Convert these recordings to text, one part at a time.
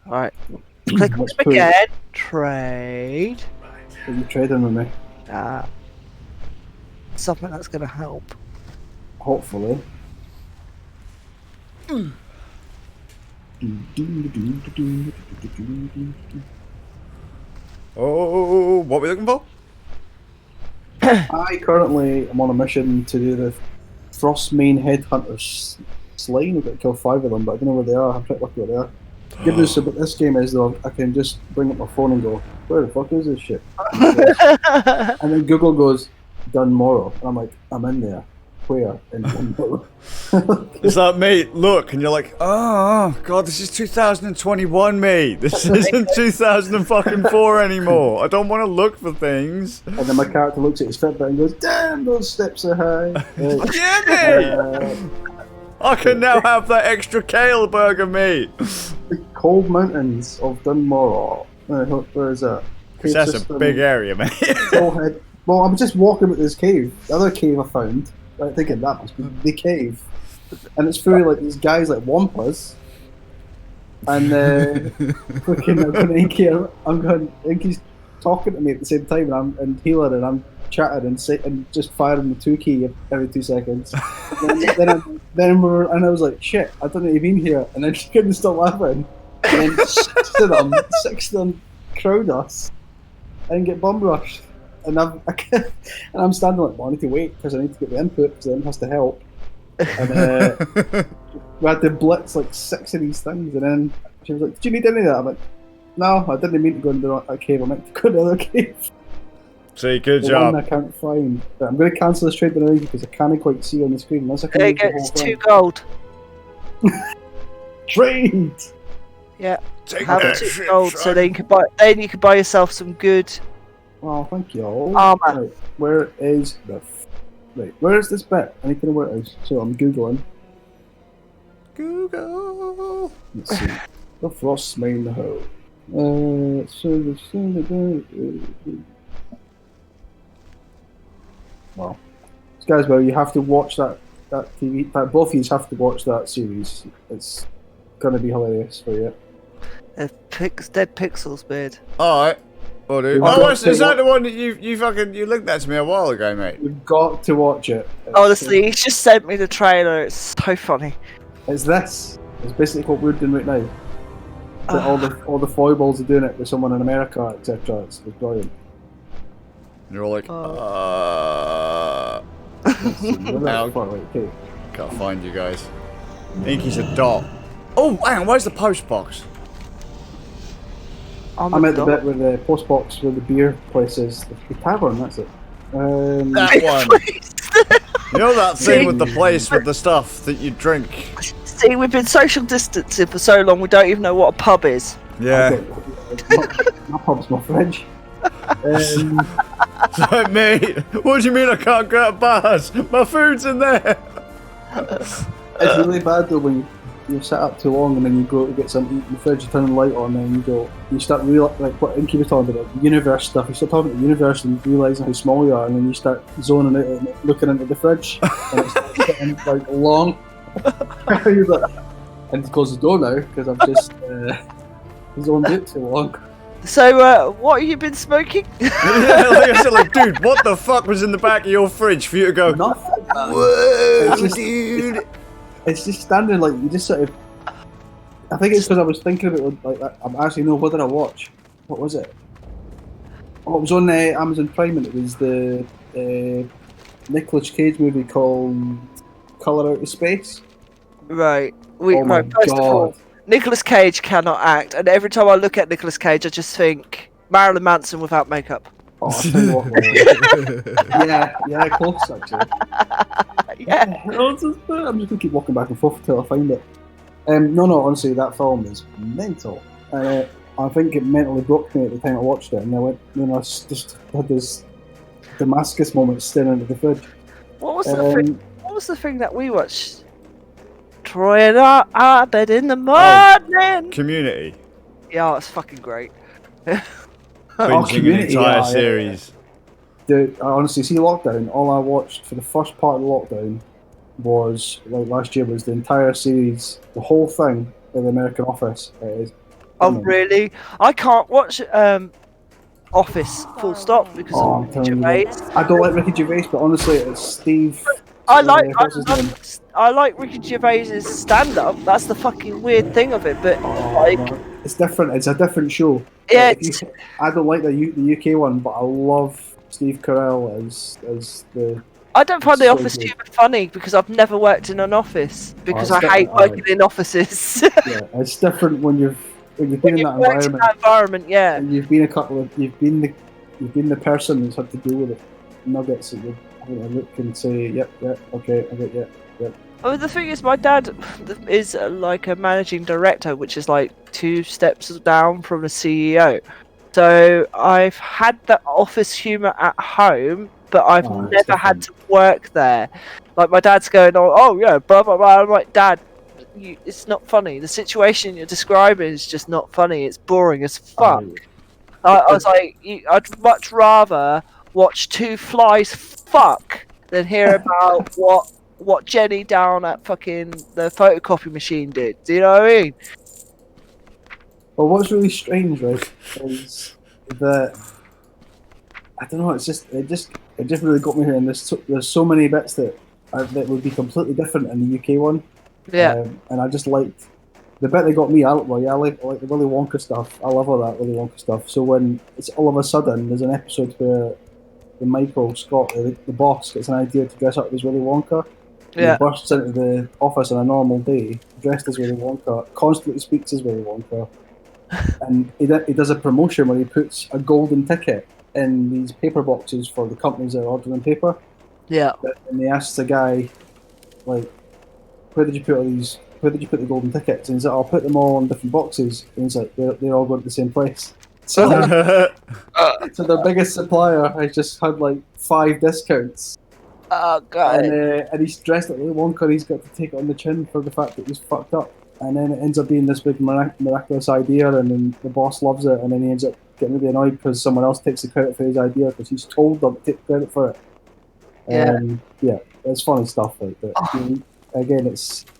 Alright. Click on them again. Trade. Are you trading with me? Something that's gonna help. Hopefully. Oh, what are we looking for? I currently am on a mission to do the Frostmane Headhunters Slain. We've got to kill 5 of them, but I don't know where they are. I'm pretty lucky where they are. Good news about this game is, though, I can just bring up my phone and go, where the fuck is this shit? And then Google goes, Dunmorrow. And I'm like, I'm in there. Where? In Dunmorrow. It's like, mate, look, and you're like, oh, God, this is 2021, mate. This isn't 2004 anymore. I don't want to look for things. And then my character looks at his Fitbit and goes, damn, those steps are high. Yeah, mate! I can now have that extra kale burger, mate. The cold mountains of Dunmorrow. Where is that? Because that's a big area, mate. Well, I'm just walking with this cave. The other cave I found, like, thinking that must be the cave. And it's full of like these guys like Wampas. And freaking I'm going Inky's talking to me at the same time, and healing, and I'm chatting and just firing the 2 key every 2 seconds. then I was like, shit, I don't know you've been here, and then she couldn't stop laughing. And then 6 of them crowd us and get bum rushed. And I'm standing like, well, I need to wait because I need to get the input because then has to help. And we had to blitz like 6 of these things, and then she was like, did you need any of that? I'm like, no, I didn't mean to go into that cave, I meant to go into the other cave. See, good the job. One I can't find. But I'm going to cancel this trade now because I can't quite see on the screen unless I can. There you go, it's 2 gold. Trade! Yeah. Take Have that 2 shit, gold, son. so then you can buy yourself some good Oh, thank you all. armor. Right, where is the... Right, where is this bit? I need to know where it is. So I'm Googling. Google. Let's see. The Frostmane Hoe. Well, guys, well, you have to watch that TV. Both of you have to watch that series. It's gonna be hilarious for you. Dead Pixels beard. Alright. Oh, dude. We've Oh, got is to that the one that you linked that to me a while ago, mate? You've got to watch it. Honestly, he's just sent me the trailer. It's so funny. It's this. It's basically what we're doing right now. That all the foibles are doing it with someone in America, etc. It's brilliant. You're all like, Okay. Can't find you guys. Inky's a dot. Oh, hang on, where's the post box? I'm at the bit where the post box where the beer place is. The tavern, that's it. That one. You know that thing with the place with the stuff that you drink? See, we've been social distancing for so long, we don't even know what a pub is. Yeah. My pub's my fridge. So, mate, what do you mean I can't go to bars? My food's in there. It's really bad though when you sit up too long and then you go to get something in the fridge, you turn the light on, and then you start like what Inky was talking about, the universe stuff. You start talking about the universe and realising how small you are, and then you start zoning out and looking into the fridge, and it's getting like long. You're like, I need to close the door now because I've just zoned it too long. So, what have you been smoking? Yeah, like I said, like, dude, what the fuck was in the back of your fridge for you to go? Nothing. Whoa, It's just- dude. It's just standing like you just sort of. I think it's because I was thinking about like I'm actually no. What did I watch? What was it? Oh, it was on Amazon Prime, and it was the Nicolas Cage movie called Color Out of Space. Right. Oh my First of all, God. Nicolas Cage cannot act, and every time I look at Nicolas Cage, I just think Marilyn Manson without makeup. Oh, I'll tell you what, yeah, close actually. Yeah. I'm just gonna keep walking back and forth until I find it. No, honestly, that film is mental. I think it mentally broke me at the time I watched it, and I went, I just had this Damascus moment staring into the fridge. What was the thing? What was the thing that we watched? Troy and I bed in the morning. Community. Yeah, it's fucking great. Binging an Community, entire yeah. series. Dude, honestly, see lockdown. All I watched for the first part of the lockdown was like last year was the entire series, the whole thing in the American Office. It is Oh really? I can't watch Office full stop because Oh, of I'm telling you Gervais. what. I don't like Ricky Gervais, but honestly, it's Steve. I like what's his name? I like Ricky Gervais's stand-up. That's the fucking weird thing of it. But Oh, like, no. It's different. It's a different show. yeah, Like, I don't like the UK one, but I love Steve Carell as the. I don't find the so office good. humor funny because I've never worked in an office because it's I hate different, working in offices. Yeah, it's different when you've been When in you've that worked in environment. that environment, yeah. And you've been you've been the person that's had to deal with it nuggets that you're having to look and say, yep, okay, I get yep. Oh, the thing is, my dad is like a managing director, which is like 2 steps down from a CEO. So I've had the office humor at home, but I've Oh, it's never had different. to work there. Like my dad's going, oh yeah, blah blah blah. I'm like, Dad, it's not funny. The situation you're describing is just not funny. It's boring as fuck. I was like, I'd much rather watch 2 flies fuck than hear about what Jenny down at fucking the photocopy machine did. Do you know what I mean? Well, what's really strange, right, is that I don't know. It just really got me here, and there's so many bits that would be completely different in the UK one. Yeah. And I just liked the bit that got me. I like the Willy Wonka stuff. I love all that Willy Wonka stuff. So when it's all of a sudden there's an episode where the Michael Scott, the boss, gets an idea to dress up as Willy Wonka. Yeah. He bursts into the office on a normal day, dressed as Willy Wonka, constantly speaks as Willy Wonka, and he does a promotion where he puts a golden ticket in these paper boxes for the companies that are ordering paper. Yeah. And he asks the guy, like, where did you put the golden tickets? And he's like, I'll put them all in different boxes. And he's like, they're all going to the same place. So, so their biggest supplier has just had like 5 discounts. Oh god. And he's dressed like Willy Wonka, and he's got to take it on the chin for the fact that he's fucked up. And then it ends up being this big miraculous idea, and then the boss loves it, and then he ends up getting really annoyed because someone else takes the credit for his idea because he's told them to take credit for it. Yeah, it's funny stuff like that. Oh. Again,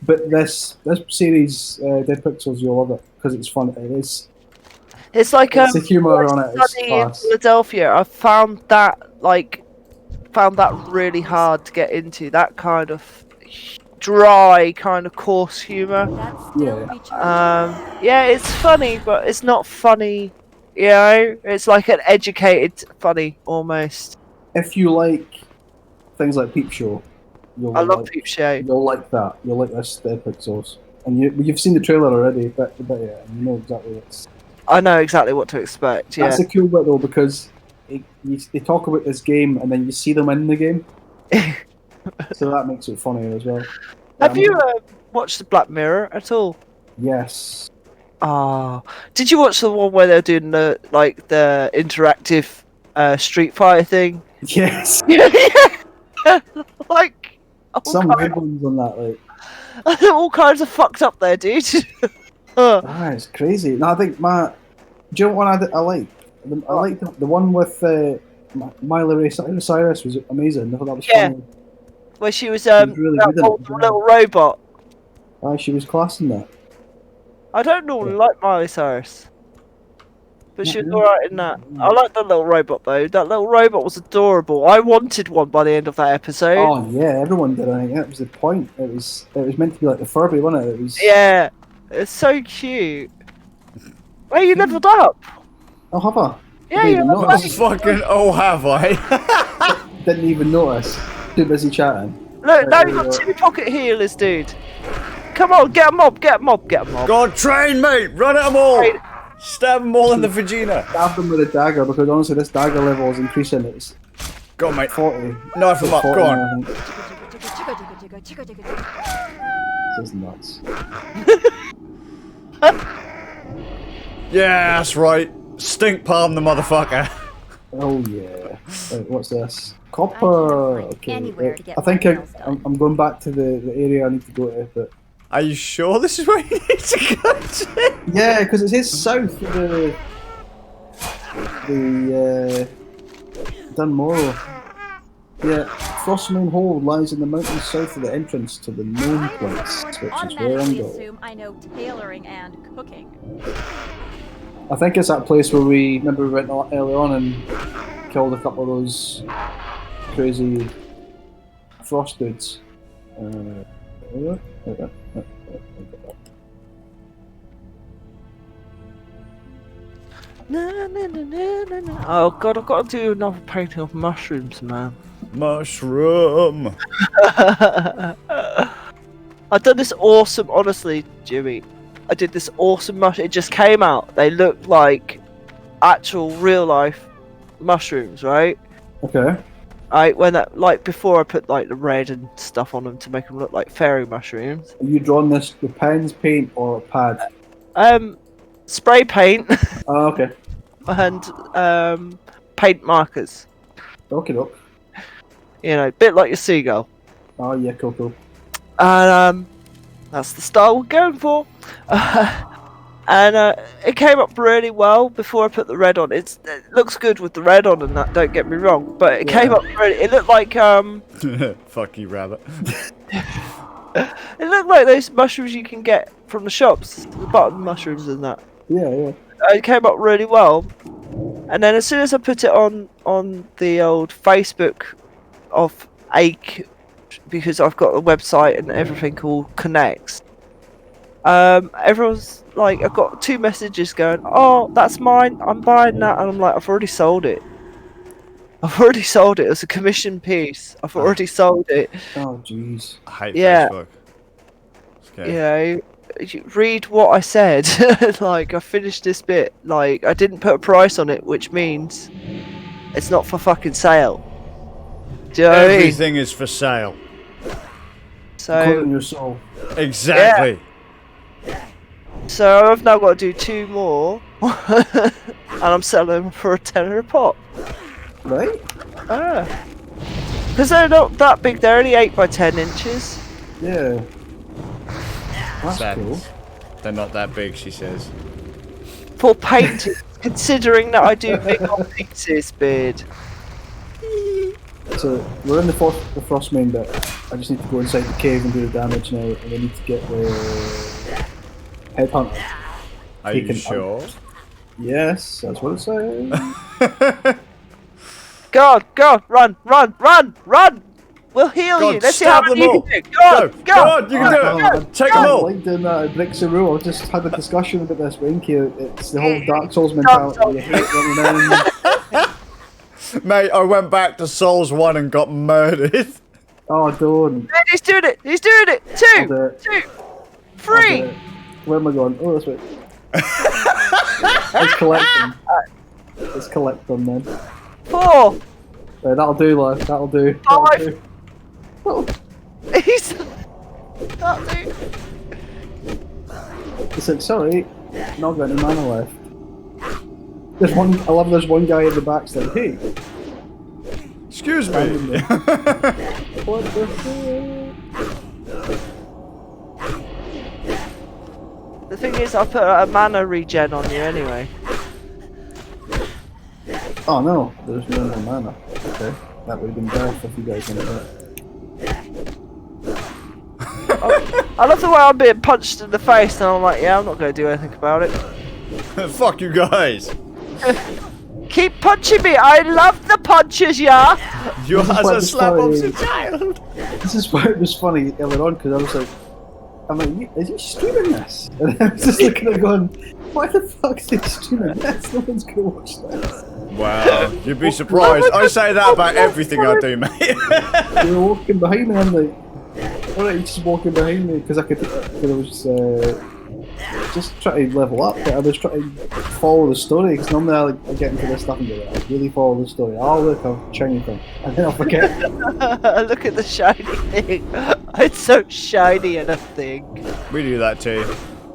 but this series, Dead Pixels, you'll love it because it's fun. It's like the humor on it is in class. Philadelphia. I found that really hard to get into. That kind of dry, kind of coarse humor. Yeah, it's funny, but it's not funny. You know, it's like an educated funny almost. If you like things like Peep Show, I love Peep Show. You'll like that. You'll like this Dead Pixels, and you've seen the trailer already, but yeah, you know exactly what's. I know exactly what to expect. Yeah, that's a cool bit though because they talk about this game and then you see them in the game, so that makes it funnier as well. Have you watched the Black Mirror at all? Yes. Ah, did you watch the one where they're doing the interactive Street Fighter thing? Yes. Like some weird ones on that, like all kinds of fucked up there, dude. It's crazy. No, I think do you know what one I like? I like the one with Miley Cyrus was amazing. I thought that was funny. Where she was really that little robot. She was class in that. I don't normally like Miley Cyrus, but she was alright in that. I like that little robot though. That little robot was adorable. I wanted one by the end of that episode. Oh yeah, everyone did. I think that was the point. It was meant to be like the Furby, wasn't it? It was. Yeah, it's so cute. Hey, you leveled up. Oh, have I? Yeah, you leveled up. Fucking have I? Didn't even notice. Too busy chatting. Look, now you've got 2 pocket healers, dude. Come on, get a mob, get a mob, get a mob. God, train, mate! Run at them all! Stab them all in the vagina. Stab them with a dagger because honestly, this dagger level is increasing. It's go on, mate. 40. Knife them up, go on. This is nuts. Yeah, that's right. Stink palm the motherfucker. Oh yeah. Right, what's this? Copper. Okay. I think I'm going back to the area I need to go to, but. Are you sure this is where you need to go to? Yeah, because it says south of the Dunmorrow. Yeah, Frostmain Hold lies in the mountains south of the entrance to the known place, which is where I'm automatically going. assume I know tailoring and cooking. I think it's that place where we went earlier on and killed a couple of those crazy frost dudes. Oh god, I've got to do another painting of mushrooms, man. Mushroom. I've done this awesome, honestly, Jimmy. I did this awesome mushroom. It just came out. They look like actual real life mushrooms, right? Okay. When that, like, before I put like the red and stuff on them to make them look like fairy mushrooms. Are you drawing this with pens, paint, or pad? Spray paint Oh, okay. and paint markers. Okay, doke. You know, a bit like your seagull. Oh yeah, cool. And that's the style we're going for. And it came up really well before I put the red on. It looks good with the red on and that, don't get me wrong, but it came up really, it looked like Fuck you, rabbit. it looked like those mushrooms you can get from the shops, the button mushrooms and that. Yeah. It came up really well, and then as soon as I put it on the old Facebook of Ake, because I've got a website and everything all connects. Everyone's like, I've got 2 messages going, oh, that's mine, I'm buying that, and I'm like, I've already sold it. It's a commission piece. I've already sold it. Oh jeez. I hate Yeah. Facebook. Okay. You know, you read what I said. Like, I finished this bit. Like, I didn't put a price on it, which means it's not for fucking sale. Do you know what I mean? Everything is for sale. Including So, your soul. Exactly. so I've now got to do 2 more, and I'm selling them for a tenner a pop. Right? Because they're not that big. They're only 8 by 10 inches. Yeah. That's Sad. cool. They're not that big, she says. For painting, considering that I do big on pieces, beard. So we're in the Frostmain bit. I just need to go inside the cave and do the damage now, and I need to get the headhunter. Are you Taken sure? Yes, that's what it says. God, run! We'll heal God, you. Let's see how stab many them you all. can do. Go! Go on, you can do it. Take them I all. like doing that. It breaks the rule. I just had a discussion about this Winky. It's the whole Dark Souls mentality. You hate running in. Mate, I went back to Souls 1 and got murdered. Oh, don't. Man, he's doing it! 2! I'll do it. 2! 3! Where am I going? Oh, this way. Let's collect them. Let's collect them then. 4! That'll do, lad. That'll do. 5! Oh, He's... That'll do. listen, sorry. Not got any mana left. There's one. I love. There's one guy in the back saying, "Hey, Excuse me. what the fuck?" The thing is, I put a mana regen on you anyway. Oh no, there's no more mana. Okay, that would have been bad if you guys didn't do it. I love the way I'm being punched in the face, and I'm like, yeah, I'm not going to do anything about it. Fuck you guys. Keep punching me! I love the punches, yeah! You This is as quite a the slap story. of the child. This is why it was funny earlier on because I was like, is he streaming this? And I was just looking at it going, why the fuck is he streaming this? No one's gonna watch this. Wow, you'd be surprised. I say that about everything I do, mate. You were walking behind me. I'm like, alright, you're just walking behind me because I was just trying to level up. But I was trying to follow the story because normally I get into this stuff and go, I really follow the story. Oh look, I've shiny thing, and then I'll forget. Look at the shiny thing. It's so shiny and a thing. We do that too.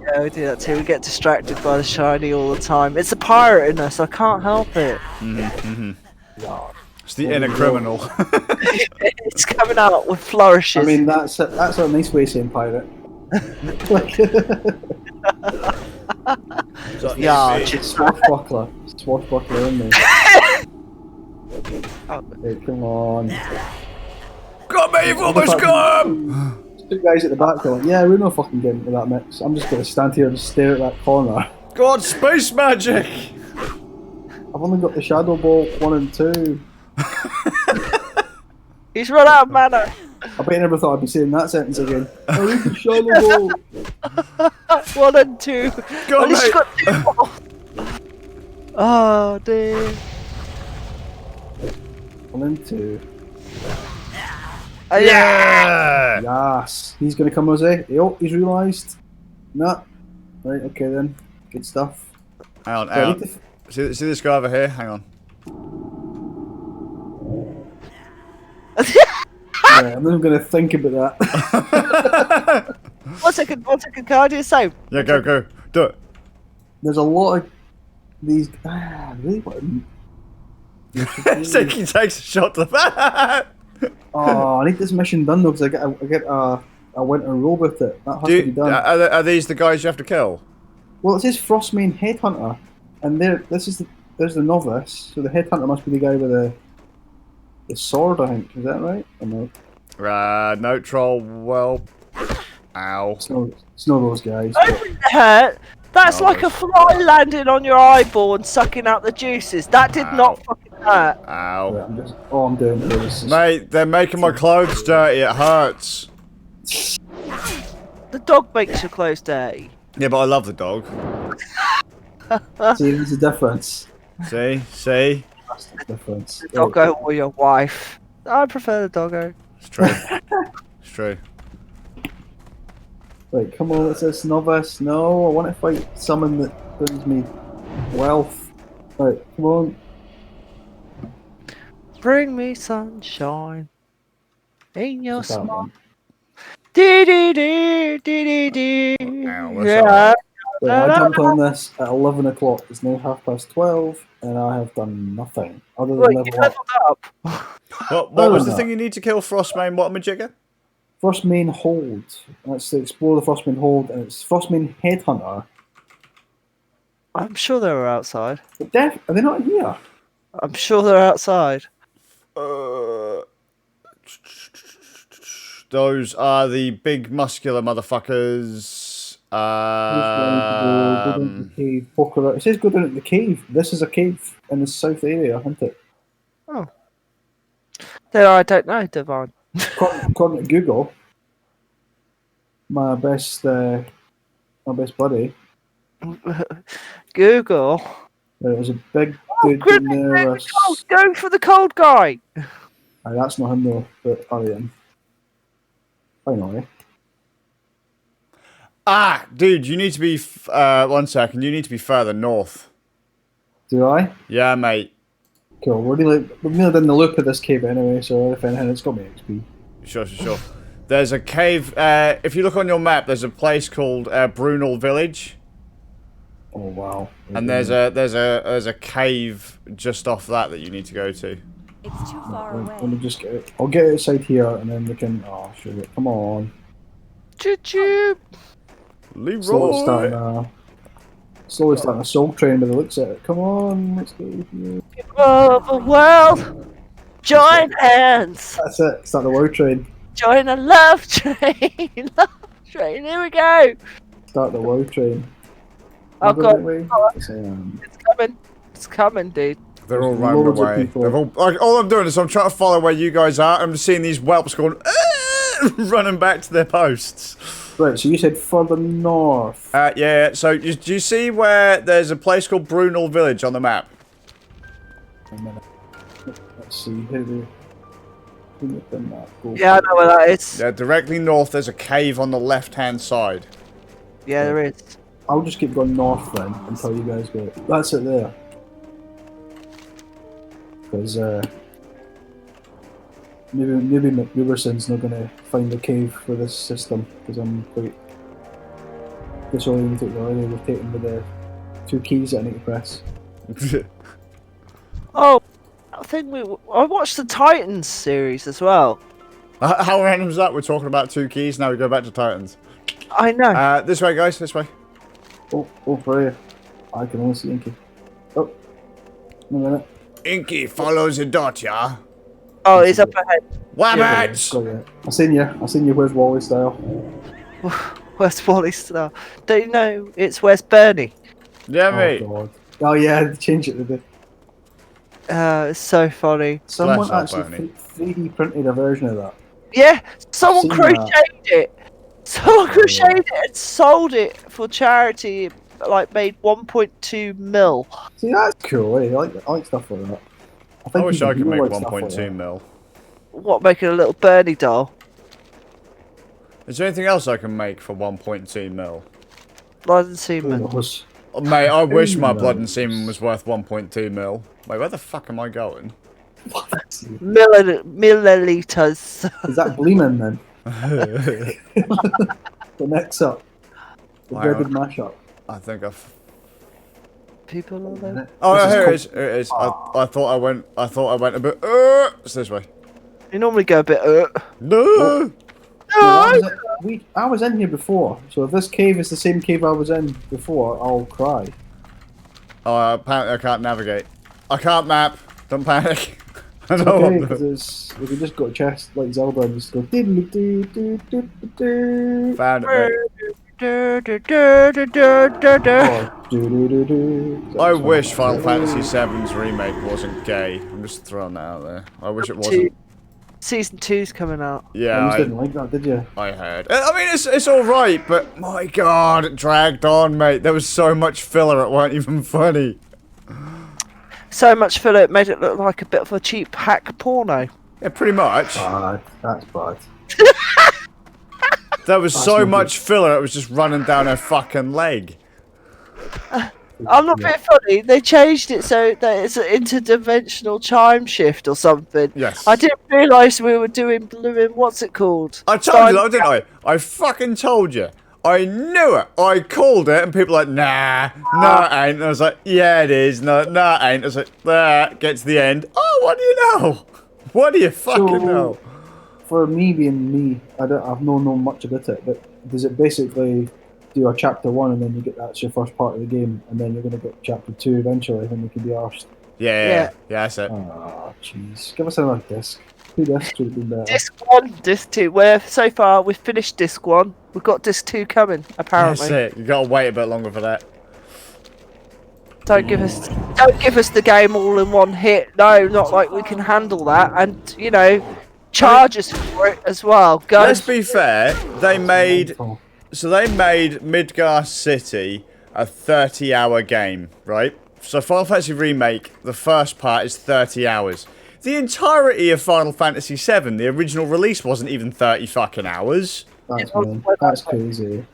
Yeah, we do that too. We get distracted by the shiny all the time. It's a pirate in us. I can't help it. It's the inner criminal. It's coming out with flourishes. I mean, that's a nice way of saying pirate. Like, yeah, swashbuckler, in there. Oh. Hey, come on. me, you've almost got him! Two guys at the back are like, yeah, we're not fucking getting into that mix. I'm just gonna stand here and stare at that corner. God, space magic! I've only got the Shadow Ball 1 and 2. He's run out of mana. I bet you never thought I'd be saying that sentence again. I need the Shadow Ball! 1 and 2. Go At least mate! you got 2 more. Oh dear. 1 and 2. Yeah. Yes. He's gonna come, Jose. Oh, he's realised. Nah. Right, okay then. Good stuff. Hang on, So I hang need on. to See this guy over here? Hang on. yeah, I'm not gonna think about that. 1 second, 1 second. Can I do the same? Yeah, go. Do it. There's a lot of these. Really? What? He takes a shot to the back. Oh, I need this mission done though, because I get a winter roll with it. That has to be done. Are these the guys you have to kill? Well, it says Frostmane Headhunter, and there's the novice. So the Headhunter must be the guy with the sword, I think. Is that right? Or no? No troll. Well, ow. It's not those guys. Open the hurt. That's No, like a fly landing on your eyeball and sucking out the juices. That did not fucking hurt. Ow. Right, all I'm doing here is just, Mate, they're making my clothes dirty. It hurts. The dog makes your clothes dirty. Yeah, but I love the dog. see, there's a difference. See? That's the difference. The doggo or your wife. I prefer the doggo. It's true. It's true. Right, come on, what's this? Novice? No, I want to fight someone that brings me wealth. Right, come on. Bring me sunshine in your What's that smile. one? Dee dee dee dee dee dee. Ow, what's Yeah. that? Right, I jumped on this at 11 o'clock. It's now 12:30, and I have done nothing other than Look, you level up. leveled up. What was no, the no. thing you need to kill Frostmane? What, Majigger? Frostmane Hold. That's to explore the Frostmane Hold, and it's Frostmane Headhunter. I'm sure they were outside. But are they not here? I'm sure they're outside. Those are the big muscular motherfuckers. Go down to the cave. Poke around. It says go down to the cave. This is a cave in the south area, isn't it? There, I don't know, Devon. According to Google, my best buddy, Google. there was a big dude in Goodness, there. there's the cold. Go for the cold guy. That's not him though, but Arian. Finally. Ah, dude, you need to be. 1 second. You need to be further north. Do I? Yeah, mate. Cool. We're nearly done the loop of this cave anyway, so if anything, it's got me XP. Sure. There's a cave. If you look on your map, there's a place called Brunel Village, Oh wow. and there's a cave just off that you need to go to. It's too far Let away. me just get it. I'll get it outside here, and then we can. Oh, sure. Come on. Choo choo. Leroy. Slowly starting a soul train by the looks at it. Come on, let's go here. Of the world. Join hands. That's it. Start the WoW train. Join a love train. Love train. Here we go. Start the WoW train. I've Have a got. good way. oh, Yes, I am. It's coming. It's coming, dude. They're all There's running loads of away. people. They're all I'm doing is I'm trying to follow where you guys are. I'm just seeing these whelps going, running back to their posts. Right, so you said further north. Yeah. So do you see where there's a place called Brunel Village on the map? A minute. Let's see. How do we make the map go? Yeah, I know where that is. Yeah, directly north. There's a cave on the left-hand side. Yeah, there is. I'll just keep going north then until you guys go. That's it there. Because maybe McGuberson's not going to find the cave for this system because I'm quite disoriented already. We're taken with the 2 keys that I need to press. Oh, I watched the Titans series as well. How random is that? We're talking about 2 keys. Now we go back to Titans. I know. This way, guys. This way. Oh, where are you? I can only see Inky. Oh, in a minute. Inky follows a dot, yeah. Oh, he's up ahead. Wabbits! Got you. I seen you. Where's Wally style? Where's Wally Star? Don't you know it's Where's Bernie? Yeah, Oh mate. god. Oh yeah, they changed it today. It's so funny. Someone Bless our actually Bernie. 3D printed a version of that. Yeah, someone Seen crocheted it. Someone Oh, crocheted it and sold it for charity. Like made 1.2 mil. See, that's cool. Eh? I like stuff like that. I wish even I could you make like stuff like 1.2 that. mil. What, making a little Bernie doll? Is there anything else I can make for 1.2 mil? Blood and Who semen. knows? Oh, mate, I wish my knows? blood and semen was worth 1.2 mil. Wait, where the fuck am I going? Milliliters. Is that Bleeman then? The next up, the Wow. dreaded mashup. I think I've... People all over. Oh, This is here it com- is. Here it is. I thought I went a bit... it's this way. You normally go a bit. No! I was in here before, so if this cave is the same cave I was in before, I'll cry. Oh, apparently I can't navigate. I can't map. Don't panic. I It's know. okay, because we can just go to chest like Zelda and just go do-do-do-do-do-do-do. Found it, mate. Or do-do-do-do. I wish Final Fantasy VII's remake wasn't gay. I'm just throwing that out there. I wish it wasn't. Season 2's coming out. Yeah, You just didn't like that, did you? I heard. I mean, it's all right, but my god, it dragged on, mate. There was so much filler, it weren't even funny. So much filler, it made it look like a bit of a cheap hack porno. Yeah, pretty much. That's bad. There was so not much filler, it was just running down her fucking leg. I'm not being funny. They changed it so that it's an interdimensional chime shift or something. Yes. I didn't realise we were doing blue. What's it called? I told you that, didn't I? I fucking told you. I knew it. I called it, and people were like, nah, no, it ain't. And I was like, yeah, it is. No, it ain't. I was like, get to the end. Oh, what do you know? What do you fucking know? For me being me, I've not known much about it, but does it basically do a chapter 1 and then you get that's your first part of the game, and then you're going to get chapter 2 eventually when you can be arsed? Yeah, that's it. Ah, jeez. Give us another disc. 2 discs would have been better. Disc 1, Disc 2. So far we've finished Disc 1. We've got Disc 2 coming, apparently. That's it. You gotta wait a bit longer for that. Don't give us the game all in one hit. No, not like we can handle that. And charge us for it as well. Go. Let's be fair. They made Midgar City a 30-hour game, right? So Final Fantasy Remake, the first part is 30 hours. The entirety of Final Fantasy VII, the original release, wasn't even 30 fucking hours. That's crazy.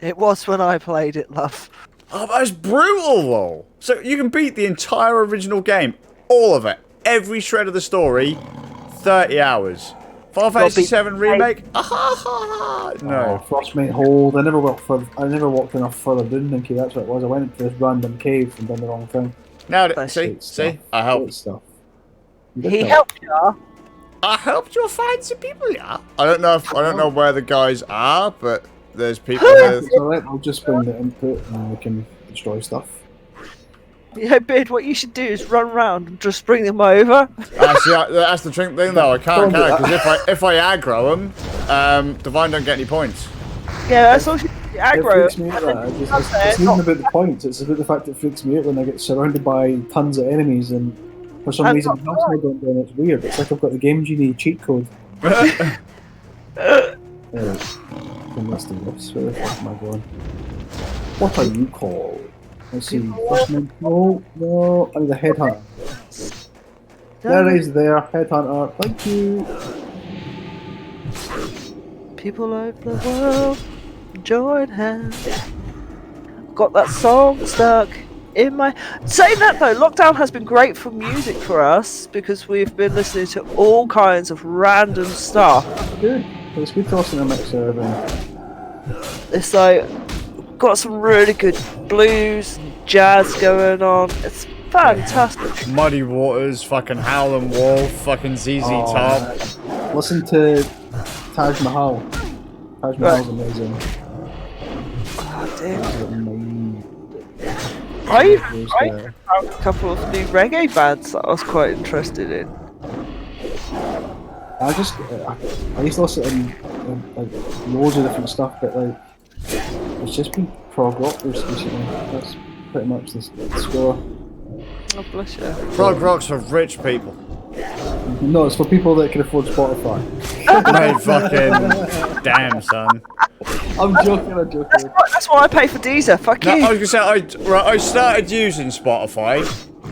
It was when I played it, love. Oh, that's brutal, though. So you can beat the entire original game, all of it, every shred of the story, 30 hours. Final Fantasy VII Remake? No. Oh, Frostmate Hold. I never walked enough further down than that's what it was. I went into this random cave and done the wrong thing. Now, Great see, I helped. Stuff. He helped you. I helped you find some people, yeah. I don't know where the guys are, but there's people there. It's alright, I'll just bring the input and we can destroy stuff. Yeah, Beard, what you should do is run round and just bring them over. Actually, that's the thing though, I can't, because if I aggro them, Divine don't get any points. Yeah, that's all you aggro. It freaks me out, that. It's not even about the points, it's about the fact that it freaks me out when I get surrounded by tons of enemies and for some reason the house mode don't do, and it's weird. It's like I've got the Game Genie cheat code. Let's do this. Where the fuck am I going? What are you called? Let's see. No, I need a headhunter. There is there, headhunter. Thank you. People over the world, join hands. Got that song stuck in my. Saying that though, lockdown has been great for music for us because we've been listening to all kinds of random stuff. Good. It's good tossing a mixer everything. It's like got some really good blues and jazz going on. It's fantastic. Muddy Waters, fucking Howlin' Wolf, fucking ZZ Top. Listen to Taj Mahal. Taj Mahal's amazing. Oh, dear. Amazing. I found a couple of new reggae bands that I was quite interested in. I used to listen to like loads of different stuff, but like it's just been prog rock recently. That's pretty much the score. Oh, bless you. Prog rock's for rich people. No, it's for people that can afford Spotify. Mate, fucking damn, son. I'm joking. That's why I pay for Deezer. Fuck No, you. I was gonna say, I started using Spotify.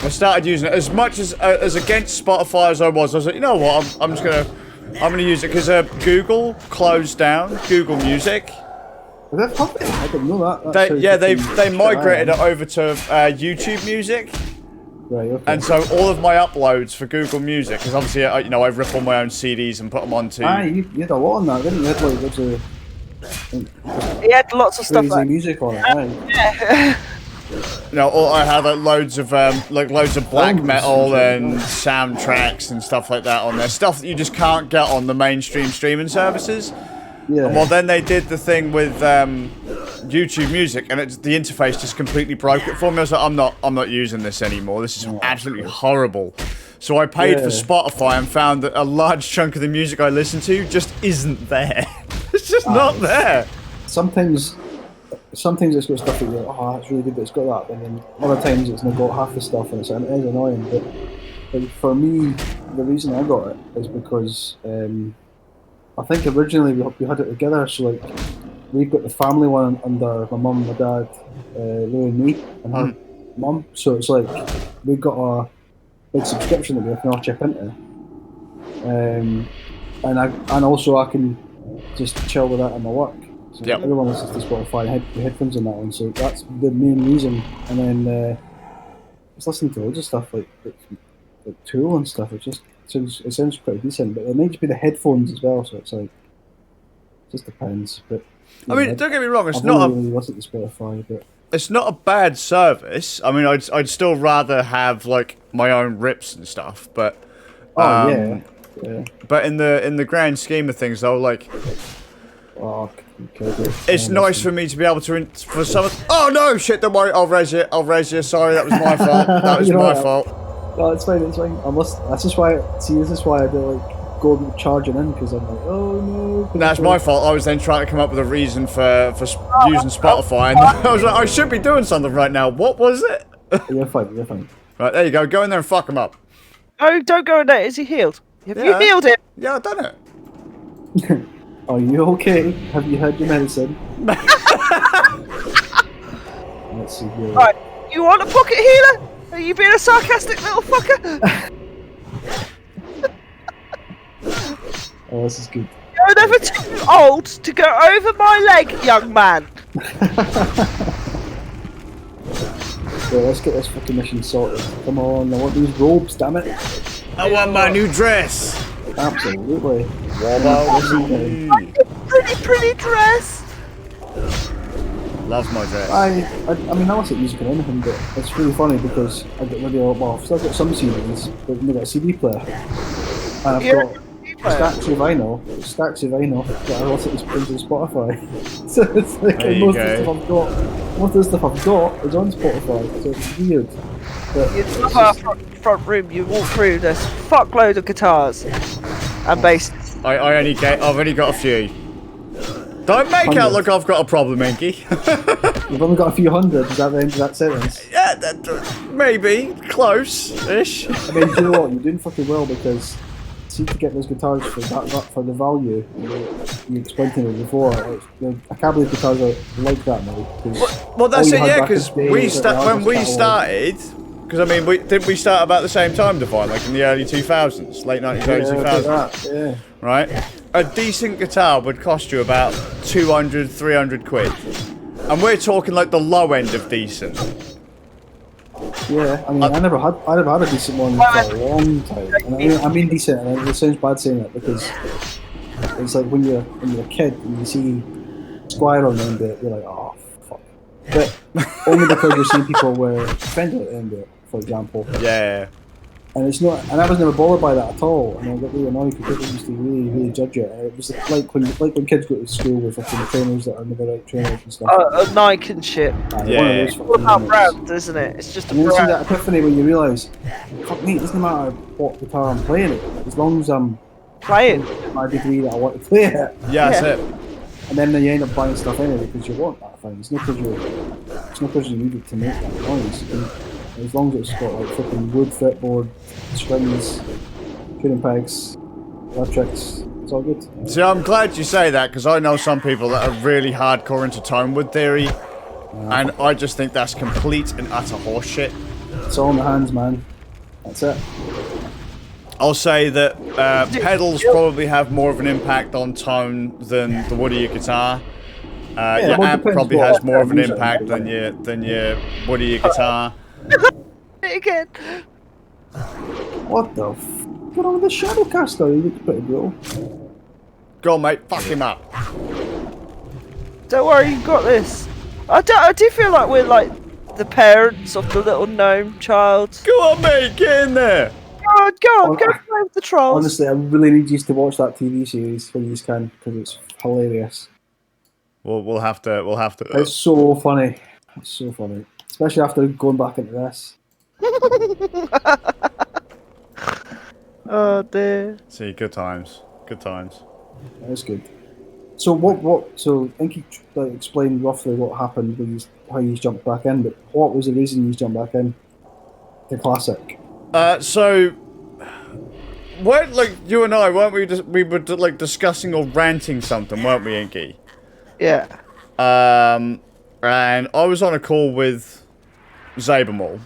I started using it as much as against Spotify as I was. I was like, you know what? I'm gonna use it because Google closed down Google Music. Is that puppet? I didn't know that. They migrated it over to YouTube Music. Right, okay. And so all of my uploads for Google Music, because obviously I rip all my own CDs and put them onto. You had a lot on that, didn't you? You had like loads of He had lots of stuff crazy like music on it. Right? I had like loads of black Films metal and and soundtracks and stuff like that on there. Stuff that you just can't get on the mainstream streaming services. Yeah. Well, then they did the thing with YouTube Music, and the interface just completely broke it for me. I was like, I'm not using this anymore. This is absolutely horrible. So I paid for Spotify and found that a large chunk of the music I listen to just isn't there. It's just not there. Sometimes it's got stuff that you're like, oh, that's really good, but it's got that. And then other times it's not got half the stuff, and it is annoying. But for me, the reason I got it is because I think originally we had it together. So like, we've got the family one under my mum, my dad, Lou and me, and her mum. So it's like we've got a big subscription that we can all chip into, and also I can just chill with that in my work. So everyone listens to Spotify, the headphones and that one. So that's the main reason. And then just listening to loads of stuff like Tool and stuff. It sounds pretty decent, but it might just be the headphones as well. So it's like, it just depends. But I mean, don't get me wrong. It's I've not really listened to Spotify, but it's not a bad service. I mean, I'd still rather have like my own rips and stuff, but yeah. But in the grand scheme of things, though, like, it's nice for me to be able to for some. Oh no, shit! Don't worry, I'll raise you. Sorry, that was my fault. That was my fault. No, it's fine. It's fine. This is why I do like go charging in, because I'm like, oh no. That's my fault. I was then trying to come up with a reason for using Spotify, and I was like, I should be doing something right now. What was it? You're fine. Right, there you go. Go in there and fuck him up. Oh, don't go in there. Is he healed? Have you healed him? Yeah, I've done it. Are you okay? Have you had your medicine? Let's see here. Right, you want a pocket healer? Are you being a sarcastic little fucker? Oh, this is good. You're never too old to go over my leg, young man. Yeah, let's get this fucking mission sorted. Come on, I want these robes, damn it. I want my new dress. Absolutely. Pretty dress. Love my dress. I mean, I listen to music and anything, but it's really funny because I get rid of, I've still got some CDs, but I've got a CD player. And I've got stacks of vinyl that I listen to Spotify. So it's like most of the stuff I've got is on Spotify, so it's weird. But You look at our front room, you walk through, there's fuckload of guitars and basses. I've only got a few. Don't make out like I've got a problem, Inky. You've only got a few hundred, is that the end of that sentence? Yeah, maybe. Close-ish. I mean, do you know what? You're doing fucking well, because see, to get those guitars for the value you explained to me before, I can't believe guitars are like that now. Well, that's it, yeah, because when we started, because I mean, didn't we start about the same time, Divine, like in the early 2000s, late 90s, early 2000s? Yeah. Right? A decent guitar would cost you about 200, 300 quid. And we're talking like the low end of decent. Yeah, I mean, I never had a decent one for a long time. And I mean decent, and it sounds bad saying it, because it's like when you're a kid and you see Squire on the end of it, you're like, oh fuck. But only because you're seeing people wear Fender at the end of it, for example. Yeah. And it's not, and I was never bothered by that at all. And I got really annoyed because people used to really judge it. And it was like when kids go to school with fucking trainers that are never the right trainers and stuff. Nike and shit. Yeah. It's all about brands, isn't it? It's just a and then you see brand. that epiphany when you realise, fuck me, it doesn't matter what guitar I'm playing it, as long as I'm Play it. my degree that I want to play it. Yeah, that's Yeah. it. And then you end up buying stuff anyway because you want that thing. It's not because you need it to make that noise. As long as it's got like flipping wood, fretboard, strings, tuning pegs, electrics, it's all good. See, I'm glad you say that because I know some people that are really hardcore into tone wood theory, and I just think that's complete and utter horseshit. It's all in the hands, man. That's it. I'll say that pedals probably have more of an impact on tone than the wood of your guitar. well, Your it amp depends probably what has more of an music impact you than your wood of your guitar. Again. What the f? Get on with the Shadowcaster, he looks pretty cool. Go on, mate. Fuck him up. Don't worry, you got this. I do feel like we're like the parents of the little gnome child. Go on, mate. Get in there. Go on, go play with the trolls. Honestly, I really need you to watch that TV series when you can, because it's hilarious. We'll have to. It's so funny. It's so funny. Especially after going back into this. Oh dear. See, good times. Good times. It's good. So so I think you explained roughly what happened when how you jumped back in, but what was the reason you jumped back in to Classic? So, weren't like you and I, weren't we? We were like discussing or ranting something, weren't we, Inky? Yeah. And I was on a call with Zabermall,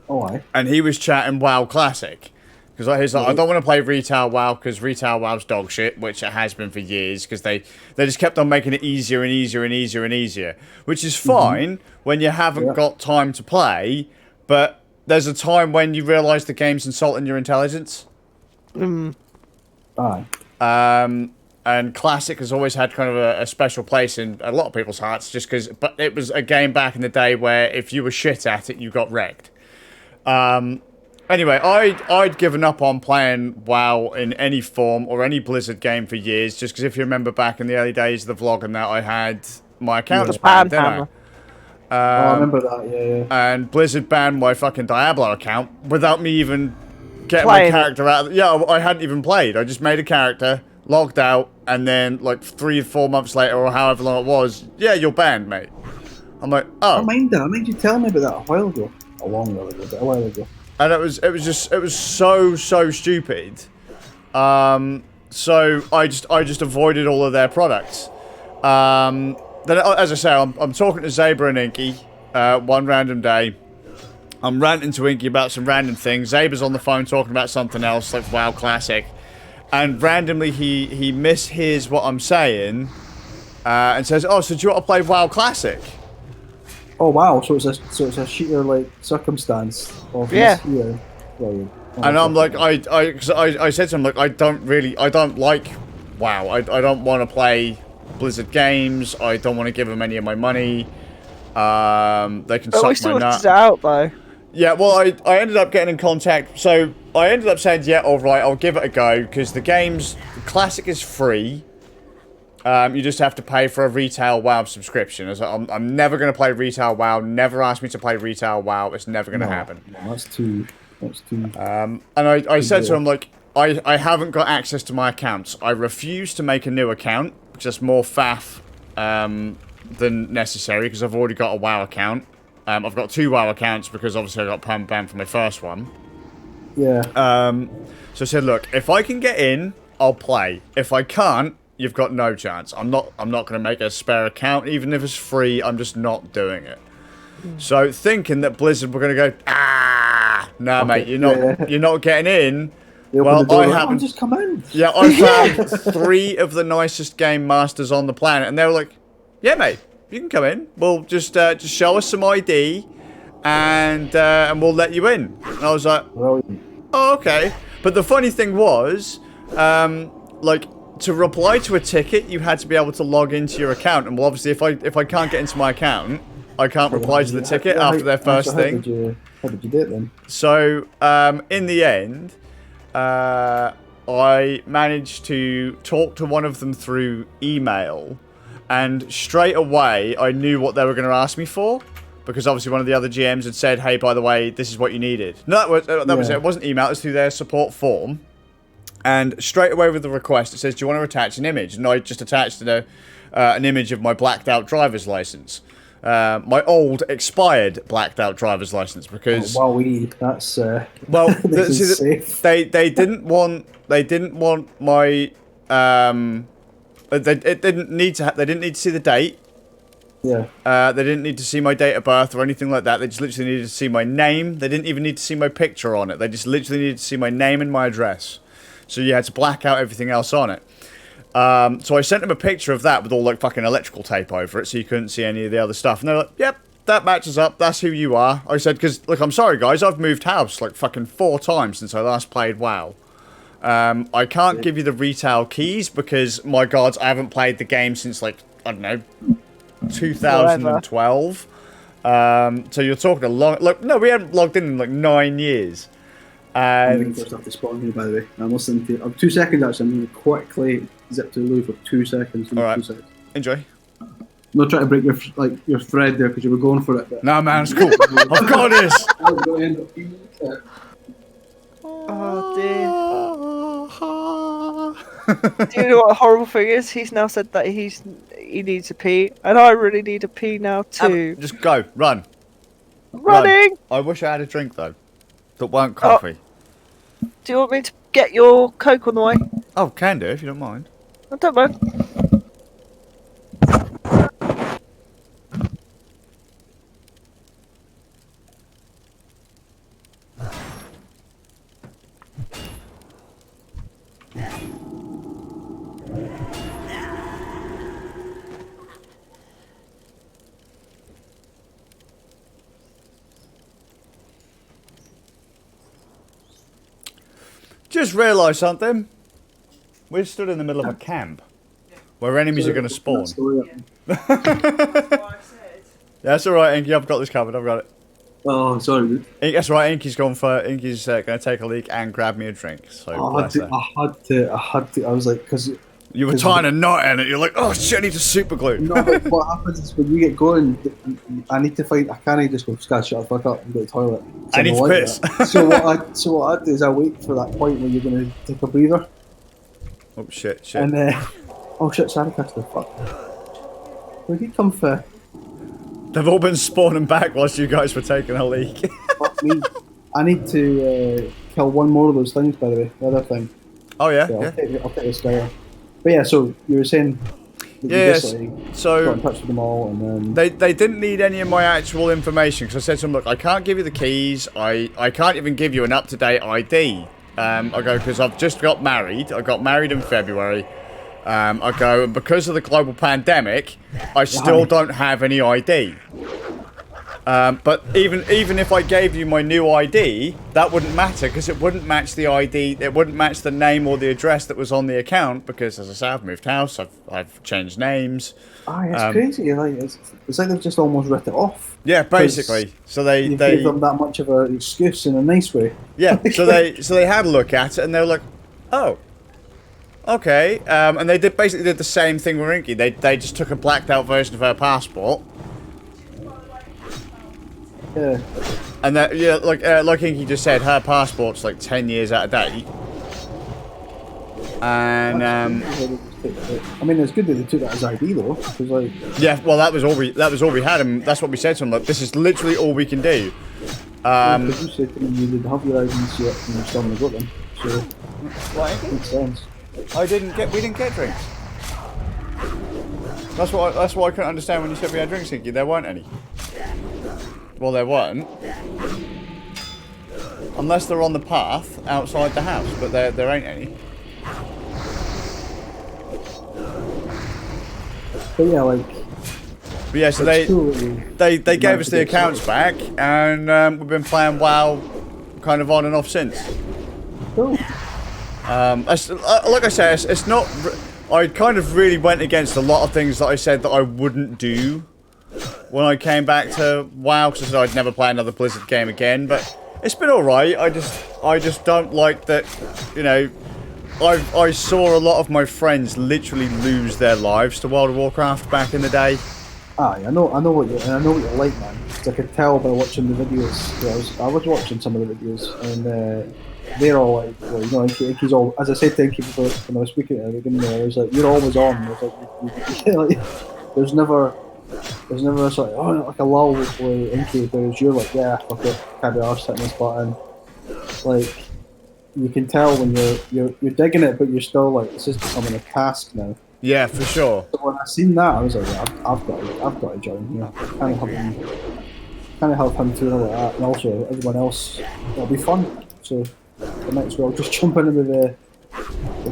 Oh, aye. and he was chatting WoW Classic. Because he's like, I don't want to play retail WoW because retail WoW's dog shit, which it has been for years. Because they just kept on making it easier and easier and easier and easier, which is fine when you haven't got time to play. But there's a time when you realise the game's insulting your intelligence. Aye. And Classic has always had kind of a special place in a lot of people's hearts, just because. But it was a game back in the day where if you were shit at it, you got wrecked. Anyway, I'd given up on playing WoW in any form or any Blizzard game for years, just because if you remember back in the early days of the vlog and that, I had my account banned, didn't I? I remember that, yeah. And Blizzard banned my fucking Diablo account without me even getting Playing. my character out. Yeah, I hadn't even played. I just made a character, logged out, and then like 3 or 4 months later, or however long it was, yeah, you're banned, mate. I'm like, oh. I mind that. I made you tell me about that a while ago. A long while ago, but a while ago. And it was so stupid. So I just avoided all of their products. Then, as I say, I'm talking to Zaber and Inky one random day. I'm ranting to Inky about some random things. Zaber's on the phone talking about something else, like WoW Classic. And randomly he mishears what I'm saying and says, "Oh, so do you want to play WoW Classic?" Oh wow! So it's a shooter like circumstance of Yeah. this year. Well, And I'm like, I said to him, like, I don't like WoW. I don't want to play Blizzard games. I don't want to give them any of my money. They can But we suck my sorted nut. it out though. Yeah, well, I ended up getting in contact. So I ended up saying, yeah, all right, I'll give it a go because the Classic is free. You just have to pay for a retail WoW subscription. I'm never going to play retail WoW. Never ask me to play retail WoW. It's never going to happen. No, that's too. And I said to him, like, I haven't got access to my accounts. I refuse to make a new account. Just more faff than necessary because I've already got a WoW account. I've got 2 WoW accounts because obviously I got perm banned for my first one. Yeah. So I said, look, if I can get in, I'll play. If I can't, you've got no chance. I'm not going to make a spare account, even if it's free. I'm just not doing it. So thinking that Blizzard were going to go, nah, mate, you're not getting in. Well, I just come in. Yeah, I found 3 of the nicest game masters on the planet, and they were like, yeah, mate, you can come in. We'll just show us some ID, and we'll let you in. And I was like, Brilliant. oh, okay. But the funny thing was, like, to reply to a ticket, you had to be able to log into your account. And well, obviously, if I can't get into my account, I can't reply to the ticket after their first thing. How did you do it then? So, in the end, I managed to talk to one of them through email. And straight away, I knew what they were going to ask me for. Because obviously one of the other GMs had said, hey, by the way, this is what you needed. No, that was it. It wasn't email. It was through their support form. And straight away with the request, it says, do you want to attach an image? And I just attached an image of my blacked out driver's license. My old expired blacked out driver's license because that's well safe. they didn't want my they didn't need to see the date. Yeah. They didn't need to see my date of birth or anything like that. They just literally needed to see my name. They didn't even need to see my picture on it. They just literally needed to see my name and my address. So you had to black out everything else on it. So I sent them a picture of that with all like fucking electrical tape over it, so you couldn't see any of the other stuff. And they're like, "Yep, that matches up. That's who you are." I said, "Because look, I'm sorry guys, I've moved house like fucking 4 times since I last played WoW. I can't give you the retail keys because my gods, I haven't played the game since like I don't know, 2012. So you're talking a long. Look, no, we haven't logged in like 9 years." I'm waiting for stuff to spawn here, by the way. I'm listening to you. 2 seconds actually. I'm going to quickly zip to the loo for 2 seconds. All right. 2 seconds. Enjoy. I'm not trying to break your thread there because you were going for it. But Nah, man, it's cool. I've got this. I was going to end up being it. Oh dear. Do you know what the horrible thing is? He's now said that he needs a pee, and I really need a pee now too. Just go, run. Running. I wish I had a drink though, that weren't coffee. Do you want me to get your Coke on the way? Oh, can do if you don't mind. I don't mind. Just realised something. We're stood in the middle of a camp where enemies are going to spawn. That's alright, Inky. I've got this covered. I've got it. Oh, sorry. That's right. Inky's gone for. Inky's going to take a leak and grab me a drink. So I had to. I was like, because you were tying a knot in it. You're like, oh shit, I need to super glue. No, but what happens is when you get going, I need to find. I can't just go, "Scott, shut the fuck up and go to the toilet." I need to piss. So what I do is I wait for that point where you're going to take a breather. Oh shit! And oh shit, sorry, Custer, fuck. Where'd he come from? They've all been spawning back whilst you guys were taking a leak. Fuck me. I need to kill one more of those things, by the way. The other thing. Oh yeah. I'll take this guy on. But yeah, so you were saying. Yes. So got in touch with them all, and they didn't need any of my actual information because I said to them, look, I can't give you the keys. I can't even give you an up-to-date ID. I go because I've just got married. I got married in February. I go, and because of the global pandemic, I still don't have any ID. But even if I gave you my new ID, that wouldn't matter because it wouldn't match the ID. It wouldn't match the name or the address that was on the account because, as I say, I've moved house. I've changed names. It's crazy. Like it's like they've just almost ripped it off. Yeah, basically. So they gave them that much of an excuse in a nice way. Yeah. So they had a look at it and they were like, oh. Okay, and they basically did the same thing with Inky. They just took a blacked out version of her passport. Yeah. And that like Inky just said, her passport's like 10 years out of date. And I mean, it's good that they took that as ID though, because like. Yeah, well, that was all we had, and that's what we said to them. Like, this is literally all we can do. Because you said to me you didn't have your IDs yet, and you still haven't got them. So. What? Makes sense. We didn't get drinks. That's what I couldn't understand when you said we had drinks, Inky. There weren't any. Well, there weren't. Unless they're on the path outside the house, but there ain't any. But yeah, like. But yeah, so they gave us the accounts back, and we've been playing WoW kind of on and off since. Cool. Like I said, it's not. I kind of really went against a lot of things that I said that I wouldn't do when I came back to WoW, because I said I'd never play another Blizzard game again. But it's been all right. I just don't like that. You know, I saw a lot of my friends literally lose their lives to World of Warcraft back in the day. I know what you're like, man. 'Cause I could tell by watching the videos. I was watching some of the videos, and they're all like, well, you know, Inky's all, as I said to Inky before when I was speaking to him, I was like, you're always on. I was like, there's never a sort of, like a lull with Inky, whereas you're like, yeah, fuck it, can't be arsed hitting this button. Like, you can tell when you're digging it, but you're still like, it's just becoming a task now. Yeah, for sure. So when I seen that, I was like, yeah, I've got to join here. Kind of help him through all of that, and also everyone else. It'll be fun. So I might as well just jump into the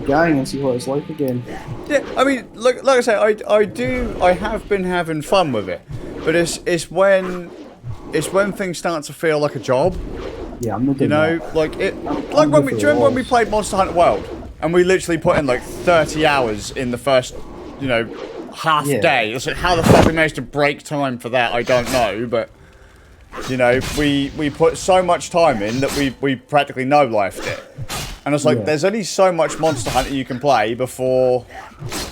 gang and see what it's like again. Yeah, I mean, like I say, I have been having fun with it, but it's when things start to feel like a job. Yeah, I'm not doing that. Like it. Like when do you remember when we played Monster Hunter World, and we literally put in like 30 hours in the first, half day. It's like, how the fuck we managed to break time for that, I don't know, but we put so much time in that we practically no-lifed it. And it's like, there's only so much Monster Hunter you can play before...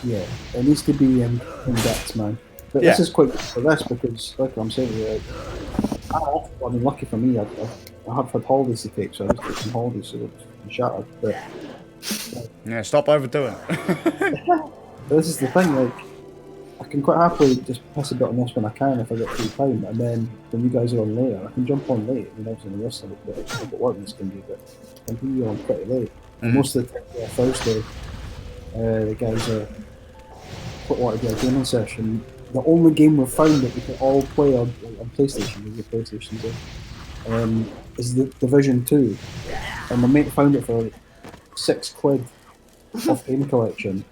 Yeah, it needs to be in depth, man. But this is quite good for this, because, like I'm saying, I mean, lucky for me, I have had holidays to take, so I just took some holidays, so I'm shattered. But, yeah, stop overdoing it. but this is the thing, like, I can quite happily just piss a bit on this when I can if I get free time, and then when you guys are on later, I can jump on late. I mean, obviously, the rest of it, but I've got work this can do, but I can be on pretty late. Most of the time, Thursday, the guys want to do a gaming session. The only game we've found that we can all play on PlayStation, with your PlayStation, is the Division 2. And my mate found it for £6 off game collection.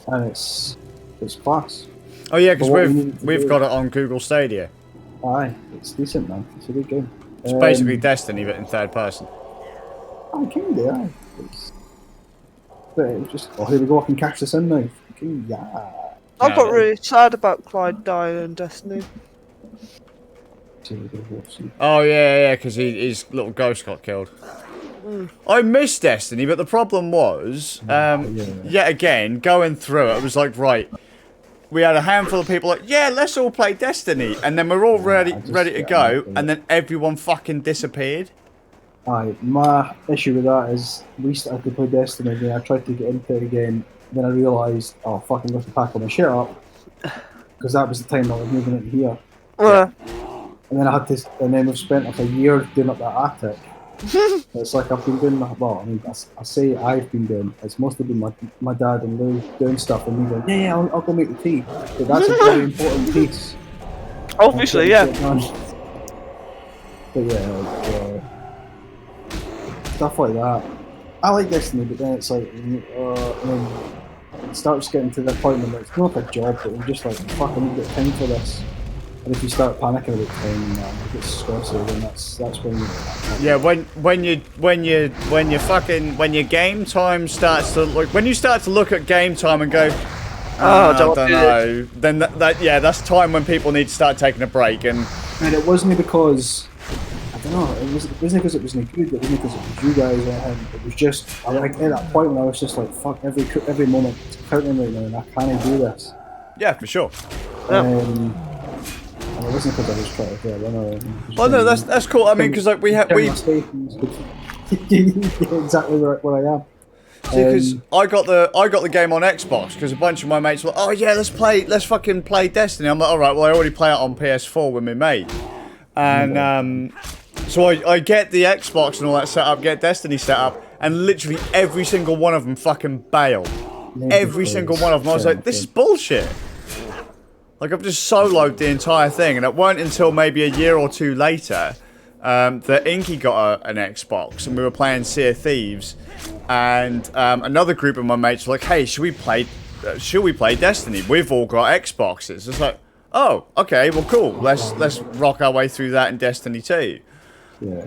And it's class. Oh yeah, because we've got it on Google Stadia. Aye, it's decent, man. It's a good game. It's basically Destiny, but in third person. I kinda, aye. But it just, here we go, I can catch this in now. Yeah. I got really sad about Clyde dying in Destiny. Oh yeah, because his little ghost got killed. I missed Destiny, but the problem was, yet again, going through it, it was like, right, we had a handful of people like, yeah, let's all play Destiny, and then we're all ready to go, and then everyone fucking disappeared. Aye, my issue with that is we started to play Destiny again. I tried to get into it again, then I realised, oh fuck, I'm going to pack all my shit up, because that was the time I was moving into here. And then I had to, and then we've spent like a year doing up that attic. It's like I've been doing that. Well, I mean, I say I've been doing. It's mostly been my dad and Lou doing stuff, and me going, yeah, I'll go make the tea. But that's a very important piece. Obviously, yeah. But yeah, stuff like that. I like Destiny, but then it's like, and then it starts getting to the point where it's not like a job, but you're just like, fuck, I need to get time for this. And if you start panicking about time, it gets stressful, then that's when you... Yeah, when your game time starts to look... When you start to look at game time and go, I don't know, then that's time when people need to start taking a break. And it wasn't because... I don't know, it wasn't because it wasn't good, it wasn't because it was you guys or him. It was just, at that point when I was just like, fuck, every moment is counting right now and I can't do this. Yeah, for sure. And it wasn't because I was trying to well, no, that's cool. I mean, because like we exactly where I am. See, because I got the game on Xbox because a bunch of my mates were like, oh yeah, let's fucking play Destiny. I'm like, all right, well I already play it on PS4 with my mate, and so I get the Xbox and all that set up, get Destiny set up, and literally every single one of them fucking bail. Every single one of them. I was like, this is bullshit. Like, I've just soloed the entire thing, and it weren't until maybe a year or two later that Inky got an Xbox, and we were playing Sea of Thieves, and another group of my mates were like, hey, should we play Destiny? We've all got Xboxes. It's like, oh, okay, well, cool. Let's rock our way through that in Destiny 2. Yeah.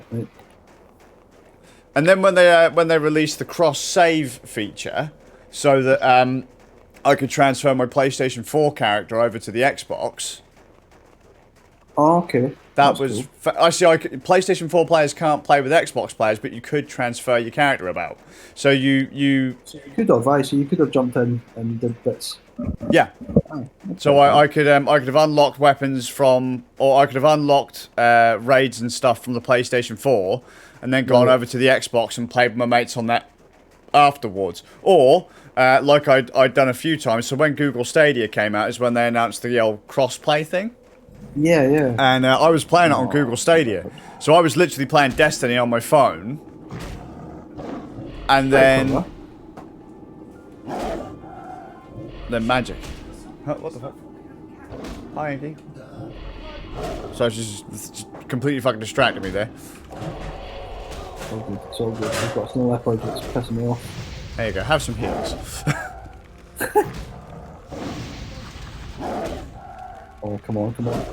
And then when they released the cross-save feature, so that I could transfer my PlayStation 4 character over to the Xbox. Oh, okay. That That's was cool. PlayStation 4 players can't play with Xbox players, but you could transfer your character about. So you So you could have, so you could have jumped in and did bits. yeah. Aye, that's So quite cool. I could have unlocked weapons from, or I could have unlocked raids and stuff from the PlayStation 4, and then gone Right. over to the Xbox and played with my mates on that afterwards. Or like I'd done a few times. So when Google Stadia came out is when they announced the old cross-play thing. Yeah, yeah. And I was playing it on Google Stadia. So I was literally playing Destiny on my phone. And then... Then magic. Huh, what the fuck? Hi, Andy. So it's just completely fucking distracted me there. It's all good. It's all good. I've got snow leopard that's pissing me off. There you go, have some heals. Oh, come on, come on.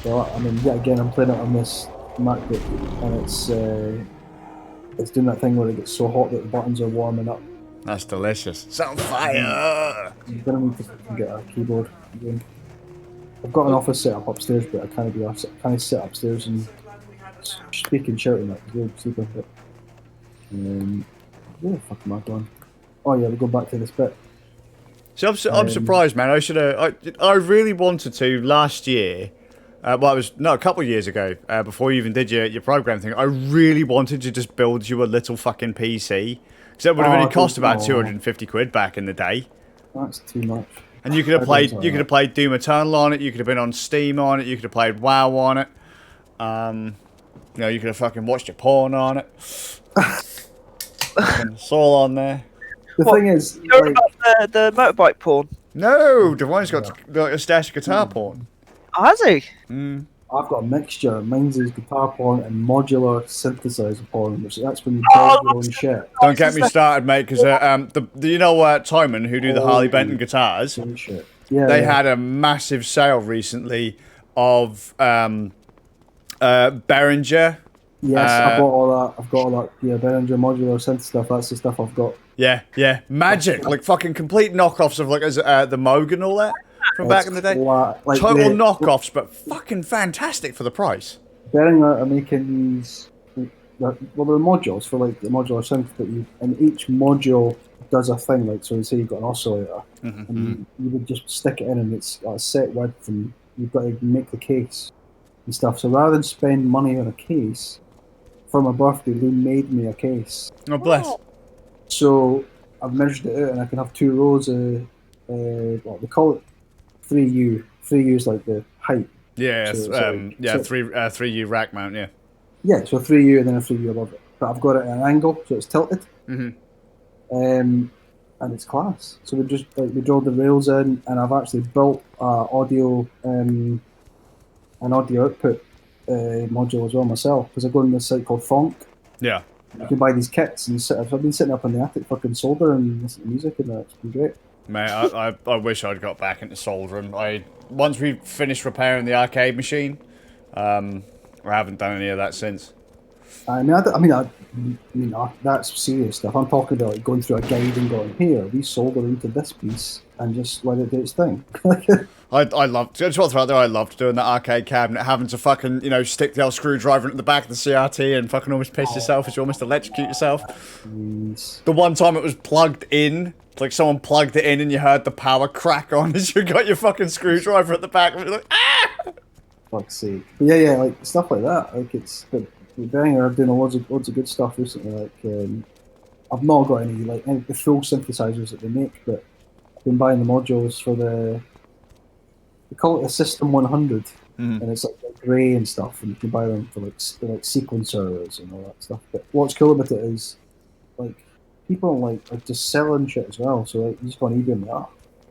Well, I mean, yet again, I'm playing it on this MacBook, and it's doing that thing where it gets so hot that the buttons are warming up. That's delicious. It's on fire! I'm gonna need to get a keyboard again. I've got an office set up upstairs, but I can't sit upstairs and speak and shout in it because we're sleeping. But where the fuck am I going? Oh yeah, we go back to this bit. See, I'm surprised, man. I really wanted to last year. Well, it was a couple of years ago, before you even did your program thing. I really wanted to just build you a little fucking PC, because that would have only cost about 250 quid back in the day. That's too much. And you could have played Doom Eternal on it. You could have been on Steam on it. You could have played WoW on it. You know, you could have fucking watched your porn on it. It's all on there. The thing is, You heard about the motorbike porn? No, Devine's got a stash of guitar porn. Oh, has he? I've got a mixture. Mine's is guitar porn and modular synthesizer porn, which that's when you build your own shit. Don't get me started, mate, because you know Timon, who do the Harley Benton guitars, Shit. Yeah, they had a massive sale recently of Behringer. Yes, I bought all that. I've got all that. Yeah, Behringer modular synth stuff. That's the stuff I've got. Yeah, magic, like fucking complete knockoffs of like the Moog and all that from back in the day. Total knockoffs, but fucking fantastic for the price. Behringer are making these. Well, they're modules for like the modular synth, but and each module does a thing. Like, so say you've got an oscillator, and you would just stick it in, and it's got a set width, and you've got to make the case and stuff. So rather than spend money on a case, for my birthday, they made me a case. Oh, bless. So I've measured it out, and I can have 2 rows of what they call it 3U. 3U is like the height. Yeah, So, 3U rack mount, yeah. Yeah, so 3U and then a 3U above it. But I've got it at an angle, so it's tilted. And it's class. So we just we drilled the rails in, and I've actually built an audio output module as well myself, because I go on this site called Fonk. Yeah. You can buy these kits, and I've been sitting up in the attic fucking soldering and listening to music, and it's been great. Mate, I wish I'd got back into soldering. Once we finished repairing the arcade machine, I haven't done any of that since. I mean, that's serious stuff. I'm talking about like going through a guide and going, here, we solder into this piece and just let it do its thing. I loved, just want to throw out there, I loved doing the arcade cabinet, having to fucking, stick the old screwdriver into the back of the CRT and fucking almost piss yourself as you almost electrocute yourself. The one time it was plugged in, like someone plugged it in and you heard the power crack on as you got your fucking screwdriver at the back of it, like, ah! Fuck's sake. But yeah, like stuff like that. Like but Behringer are doing loads of good stuff recently. Like I've not got any the full synthesizers that they make, but I've been buying the modules for they call it the System 100, and it's like grey and stuff, and you can buy them for like sequencers and all that stuff. But what's cool about it is like people are just selling shit as well. So like you just go on eBay and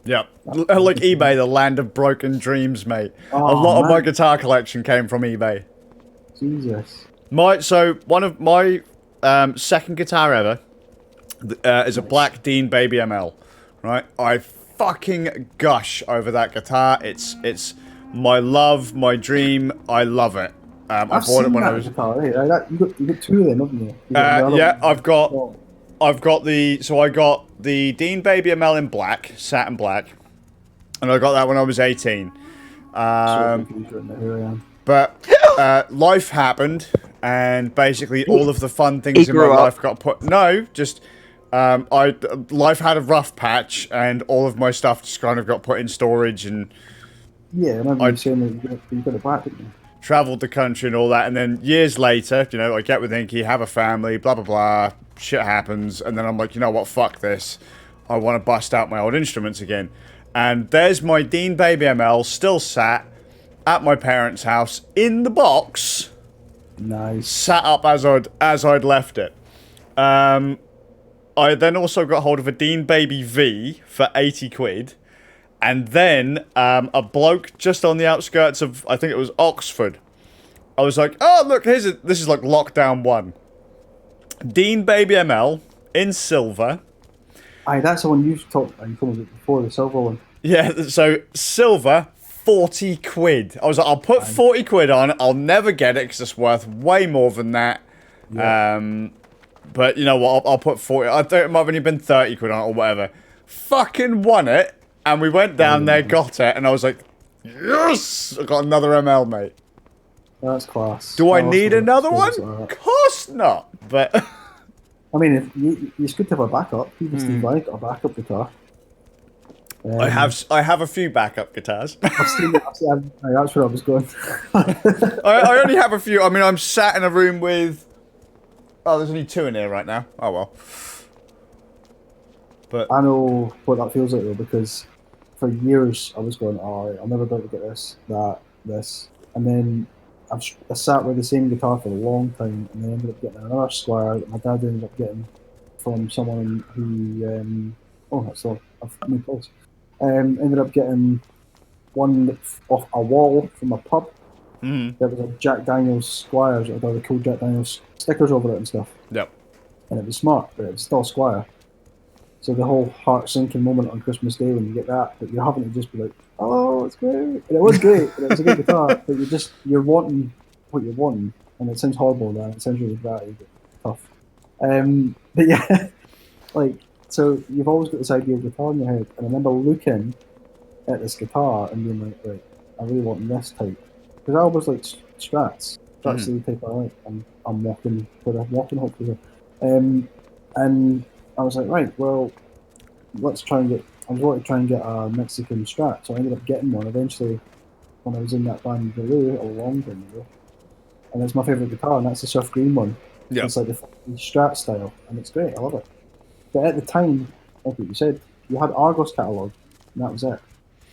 yeah, like eBay, the land of broken dreams, mate. A lot of my guitar collection came from eBay. Jesus. One of my second guitar ever is a Black Dean Baby ML. Right, I fucking gush over that guitar. It's my love, my dream. I love it. I bought it when I was. Guitar, right? You got 2 of them, haven't you? Yeah, I got the Dean Baby ML in black, satin black, and I got that when I was 18. So confused right now who I am. But life happened, and basically all of the fun things in my grew up. life got put. No, just life had a rough patch, and all of my stuff just kind of got put in storage, and Yeah, I remember you saying that you got it back, didn't you? traveled the country and all that. And then years later, you know, I get with Inky, have a family, blah blah blah. Shit happens, and then I'm like, you know what? Fuck this. I want to bust out my old instruments again. And there's my Dean Baby ML still sat at my parents' house in the box, Nice. sat up as I'd left it. I then also got hold of a Dean Baby V for 80 quid, and then a bloke just on the outskirts of, I think it was Oxford. I was like, oh look, this is like lockdown 1. Dean Baby ML in silver. Aye, that's the one you told me about before, the silver one. Yeah, so silver, 40 quid. I was like, I'll put 40 quid on, I'll never get it because it's worth way more than that. Yeah. But you know what, I'll put 40, I think it might have only been 30 quid on it or whatever. Fucking won it, and we went down there, got it, and I was like, yes! I got another ML, mate. That's class. Do I need another one? Course not, but... I mean, if it's good to have a backup. Even Steve Vai got a backup guitar. I have a few backup guitars. That's where I was going. I only have a few. I mean, I'm sat in a room with... Oh, there's only 2 in here right now. Oh, well. But I know what that feels like, though, because for years I was going, oh, I'll never be able to get this. And then I sat with the same guitar for a long time, and then ended up getting another Squire that my dad ended up getting from someone who, that's a new place. Ended up getting one off a wall from a pub. There was a Jack Daniels Squire, that had the cool Jack Daniels stickers over it and stuff. Yep. And it was smart, but it was still a Squire. So the whole heart-sinking moment on Christmas Day when you get that, but you're having to just be like, oh, it's great. And it was great, and it was a good guitar, but you're wanting what you're wanting, and it sounds horrible now, it sounds really bad, but tough. But yeah, like, so you've always got this idea of guitar in your head, and I remember looking at this guitar and being like, right, I really want this type. Because I always like Strats. That's the type I like, and I'm walking hopefully. And I was like, right, well, I was wanting to try and get a Mexican Strat, so I ended up getting one eventually when I was in that band Bru a long time ago. And it's my favourite guitar, and that's the surf green one. Yeah. It's like the Strat style, and it's great, I love it. But at the time, like what you said, you had Argos catalogue, and that was it.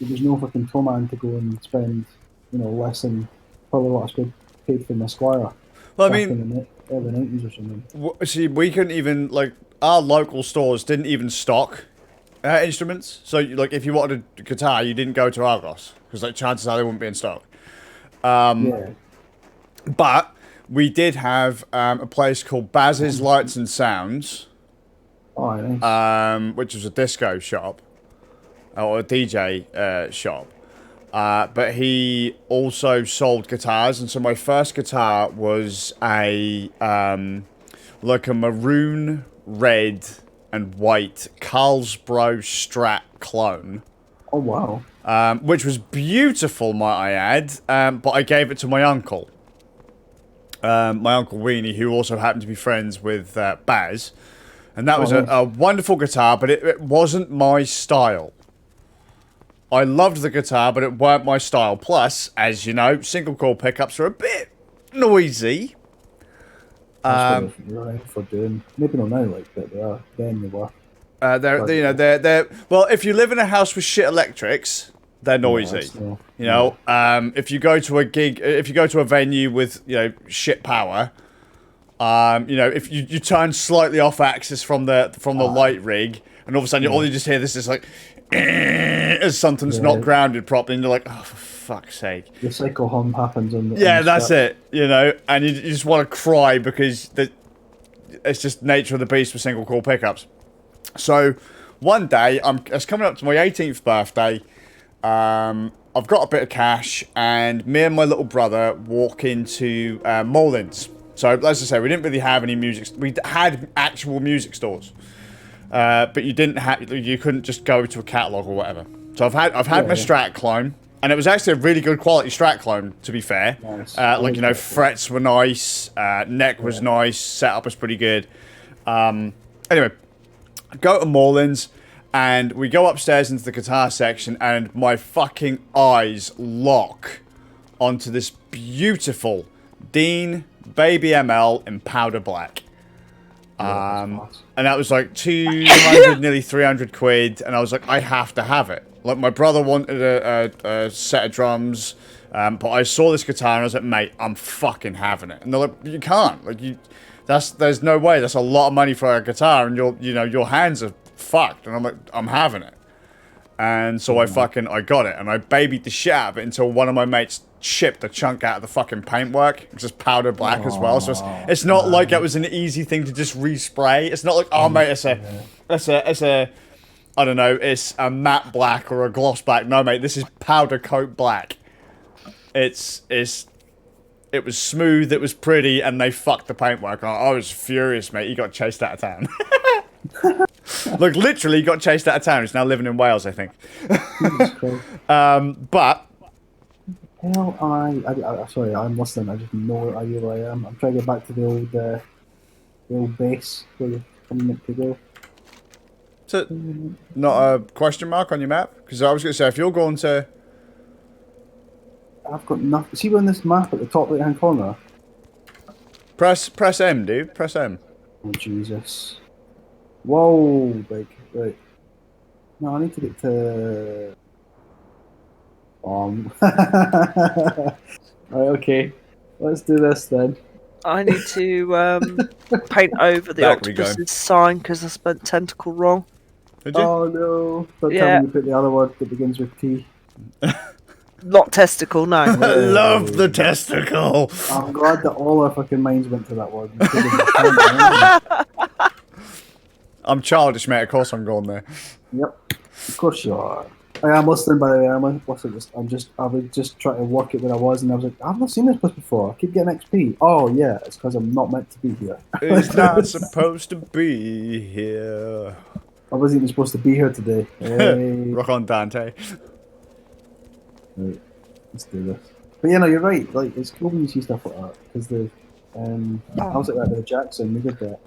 There was no fucking Toman to go and spend, less than probably what I paid for my Squire. Well, I mean, in the early 90s or something. see, we couldn't even, like, our local stores didn't even stock instruments. So, like, if you wanted a guitar, you didn't go to Argos, because, like, chances are they wouldn't be in stock. Yeah. But we did have a place called Baz's Lights and Sounds, Oh, nice. which was a disco shop, or a DJ shop. But he also sold guitars, and so my first guitar was a like a maroon, red, and white Carlsbro Strat clone. Oh, wow. Which was beautiful, might I add. But I gave it to my uncle. My uncle Weenie, who also happened to be friends with Baz. And that was a wonderful guitar, but it wasn't my style. I loved the guitar, but it weren't my style. Plus, as you know, single coil pickups are a bit noisy. That's what you're right for doing. Maybe not now, like, but they are. Then they were. They're well, if you live in a house with shit electrics, they're noisy. If you go to a gig, if you go to a venue with, shit power, if you turn slightly off axis from the light rig, and all of a sudden all you just hear this is like, as something's not grounded properly, and you're like, oh, for fuck's sake. The cycle hum happens on the... Yeah, that's it, and you just want to cry because it's just nature of the beast with single coil pickups. So, one day, it's coming up to my 18th birthday, I've got a bit of cash, and me and my little brother walk into Moreland's. So, as I say, we didn't really have any music. We had actual music stores, but you couldn't just go to a catalogue or whatever. So I've had my Strat clone, And it was actually a really good quality Strat clone, to be fair. Nice. Like, you know, frets were nice, neck was nice, setup was pretty good. Anyway, go to Morelands, and we go upstairs into the guitar section, and my fucking eyes lock onto this beautiful Dean Baby ML in powder black. And that was like 200, nearly 300 quid, and I was like, I have to have it. Like, my brother wanted a set of drums, but I saw this guitar and I was like, mate, I'm fucking having it. And they're like, you can't. Like, there's no way. That's a lot of money for a guitar, and your hands are fucked. And I'm like, I'm having it. And so I got it, and I babied the shit out of it until one of my mates chipped a chunk out of the fucking paintwork. It's just powder black as well. So it's not like it was an easy thing to just respray. It's not like, oh mate, it's a I don't know, it's a matte black or a gloss black. No, mate, this is powder coat black. It was smooth, it was pretty, and they fucked the paintwork. I was furious, mate. He got chased out of town. Look, literally got chased out of town. He's now living in Wales, I think. But... Hell, sorry, I'm listening. I just know what I really am. I'm trying to get back to the old base where you're coming to go. So, not a question mark on your map? Because I was going to say, if you're going to... I've got nothing. See on this map at the top right hand corner? Press M, dude. Press M. Oh, Jesus. Whoa, big. Right. No, I need to get to... Right, okay. Let's do this then. I need to paint over the Back we go. octopus's sign because I spent tentacle wrong. Did you? Oh no. Don't tell Yeah. me you put the other word that begins with T. Not testicle, no. Love the testicle. I'm glad that all our fucking minds went to that word. I'm childish, mate. Of course I'm going there. Yep. Of course you are. I am listening, by the way. I was just trying to work it where I was, and I was like, I've not seen this place before. I keep getting XP. Oh yeah, it's because I'm not meant to be here. He's not supposed to be here. I wasn't even supposed to be here today. Hey. Rock on, Dante. Right, let's do this. But yeah, no, you're right. Like, it's cool when you see stuff like that because I was like that with Jackson. We did that.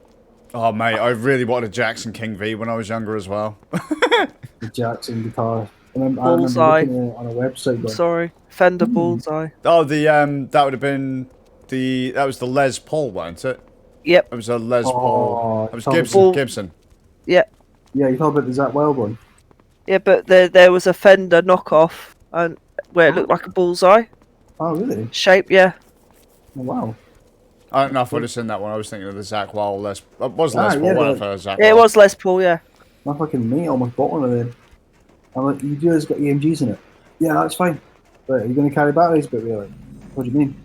Oh, mate, I really wanted a Jackson King V when I was younger as well. The Jackson guitar. I remember Bullseye. looking at it on a website. Going, Sorry, Fender Bullseye. Oh, that would have been that was the Les Paul, wasn't it? Yep. It was a Les Paul. It was Gibson. Yeah. Yeah, you talk about the Zach Wild one. Yeah, but there was a Fender knockoff, and where it looked like a bullseye Oh, really? shape. Yeah. Oh, wow. I don't know if I'd have seen that one. I was thinking of the Zach Wild Les. It was Les Paul, yeah, whatever. Zach Yeah, it Wild. was Les Paul. Yeah. My fucking mate almost bought one of them. I'm like, you do, it's got EMGs in it. Yeah, that's fine. But are you going to carry batteries? But we're like, what do you mean?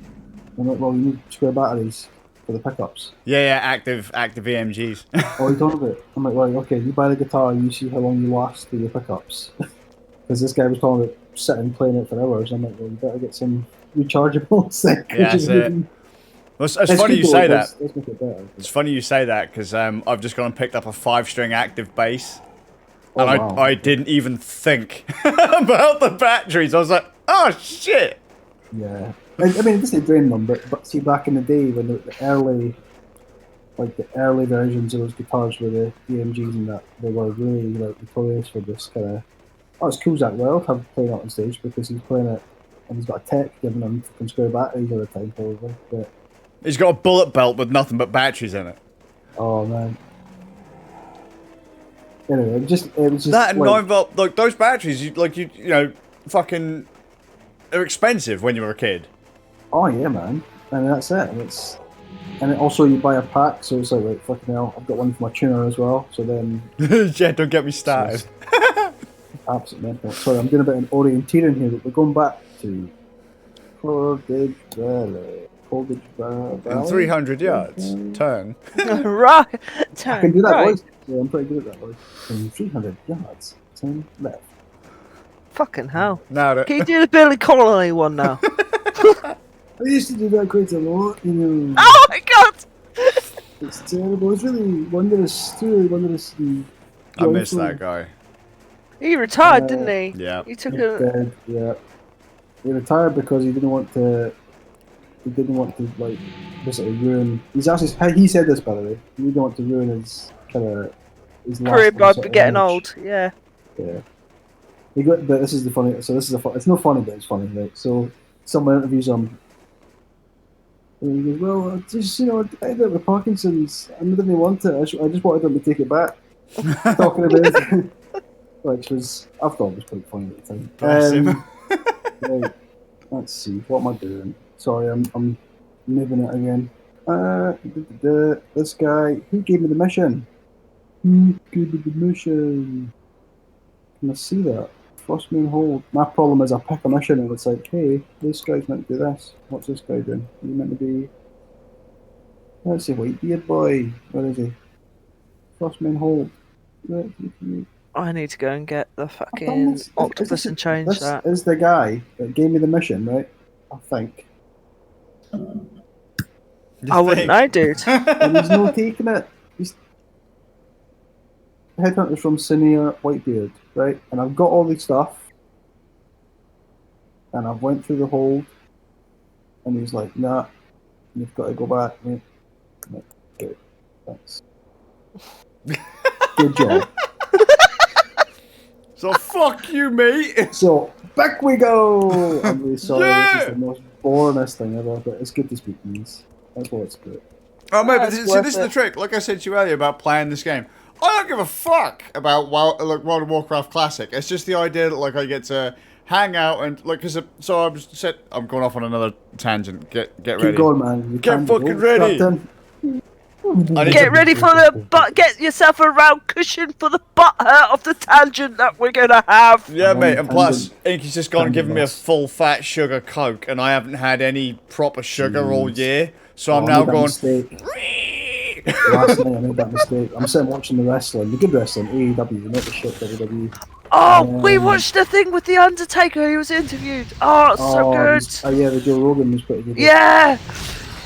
I'm like, well, you need square batteries for the pickups. Yeah, active EMGs. Oh, you talking about? I'm like, well, okay, you buy the guitar and you see how long you last with your pickups. Because this guy was talking about sitting and playing it for hours. I'm like, well, you better get some rechargeable thing. Yeah, that's it. Well, it's funny you say that. Let's make it better. It's funny you say that because I've just gone and picked up a 5-string active bass, Oh, and wow. I didn't even think about the batteries. I was like, oh shit. Yeah. I mean, it doesn't drain them, but see, back in the day when the early versions of those guitars with the EMGs and that, they were really like notorious for this kind of. Oh, it's cool Zach Wild have playing it on stage because he's playing it and he's got a tech giving him fucking square batteries all the time, probably. But He's got a bullet belt with nothing but batteries in it. oh man. Anyway, it was just That and like, 9-volt, like those batteries, you know, fucking, they're expensive when you were a kid. oh yeah, man, and that's it. And then also you buy a pack, so it's like fucking hell. I've got one for my tuner as well. So then, Yeah, don't get me started. absolutely mental. Sorry, I'm doing a bit of an orienteering here, but we're going back to Colditch Valley. In 300 yards, turn. Right. I can do that right. voice. Yeah, I'm pretty good at that voice. In 300 yards, turn left. Fucking hell. Now Can you do the Billy Connolly one now? I used to do that quite a lot, you know. Oh my god! It's terrible. It's really wondrous. It's really wondrous. I miss that guy. He retired, didn't he? Yeah. He took He's a. dead, yeah. he retired because he didn't want to. He didn't want to like basically ruin. He's actually he said this by the way. He didn't want to ruin his kind of his Career last by sort of getting image. old. Yeah. Yeah. He got. But this is the funny. So this is it's not funny, but it's funny, right? So someone interviews him. And he goes, well, I just I ended up with Parkinson's. I didn't want it. I just wanted them to take it back. Talking about it, which was I thought it was quite funny at the time. Bless him. Right. Let's see. What am I doing? Sorry, I'm moving it again. This guy. Who gave me the mission? Who gave me the mission? Can I see that? Frost main hold. My problem is I pick a mission and it's like, hey, this guy's meant to do this. What's this guy doing? He's meant to be. Let's see, white beard boy. Where is he? Frost main hold. I need to go and get the fucking octopus and change this that. Is the guy that gave me the mission, right? I think. I wouldn't know, dude. And he's not taking it. He's headhunters from Senior Whitebeard, right? And I've got all these stuff. And I've went through the hold. And he's like, nah, you've got to go back, mate. Okay, thanks. Good job. So fuck you, mate. So, back we go! I'm really sorry, Yeah! this is the most boringest thing ever, but it's good to speak news. That's what it's good. Oh, mate, but That's see, worth this is the it. trick. Like I said to you earlier about playing this game. I don't give a fuck about World of Warcraft Classic. It's just the idea that like I get to hang out and like so I'm going off on another tangent. Get ready. Keep going, man. You Get can't fucking go, ready. Captain. I need Get to- ready for the butt. Get yourself a round cushion for the butt hurt of the tangent that we're gonna have. Yeah, I'm mate, on and plus, tangent. Inky's just gone and given me a Tangent full fat sugar Coke, and I haven't had any proper sugar all Jeez. year, so I'm I now made that going. mistake. Last night I made that mistake. I'm sitting watching the wrestling, the good wrestling, AEW, not the shit WWE. Oh, we Um, watched the thing with the Undertaker. He was interviewed. Oh, it's so good. Oh yeah, the Joe Rogan was pretty good. Yeah,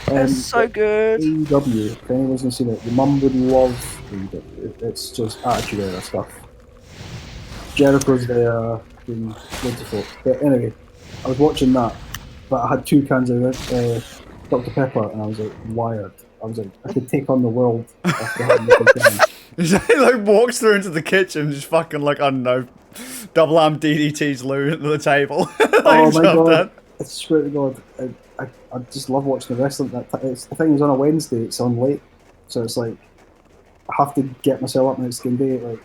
Um, it's so good. AEW, if anyone's not seen it, your mum would love AEW. It's just attitude era stuff. Jericho's there, doing loads of folk. But anyway, I was watching that, but I had 2 cans of Dr. Pepper, and I was like wired. I was like, I could take on the world after having the 2 cans. He like walks through into the kitchen, and just fucking like I don't know, double arm DDTs Lou at the table. Like, Oh my jumped god! in. I swear to God, I just love watching the wrestling. It's, the thing is on a Wednesday, it's on late, so it's like I have to get myself up next day at like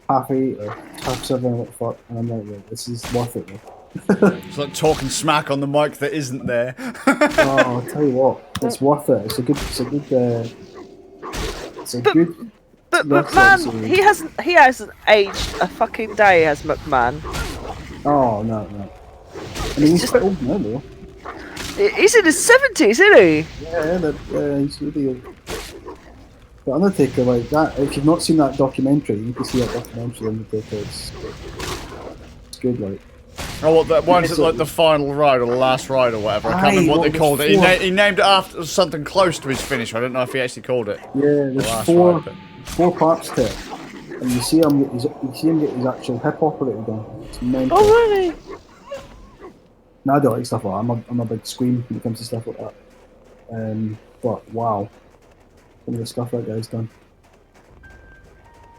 8:30 or 7:30 or what the fuck, and I'm like, yeah, this is worth it. Man. It's like talking smack on the mic that isn't there. Oh, I'll tell you what, it's worth it. It's a good. But That's McMahon, awesome. he hasn't aged a fucking day, has McMahon. Oh no. I mean, he's just- quite old now though. He's in his 70s, isn't he? Yeah, he's really old. The Undertaker, like that. If you've not seen that documentary, you can see that documentary. Undertaker, it's good, like. Oh, what that one's It's at, like the final ride or the last ride or whatever. I can't Aye, remember what what they called it. was He named it after something close to his finish. I don't know if he actually called it. Yeah, there's last four ride, but- 4 parts to it, and you see him get his actual hip operated on. It's mental. Oh, really? No, I don't like stuff like that. I'm a big scream when it comes to stuff like that. But wow, some of the stuff that guy's done.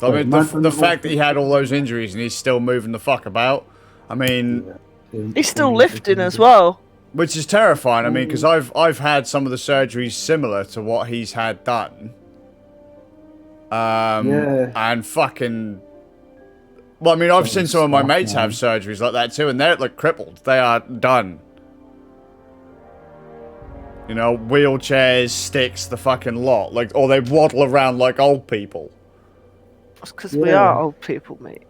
I mean, Man from the the fact that he had all those injuries and he's still moving the fuck about. I mean, He's still lifting as well. which is terrifying. I mean, because I've had some of the surgeries similar to what he's had done. Yeah. And fucking. Well, I mean, I've seen some of my stuff, mates man. have surgeries like that too, and they're like crippled. They are done. You know, wheelchairs, sticks, the fucking lot. Like, or they waddle around like old people. It's because we Yeah. are old people, mate.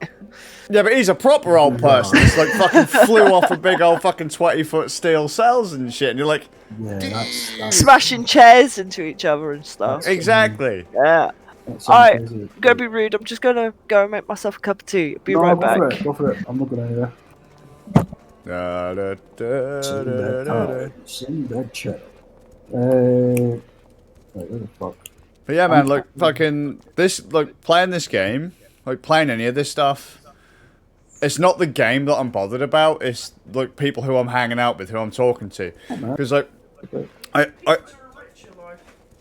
Yeah, but he's a proper old person. He's like fucking flew off a big old fucking 20-foot steel cells and shit. And you're like, Yeah, that's Smashing chairs into each other and stuff. exactly. Yeah. that's Alright, crazy. Gonna be rude. I'm just gonna go and make myself a cup of tea. Be No, right go back. for it. Go for it. I'm not going anywhere. Da, da, da, da, da, da. Send that chat. Wait, where the fuck? But yeah, man, like fucking this, like playing this game, like playing any of this stuff, it's not the game that I'm bothered about. It's like people who I'm hanging out with, who I'm talking to. Because like,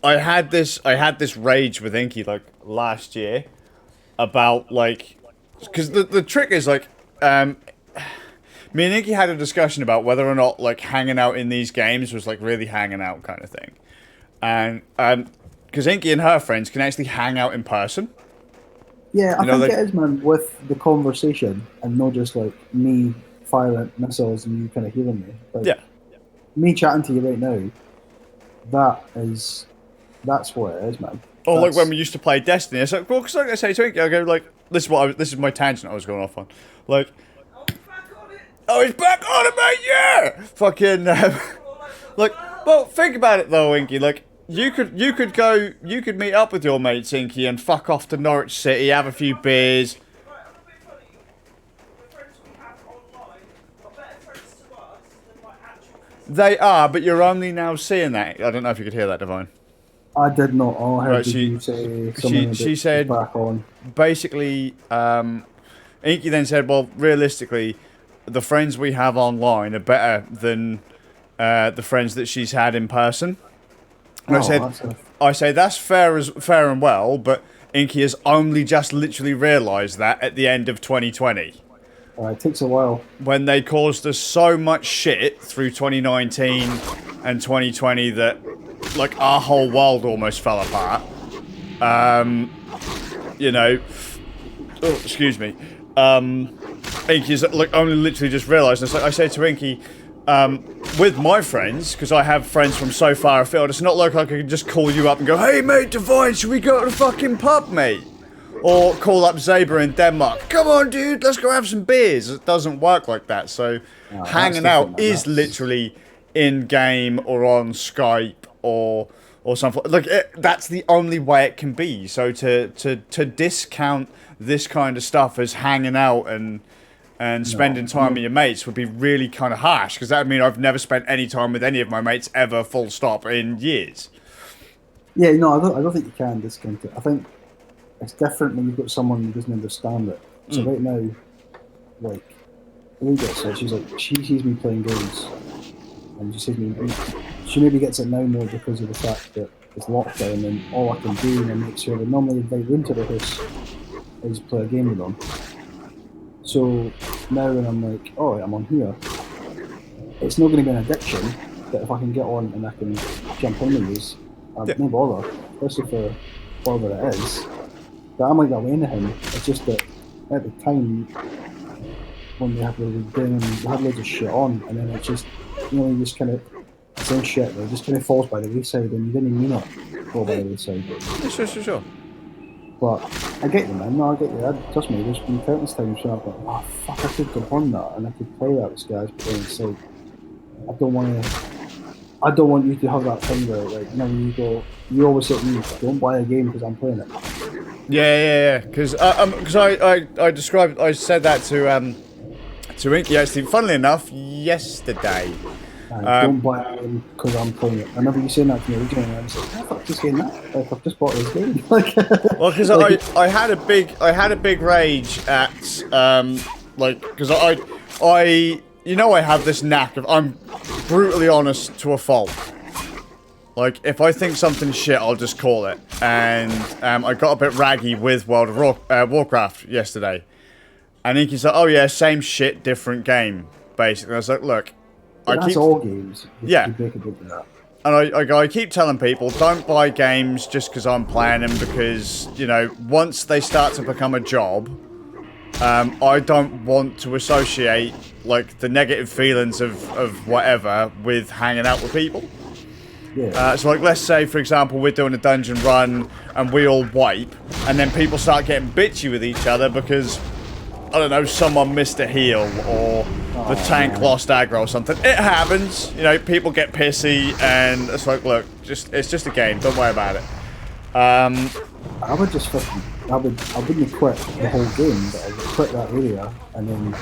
I had this rage with Inky like last year about like, because the trick is like, me and Inky had a discussion about whether or not like hanging out in these games was like really hanging out kind of thing, and because Inky and her friends can actually hang out in person. Yeah, I think it is, man, with the conversation and not just like me firing missiles and you kind of hearing me. Like, yeah. Me chatting to you right now, that's what it is, man. Or like when we used to play Destiny, it's like, well, because like I say to Inky, I go like, this is my tangent I was going off on, like. Oh, he's back on it, mate! Yeah, fucking like. Well, think about it though, Inky. Like, you could meet up with your mates, Inky, and fuck off to Norwich City, have a few beers. They are, but you're only now seeing that. I don't know if you could hear that, Divine. I did not. Oh, I heard Right, you say something. She said back on. Basically, Inky then said, well, realistically, the friends we have online are better than the friends that she's had in person. And I say that's fair and well, but Inky has only just literally realised that at the end of 2020. It takes a while. When they caused us so much shit through 2019 and 2020 that like our whole world almost fell apart. You know, oh, excuse me. Inky's like only literally just realised. And so I say to Inky, with my friends, because I have friends from so far afield, it's not like I could just call you up and go, hey mate, Divine, should we go to the fucking pub, mate? Or call up Zaber in Denmark, come on dude, let's go have some beers. It doesn't work like that. So hanging out is literally in-game or on Skype or something. Like that's the only way it can be. So to discount this kind of stuff as hanging out and spending time with your mates would be really kind of harsh, because that would mean I've never spent any time with any of my mates ever, full stop, in years. Yeah, no, I don't think you can discount it. I think it's different when you've got someone who doesn't understand it. So right now, like, Luga said, she's like, she sees me playing games, and she sees me, she maybe gets it now more because of the fact that it's lockdown and all I can do and make sure they normally invite them to the house is play a game with them. So now when I'm like, oh, I'm on here, it's not going to be an addiction, but if I can get on and I can jump in with these, no bother, especially for whatever it is. But I'm like that way anything. It's just that at the time when we have loads of shit on, and then it's just, you know, you just kind of, same shit, it just kind of falls by the wayside, and you didn't even mean it fall by the wayside. Sure. But I get you, man. No, I get you. Trust me, there's been countless times where I've gone, oh fuck, I could go on that and I could play that with guys playing inside. I don't want you to have that thing where, like, you know, you always say to me, don't buy a game because I'm playing it. Yeah. Because I said that to Inky actually. Funnily enough, yesterday. Don't buy a game because I'm playing it. I remember you saying that to me originally, and I was like, "Fuck this game! Like, I've just bought this game." Well, because I had a big rage at because I you know, I have this knack of, I'm brutally honest to a fault. Like, if I think something's shit, I'll just call it. And I got a bit raggy with World of Warcraft yesterday. And Inky's like, oh yeah, same shit, different game, basically. I was like, look, that's all games. Yeah. And I keep telling people, don't buy games just because I'm playing them, because, you know, once they start to become a job, I don't want to associate, like, the negative feelings of whatever with hanging out with people. Yeah. So, like, let's say, for example, we're doing a dungeon run and we all wipe, and then people start getting bitchy with each other because, I don't know, someone missed a heal, or the tank lost aggro or something. It happens. You know, people get pissy, and it's like, look, it's just a game. Don't worry about it. I would just fucking, I wouldn't quit the whole game, but I would quit that area and then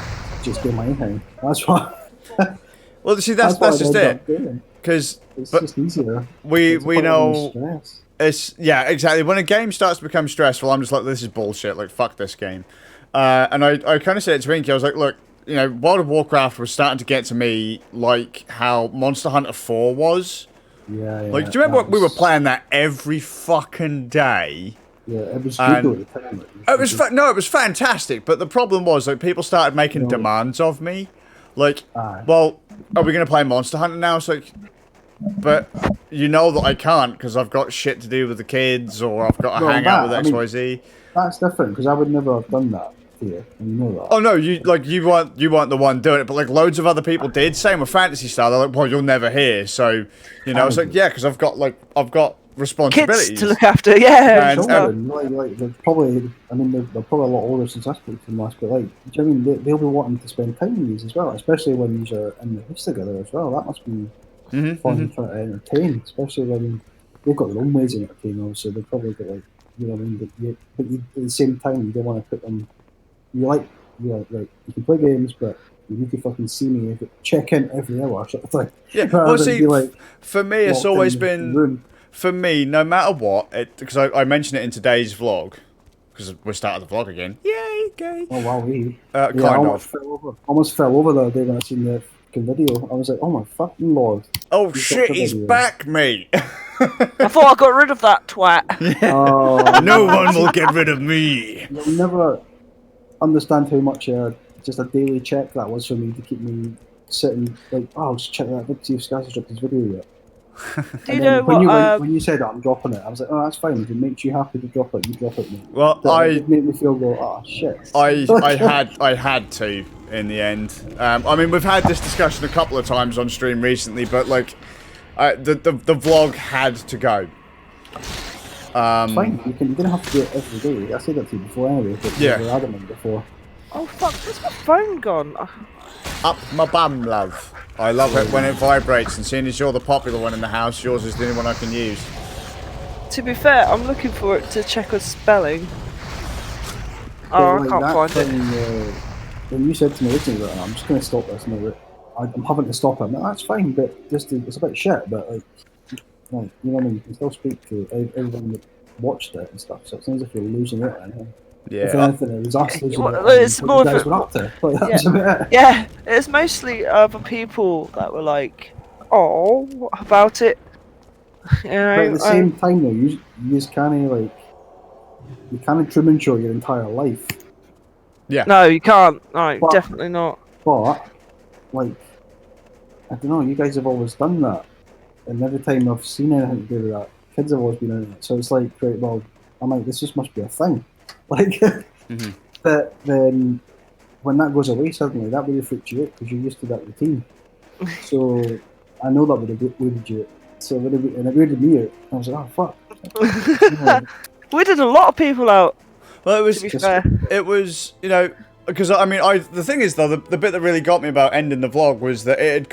just do my own thing. That's what. Well, see, that's just it. Because it's just easier. We know. It's, yeah, exactly. When a game starts to become stressful, I'm just like, this is bullshit. Like, fuck this game. And I kind of said it to Rinky, I was like, look, you know, World of Warcraft was starting to get to me like how Monster Hunter 4 was. Yeah, yeah. Like, do you remember we were playing that every fucking day? Yeah, it was good though at the time. It was fantastic, but the problem was, like, people started making demands of me. Like, well, are we going to play Monster Hunter now? It's like, but you know that I can't because I've got shit to do with the kids or I've got to hang out with XYZ. That's different because I would never have done that to you, and you know that. Oh no, you weren't the one doing it, but like loads of other people did. Same with Fantasy Star. They're like, well, you'll never hear. So, you know, it's like, yeah, because I've got responsibilities Kids to look after, yeah. Children, like they're probably, I mean, they're probably a lot older since I spoke to them last, but like, do you know what I mean? They'll be wanting to spend time with you as well, especially when you're in the house together as well. That must be fun trying to entertain, especially when they've got their own ways of entertaining. Obviously, they've probably got like, you know what I mean? But at the same time, you don't want to put them. Like you can play games, but you need to fucking see me check in every hour. Sort of thing. Yeah, well, see, like, for me, it's always been. For me, no matter what, because I mentioned it in today's vlog, because we're starting the vlog again. Yay, gay. Oh wow, almost fell over the other day when I seen the fucking video. I was like, oh my fucking lord. Oh shit, he's back, mate. I thought I got rid of that twat. No one will get rid of me. You'll never understand how much just a daily check that was for me to keep me sitting like, oh, I'll just check that to see if Skaz has dropped his video yet. Do you know what? When you said I'm dropping it, I was like, oh, that's fine. If it makes you happy to drop it, you drop it. Mate. Well, it made me feel oh shit. I had to in the end. I mean, we've had this discussion a couple of times on stream recently, but like, the vlog had to go. It's fine. You don't have to do it every day. I said that to you before anyway. But yeah. You were adamant before. Oh fuck! Where's my phone gone? Up my bum, love. I love it when it vibrates, and seeing as you're the popular one in the house, yours is the only one I can use. To be fair, I'm looking for it to check on spelling. Oh, I can't find it. When you said to me originally that I'm just going to stop this now, I'm having to stop it. I'm like, that's fine, but it's a bit shit, but like, you know what I mean? You can still speak to everyone that watched it and stuff, so it sounds like you're losing it. Yeah. If anything, it was us losing it's more what you guys were up to. Like, that was about it. Yeah, it's mostly other people that were like, "Oh, what about it?" You know, but at the same time, though, you just can't you can't Truman Show your entire life. Yeah. No, you can't. No, definitely not. But like, I don't know. You guys have always done that, and every time I've seen anything to do with that, kids have always been in it. So it's like, right, well, I'm like, this just must be a thing. Like, but then when that goes away suddenly, that would have freaked you out because you're used to that routine. So I know that would have weirded you out. So and it weirded me out. I was like, oh fuck. We did a lot of people out. Well, it was. To be fair. It was, you know, because I mean, the thing is though, the bit that really got me about ending the vlog was that it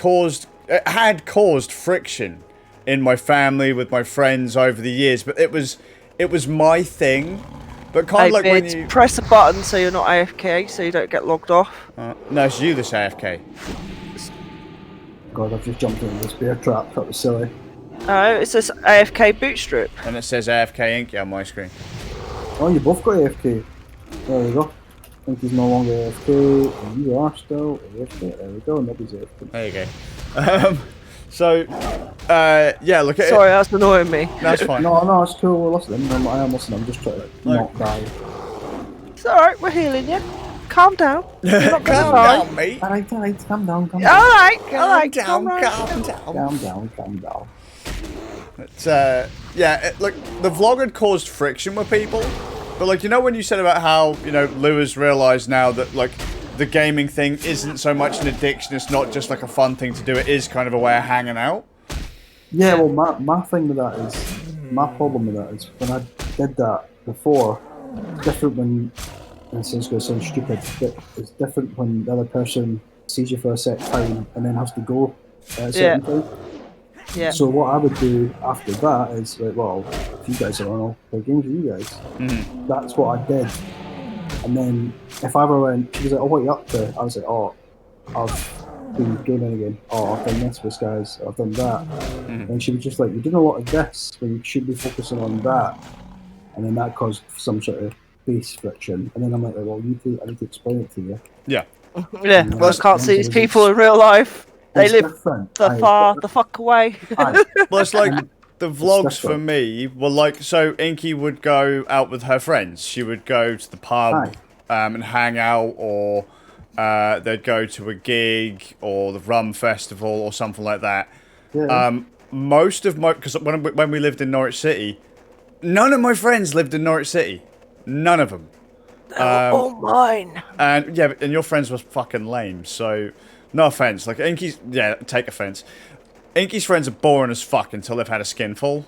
had caused friction in my family with my friends over the years, but it was my thing. But kind of like when you press a button so you're not AFK, so you don't get logged off. No, it's you that's AFK. God, I've just jumped into this bear trap. That was silly. Oh, it says AFK bootstrap. And it says AFK Inky on my screen. Oh, you both got AFK. There we go. I think he's no longer AFK, and you are still AFK. There we go, nobody's AFK. There you go. So, yeah, look at it. Sorry, that's annoying me. That's fine. No, it's cool. We're listening. I am listening. I'm just trying to not die. It's alright, we're healing you. Calm down. Calm down, mate. Alright, calm down. Alright, calm down. It's, yeah, look, the vlog had caused friction with people, but like, you know when you said about how, you know, Lou has realised now that, like, the gaming thing isn't so much an addiction, it's not just like a fun thing to do, it is kind of a way of hanging out. Yeah, well, my thing with that is, my problem with that is, when I did that before, it's different when, and this is going to sound stupid, but it's different when the other person sees you for a set time and then has to go at a certain time. Yeah. So what I would do after that is, like, well, if you guys are on, I'll play games with you guys. That's what I did. And then if I ever went, she was like, oh, what are you up to? I was like, oh, I've been gaming again. Oh, I've done this with guys. I've done that. And she was just like, you're doing a lot of this when you should be focusing on that. And then that caused some sort of base friction, and then I'm like, well, I need to explain it to you. Yeah. Yeah, well, I can't see these people in real life. They It's live different. the fuck away. Well, it's like the vlogs for different. me were like, so Inky would go out with her friends. She would go to the pub and hang out, or they'd go to a gig or the rum festival or something like that. Yeah. Most of my, because when we lived in Norwich City, none of my friends lived in Norwich City. None of them. All mine. And yeah, and your friends was fucking lame. So no offense. Like Inky's, yeah, take offense. Inky's friends are boring as fuck until they've had a skinful.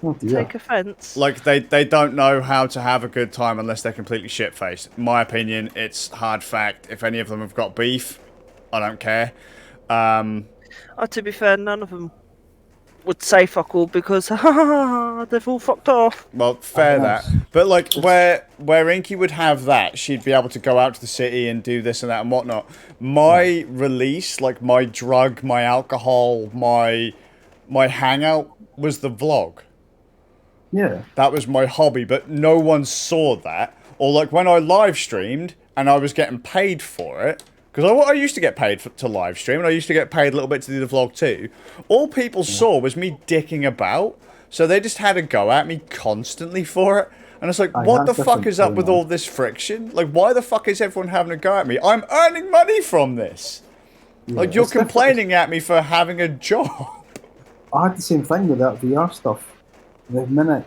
Oh, dear. Take offence. Like they don't know how to have a good time unless they're completely shit faced. In my opinion, it's hard fact. If any of them have got beef, I don't care. To be fair, none of them would say fuck all because they've all fucked off. Well, fair that. But like where Inky would have that, she'd be able to go out to the city and do this and that and whatnot. My release, like my drug, my alcohol, my hangout was the vlog. Yeah. That was my hobby, but no one saw that. Or like when I live streamed and I was getting paid for it, because I used to get paid to live stream, and I used to get paid a little bit to do the vlog too. All people saw was me dicking about, so they just had a go at me constantly for it. And it's like, what the fuck is up with all this friction? Like, why the fuck is everyone having a go at me? I'm earning money from this. Yeah, like, you're complaining at me for having a job. I had the same thing with that VR stuff. The minute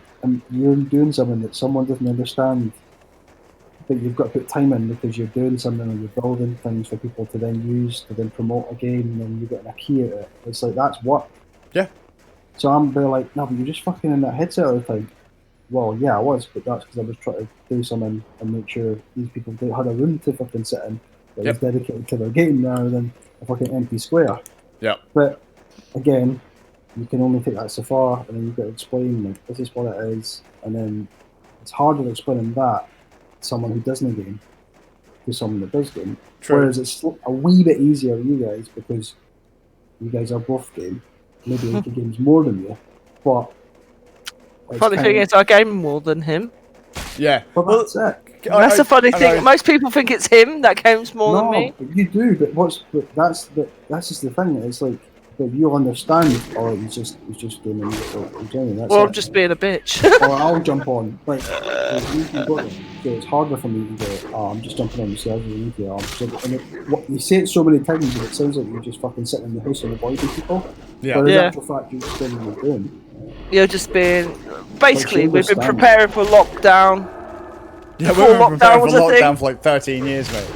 you're doing something that someone doesn't understand, but you've got to put time in because you're doing something or you're building things for people to then use to then promote a game, and then you're getting a key at it. It's like, that's work. Yeah. So I'm there like, no, but you're just fucking in that headset all the time. Well, yeah, I was, but that's because I was trying to do something and make sure these people had a room to fucking sit in that was dedicated to their game rather than a fucking empty square. Yeah. But again, you can only take that so far, and then you've got to explain, like, this is what it is, and then it's harder explaining that to someone who doesn't game to someone that does game. True. Whereas it's a wee bit easier for you guys because you guys are both game. Maybe he games more than you, but Funny thing is, I game more than him. Yeah. But that's it. That's the funny thing. Most people think it's him that games more than me. But you do. But that's just the thing. It's like, but you understand. Or he's just gaming. Well, I'm just being a bitch. Or I'll jump on. Like, so it's harder for me to go, oh, I'm just jumping on the server and you say it so many times that it sounds like you're just fucking sitting in the house and avoiding people. Yeah. But in actual fact, you're just doing what you're doing. You're just being... Basically, we've been preparing for lockdown. Yeah, we've been preparing for lockdown for like 13 years, mate.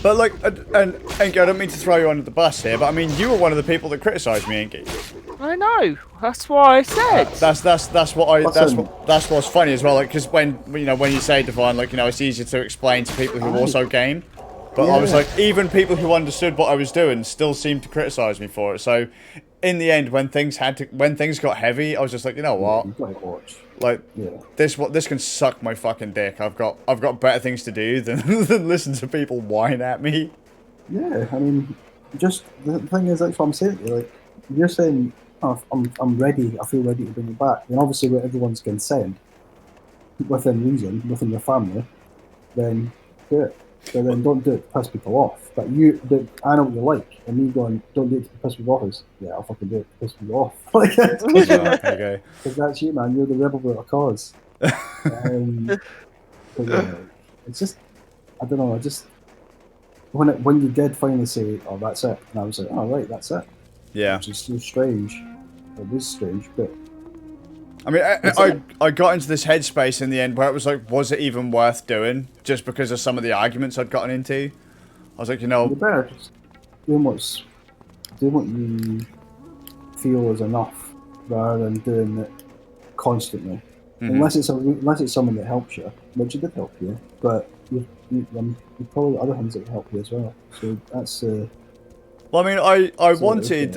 But like, and Inky, I don't mean to throw you under the bus here, but I mean, you were one of the people that criticised me, Inky. I know. That's why I said. That's what's funny as well. Like, because when you say Divine, like, it's easier to explain to people who also game. But I was like, even people who understood what I was doing still seemed to criticise me for it. So, in the end, when things got heavy, I was just like, you know what? Like, this can suck my fucking dick. I've got better things to do than listen to people whine at me. Yeah, I mean, just the thing is, that's what I'm saying to you. Like, you're saying, oh, I'm ready. I feel ready to bring it back. And obviously, with everyone's consent, within reason, within your family, then do it. But then don't do it to piss people off. But I know what you like. And me going, don't do it to piss people off is, yeah, I'll fucking do it to piss people off. Like, okay. Because that's you, man. You're the rebel with a cause. It's just, I don't know. I just when you did finally say, "Oh, that's it," and I was like, "Oh, right, that's it." Yeah. Which is so strange. It was strange, but. I mean, I got into this headspace in the end where it was like, was it even worth doing? Just because of some of the arguments I'd gotten into. I was like, You're better just doing what you feel is enough, rather than doing it constantly. Mm-hmm. Unless it's someone that helps you, which it did help you, but you probably other things that will help you as well. So that's. Well, I mean,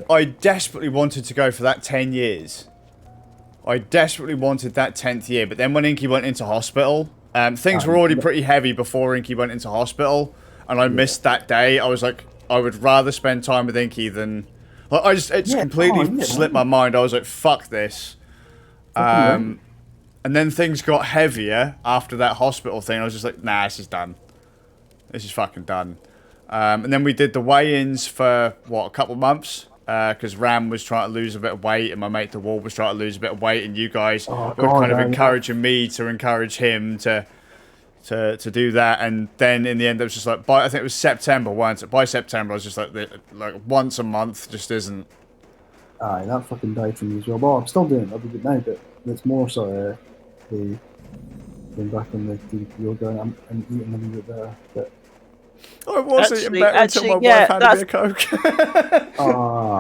I desperately wanted to go for that 10 years. I desperately wanted that 10th year, but then when Inky went into hospital, things were already pretty heavy before Inky went into hospital, and I missed that day. I was like, I would rather spend time with Inky than... Like, it completely slipped my mind. I was like, fuck this. And And then things got heavier after that hospital thing. I was just like, nah, this is done. This is fucking done. And then we did the weigh-ins for, what, a couple months? Because Ram was trying to lose a bit of weight, and my mate The Wall was trying to lose a bit of weight, and you guys were kind of encouraging me to encourage him to do that. And then in the end, it was just like, I think it was September once. By September, I was just like once a month just isn't. Aye, that fucking died for me as well. Well, I'm still doing it every good night, but it's more sort of the going back on the yoga and eating a little bit better. But I was eating better until my wife handed me a Coke.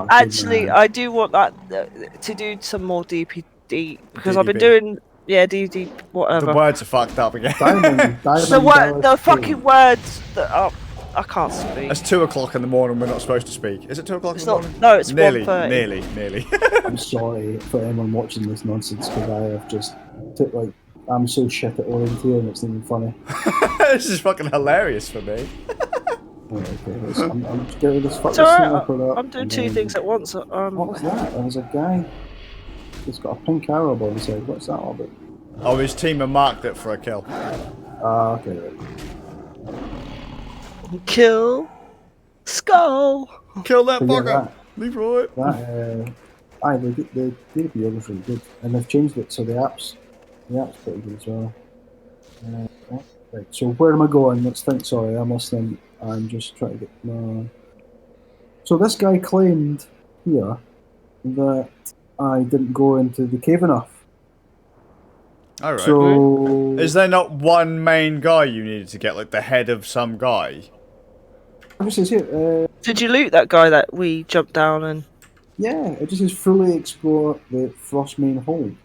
Actually, I do want that to do some more DPD because I've been doing DD whatever. The words are fucked up again. the fucking words that are. I can't speak. It's 2 o'clock in the morning. We're not supposed to speak. Is it 2 o'clock in the morning? No, it's nearly. 1:30. Nearly. I'm sorry for anyone watching this nonsense because I have just I'm so shit at orienteering. It's not even funny. This is fucking hilarious for me. Okay, I'm just getting this fucking sniper up. I'm doing two things at once. What was that? There was a guy. He's got a pink arrow by his head. What's that all about? Oh, his team have marked it for a kill. Okay. Right. Kill Skull. Kill that bugger. Leroy. The DPO was really good, and they've changed it so the app's pretty good as well. Right. So where am I going? Let's think. Sorry, I'm listening. I'm just trying to get. So this guy claimed here that I didn't go into the cave enough. Alright. So is there not one main guy you needed to get, like the head of some guy? Did you loot that guy that we jumped down and? Yeah, it just says fully explore the Frostmane hold.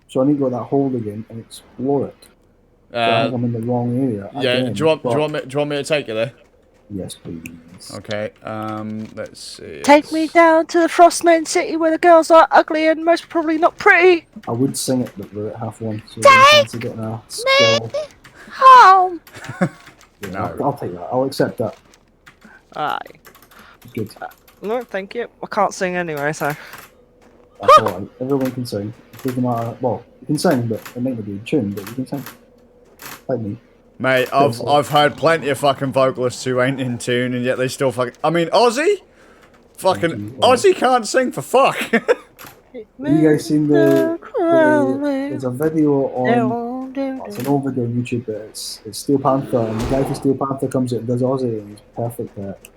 So I need to go to that hold again and explore it. So I think I'm in the wrong area. Yeah. Again, do you want me to take you there? Yes, please. Okay. Let's see. Take me down to the Frostmane City where the girls are ugly and most probably not pretty. I would sing it, but we're at half one, so I fancy getting a skill. Home. Yeah, I'll take that. I'll accept that. Aye. Good. No, thank you. I can't sing anyway, so. That's alright. Everyone can sing. It doesn't matter. Well, you can sing, but it might not be in tune, but you can sing. Like me. Mate, I've heard plenty of fucking vocalists who ain't in tune, and yet they still fucking. I mean, Ozzy? Fucking Ozzy can't sing for fuck. Have you guys seen there's a video on, it's an old video on YouTube, but it's Steel Panther, and the guy from Steel Panther comes out and does Ozzy, and he's perfect at it.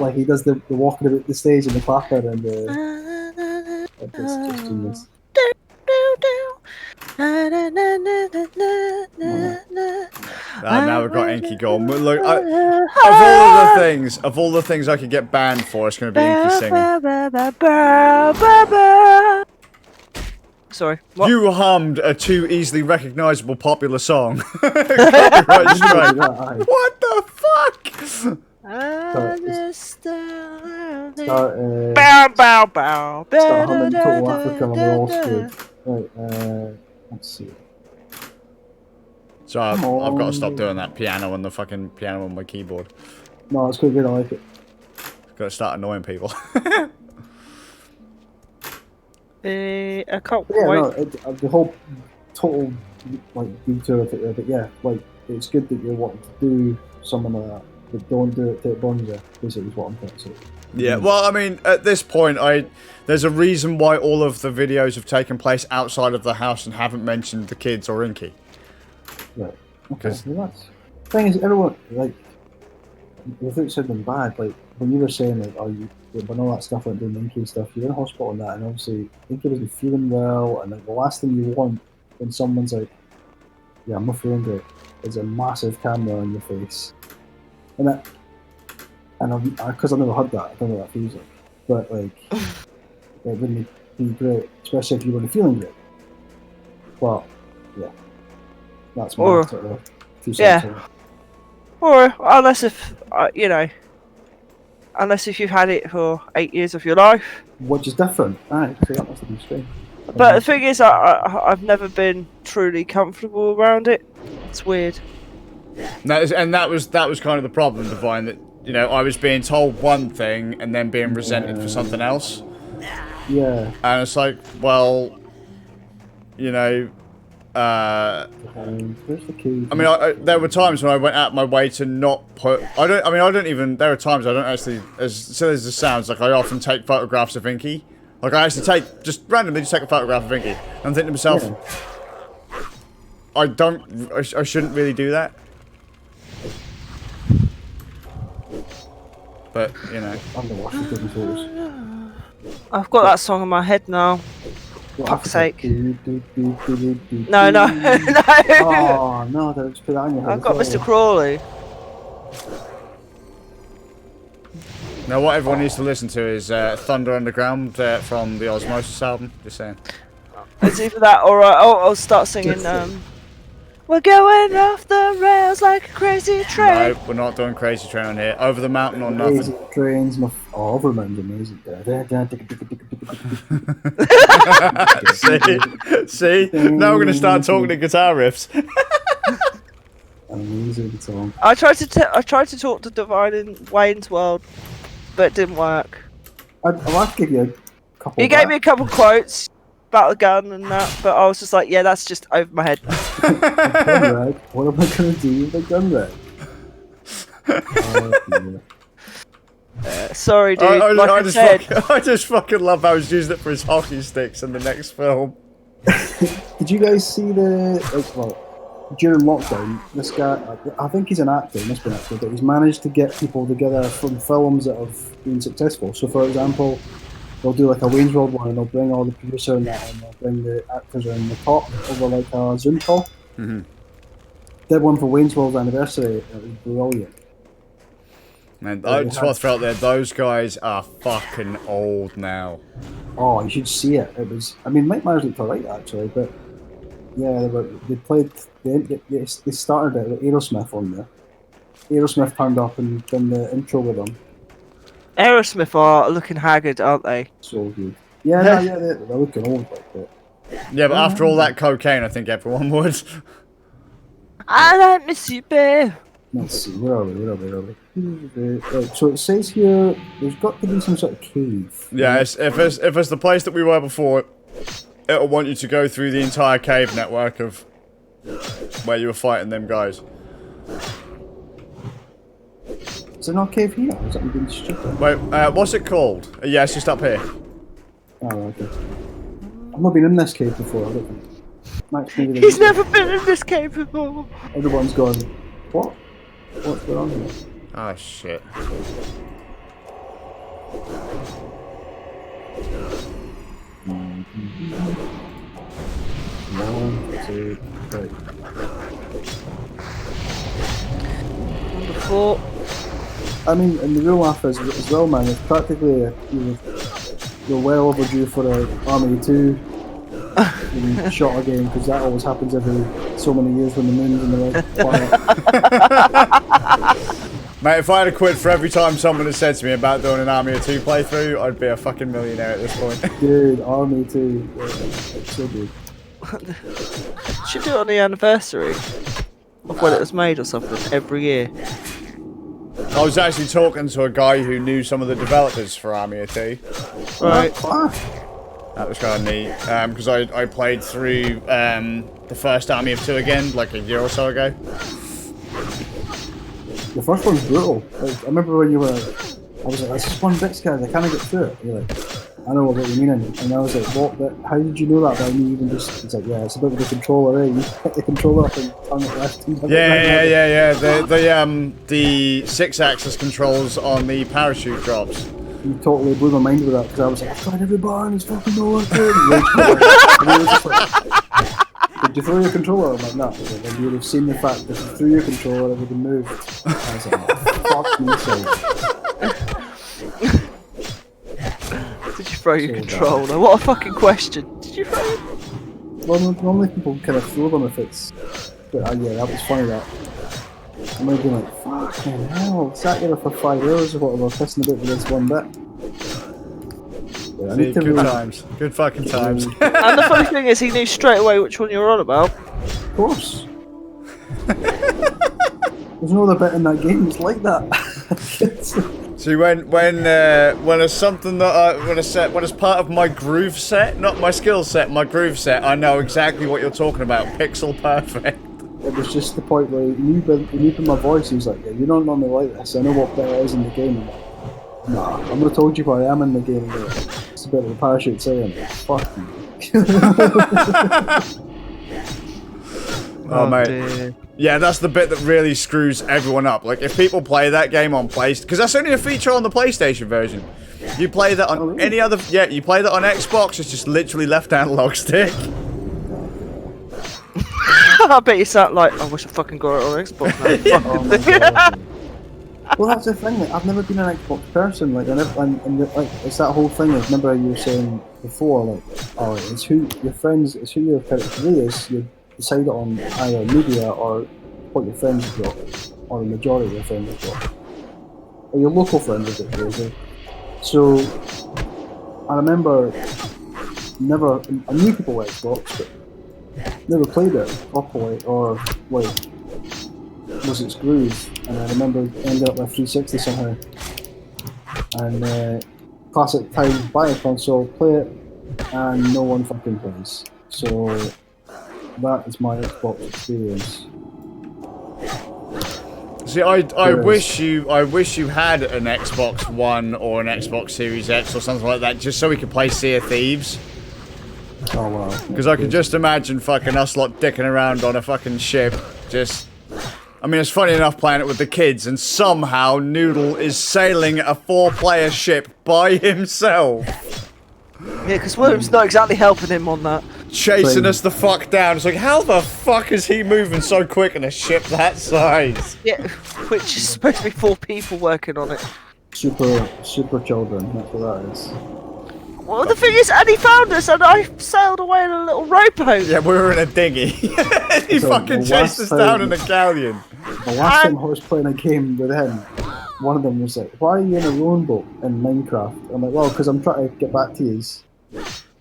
Like he does the walking about the stage and the clapper and the. It's just genius. Now we've got Inky gone. Look, of all the things I could get banned for, it's going to be Inky singing. Sorry. What? You hummed a too easily recognisable popular song. Copyright strike. What the fuck? Bow, bow, bow. Start humming Total Africa and we're all screwed. Right, let's see. So I've got to stop doing that piano on my keyboard. No, it's quite good, I like it. Got to start annoying people. I can't yeah, wait. no, the whole total detour of it, but yeah, it's good that you're wanting to do something like that, but don't do it till it burns you, basically is what I'm trying to say. Yeah, well, I mean, at this point, there's a reason why all of the videos have taken place outside of the house and haven't mentioned the kids or Inky. Right. Okay. Well, the thing is, everyone, without sounding bad, when you were saying, when all that stuff went doing the Inky stuff, you're in hospital and that, and obviously, Inky wasn't feeling well, and the last thing you want when someone's like, yeah, I'm not feeling great, is a massive camera on your face. And because I've never had that, I don't know what that feels like. But, it wouldn't be great, especially if you weren't feeling great. Well, yeah. That's my sort of 2 cents. Yeah. Or, unless if you've had it for 8 years of your life. Which is different. Aye, so that must be strange. But the thing is, I've never been truly comfortable around it. It's weird. That was kind of the problem, Divine, that, I was being told one thing and then being resented for something else. Yeah. And it's like, well, you know, Where's the cave? I mean, there were times when I went out my way to not put. There are times I don't actually. As silly as it sounds, like I often take photographs of Inky. Like I actually just randomly take a photograph of Inky. And I'm thinking to myself, I shouldn't really do that. But, you know. I've got that song in my head now. Fuck's sake. No, no, no. Oh, no, don't just put that on your head. I've got Mr. Crawley. Now, what everyone needs to listen to is Thunder Underground from the Osmosis album. Just saying. It's either that or I'll start singing. We're going off the rails like a crazy train. No, we're not doing Crazy Train on here. Over the Mountain or nothing. Crazy Trains, Over the Mountain's amazing. See? Now we're going to start talking to guitar riffs. Amazing song. I tried to talk to Divine in Wayne's World, but it didn't work. I'll have to give you a couple. He gave me a couple quotes about the gun and that, but I was just like, yeah, that's just over my head. Gun red? What am I going to do with the gun red? Sorry, dude. I just fucking love how he's using it for his hockey sticks in the next film. Did you guys see during lockdown, this guy, I think he's an actor, he must be an actor, but he's managed to get people together from films that have been successful. So, for example, they'll do like a Wayne's World one and they'll bring all the producer and that and they'll bring the actors around the top over like a Zoom call. Mm-hmm. Did one for Wayne's World's anniversary. It was brilliant. Man, I just want to throw out there, those guys are fucking old now. Oh, you should see it. It was, I mean, Mike Myers looked alright actually, but yeah, they started it with Aerosmith on there. Aerosmith turned up and done the intro with them. Aerosmith are looking haggard, aren't they? So good. Yeah, no, yeah, they're looking old like that. Yeah, but after all that cocaine, I think everyone would. I don't miss you, babe. Let's see, where are we? Right, so it says here, there's got to be some sort of cave. Yeah, if it's the place that we were before, it'll want you to go through the entire cave network of where you were fighting them guys. Is there not a cave here? Or is that being stupid? Wait, what's it called? Yeah, it's just up here. Oh, okay. I've not been in this cave before, I don't think. Max, maybe He's never been in this cave before. Everyone's gone, what? What's going on here? Oh, shit. Wonderful. I mean, and the real laugh is as well, man. It's practically you're well overdue for a Army 2 shot again, because that always happens every so many years when the moon's in the right planet. Mate, if I had a quid for every time someone has said to me about doing an Army 2 playthrough, I'd be a fucking millionaire at this point. Dude, Army 2, it's so good. Should do it on the anniversary of when it was made or something every year. I was actually talking to a guy who knew some of the developers for Army 2. Right. That was kind of neat, because I played through the first Army of 2 again, like a year or so ago. The first one's brutal. Like, I remember when you were, I was like, that's just one bit, guys, I can't get through it. You're like, I know what you mean, and I was like, what? But how did you know that? But I knew even just, it's like, yeah, it's about with the controller, eh? You pick the controller up and turn it left and Yeah. The 6-axis controls on the parachute drops. You totally blew my mind with that, because I was like, I've tried every bar and it's fucking no working. And he was just like, did you throw your controller? I'm like, no. And you would have seen the fact that if you threw your controller, it would have moved. I was like, oh, fuck me, so. Did you throw your controller? What a fucking question. Did you throw it? Well, normally people kind of throw them if it's... But yeah, that was funny, that. I might be like, fucking hell, sat there for 5 hours or whatever, pissing about with this one bit. Yeah, I need to good times. Good fucking times. And the funny thing is, he knew straight away which one you were on about. Of course. There's no other bit in that game that's like that. So See, when it's something that when it's part of my groove set, not my skill set, my groove set, I know exactly what you're talking about. Pixel perfect. It was just the point where he knew my voice. He was like, "Yeah, you don't normally like this. I know what better is in the game." I'm like, nah, I'm gonna told you what I am in the game. It's a bit of a parachute saying, "Fuck you." Oh, mate. Dear. Yeah, that's the bit that really screws everyone up. Like, if people play that game on PlayStation, because that's only a feature on the PlayStation version. You play that on any other, you play that on Xbox. It's just literally left analog stick. I bet you sound like, I wish I fucking got it on Xbox now. Oh my God. Well, that's the thing. Like, I've never been an Xbox person. Like, like it's that whole thing. I remember you were saying before, like, oh, it's who your friends, it's who your character is. You decide on either media or what your friends have got, or the majority of your friends have got, or your local friends have got. So, I remember I knew people with Xbox, but never played it properly, or like was its groove. And I remember ended up with 360 somehow. And classic time, buy a console, play it, and no one fucking plays. So that is my Xbox experience. See, I wish you had an Xbox One or an Xbox Series X or something like that, just so we could play Sea of Thieves. Oh wow. Because I could just imagine fucking us lot dicking around on a fucking ship, just... I mean, it's funny enough playing it with the kids, and somehow Noodle is sailing a 4-player ship by himself. Yeah, because William's not exactly helping him on that. Chasing us the fuck down. It's like, how the fuck is he moving so quick in a ship that size? Yeah, which is supposed to be 4 people working on it. Super children, that's what that is. Well, the thing is, and he found us, and I sailed away in a little rowboat. Yeah, we were in a dinghy. He So, fucking the chased us last down time- in a galleon. The last time I was playing a game with him, one of them was like, "Why are you in a rowing boat in Minecraft?" I'm like, "Well, because I'm trying to get back to yous."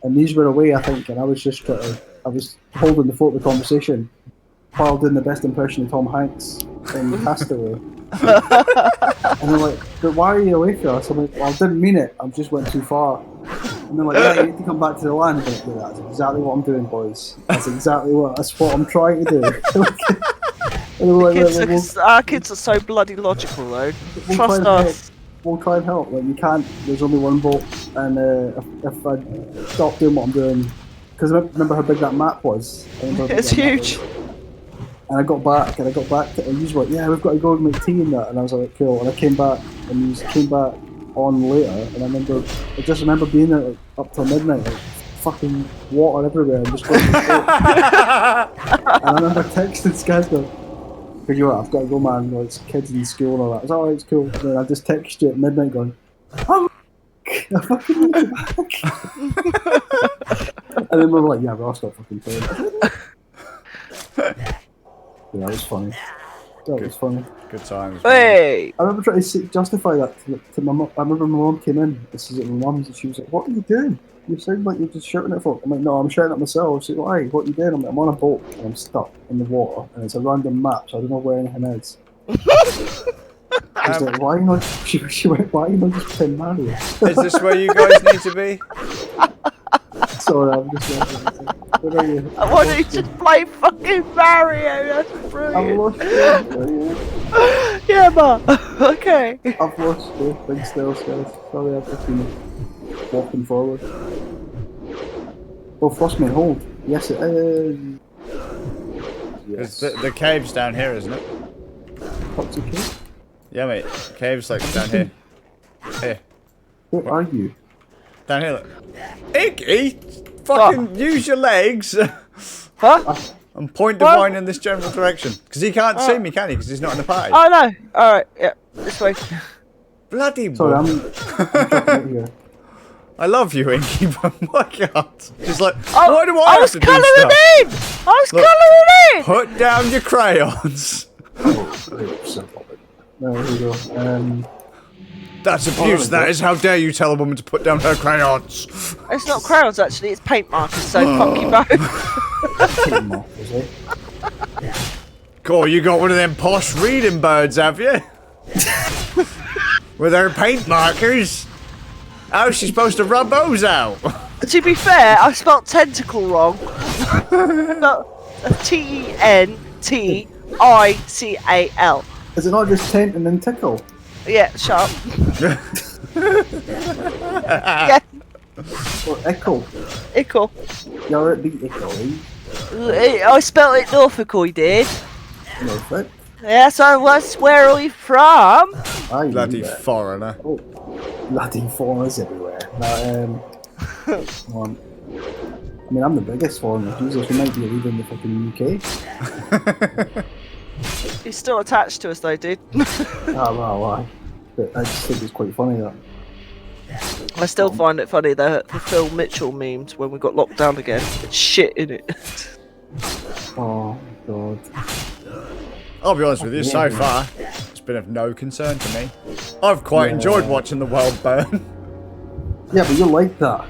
And these were away, I think, and I was just I was holding the fort of the conversation while doing the best impression of Tom Hanks in Castaway. And they're like, "But why are you away from us?" I'm like, "Well, I didn't mean it. I just went too far." And they're like, "Yeah, you need to come back to the land." I'm like, "Yeah, that's exactly what I'm doing, boys. That's what I'm trying to do." And they were like, Our kids are so bloody logical, though. We'll Trust try and us. We'll try and help. Like, you can't. There's only one boat, and if I stop doing what I'm doing, because I remember how big that map was. It's huge. And I got back, and you were like, "Yeah, we've got to go and make tea and that." And I was like, "Cool." And I came back, and you came back on later, and I just remember being there like, up till midnight, like fucking water everywhere, and just going. And I remember texting this guy going, "Because you I've got to go, man. Like, it's kids in school and all that." I was like, "Oh, it's cool." And then I just texted you at midnight going, "Oh, I fucking need you back." And then we were like, "Yeah, but I'll stop fucking playing." Yeah, that was funny. That was funny. Good times. Hey! I remember trying to justify that to my mum. I remember my mum came in. This is at my mum's, and she was like, "What are you doing? You sound like you're just shouting at folk." I'm like, "No, I'm shouting at myself." She's like, "Why? What are you doing?" I'm like, "I'm on a boat and I'm stuck in the water, and it's a random map, so I don't know where anything is." She's like, "Why are you not?" She went, "Why are you not just playing Mario?" Is this where you guys need to be? Sorry, I'm just. What are you? Why don't you just play fucking Mario? That's I've brilliant. lost you. Yeah, ma. Okay. I've lost you. Big stairs, guys. Sorry, I've just been walking forward. Oh, Frostman, hold. Yes, it is. Yes. The cave's down here, isn't it? What's okay? Yeah, mate. Cave's like down here. Here. Where are you? Down here, look. Iggy! Fucking use your legs! Huh? And point divine in this general direction. Because he can't see me, can he? Because he's not in the party. Oh no. Alright, yeah. This way. Bloody Sorry, boy. I'm dropping out here. I love you, Inky, but my god. Just like, Oh, why do I I have was to do colouring stuff? in! I was Look. colouring in! Put down your crayons. There we go. That's abuse, that is. How dare you tell a woman to put down her crayons? It's not crayons actually, it's paint markers, so fuck you both. Is it? Cool, you got one of them posh reading birds, have you? With her paint markers. How's she supposed to rub those out? To be fair, I spelt tentacle wrong. Not Tentical. Is it not just tent and then tickle? Yeah, sharp. Yeah, Or echo? ickle. Yeah, it'd be echo, I spelt it Norfolk, I did. No, fit. Yes, I was. Where are we from? I Bloody knew that. foreigner. Oh, bloody foreigners everywhere. Now, on. I mean, I'm the biggest foreigner. Jesus, we might be leaving the fucking UK. He's still attached to us, though, dude. Why? But I just think it's quite funny that. I still find it funny the Phil Mitchell memes when we got locked down again. It's shit in it. Oh god. I'll be honest with you, so far, it's been of no concern to me. I've quite enjoyed watching the world burn. Yeah, but you're like that.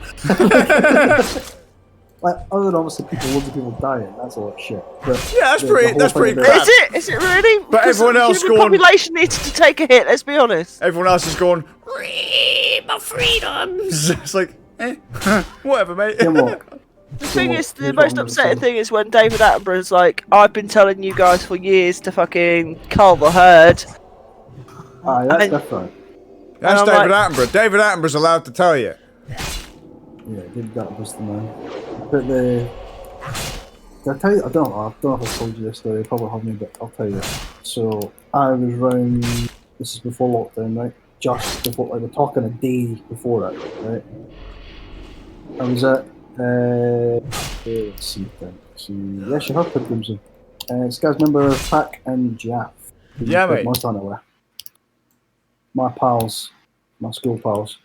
Like, other than obviously loads of people dying, that's a lot of shit. But Yeah, that's the pretty- whole that's thing pretty about- crap. Is it? Is it really? But Because everyone the else human going- population needs to take a hit. Let's be honest. Everyone else is going, my freedoms. It's like, whatever, mate. Yeah, well, The thing what- is, the here's most what I'm gonna upsetting say. thing is when David Attenborough's like, I've been telling you guys for years to fucking cull the herd. Aye, that's And- different. That's And I'm David Attenborough. David Attenborough's allowed to tell you. Yeah, that was the man. But did I tell you? I don't know if I told you this story. Probably haven't, but I'll tell you. So I was around. This is before lockdown, right? Just before, like we're talking a day before it, right? I was at. Let's see. Yeah, she heard Pilgrims. This guy's member of Pack and Jaff. Yeah, mate. My pals, my school pals.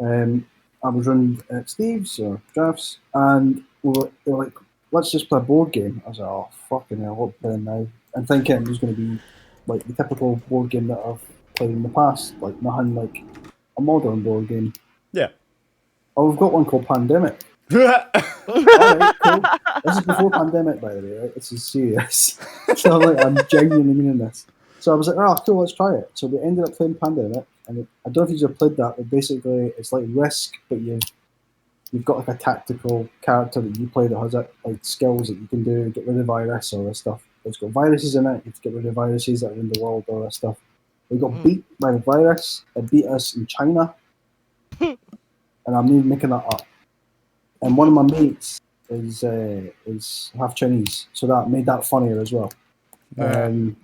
I was round at Steve's or Jaff's, and they were like, let's just play a board game. I was like, oh, fucking hell, what playing now? And thinking it was going to be like the typical board game that I've played in the past, like nothing like a modern board game. Yeah. Oh, we've got one called Pandemic. Alright, cool. This is before Pandemic, by the way, right? This is serious. So I'm genuinely meaning this. So I was like, oh, cool, let's try it. So we ended up playing Pandemic, and I don't know if you've played that, but basically it's like Risk, but you've got like a tactical character that you play that has like skills that you can do, get rid of virus, all this stuff. It's got viruses in it, you have to get rid of viruses that are in the world, all that stuff. We got beat by the virus, it beat us in China, and I'm not making that up. And one of my mates is half Chinese, so that made that funnier as well. And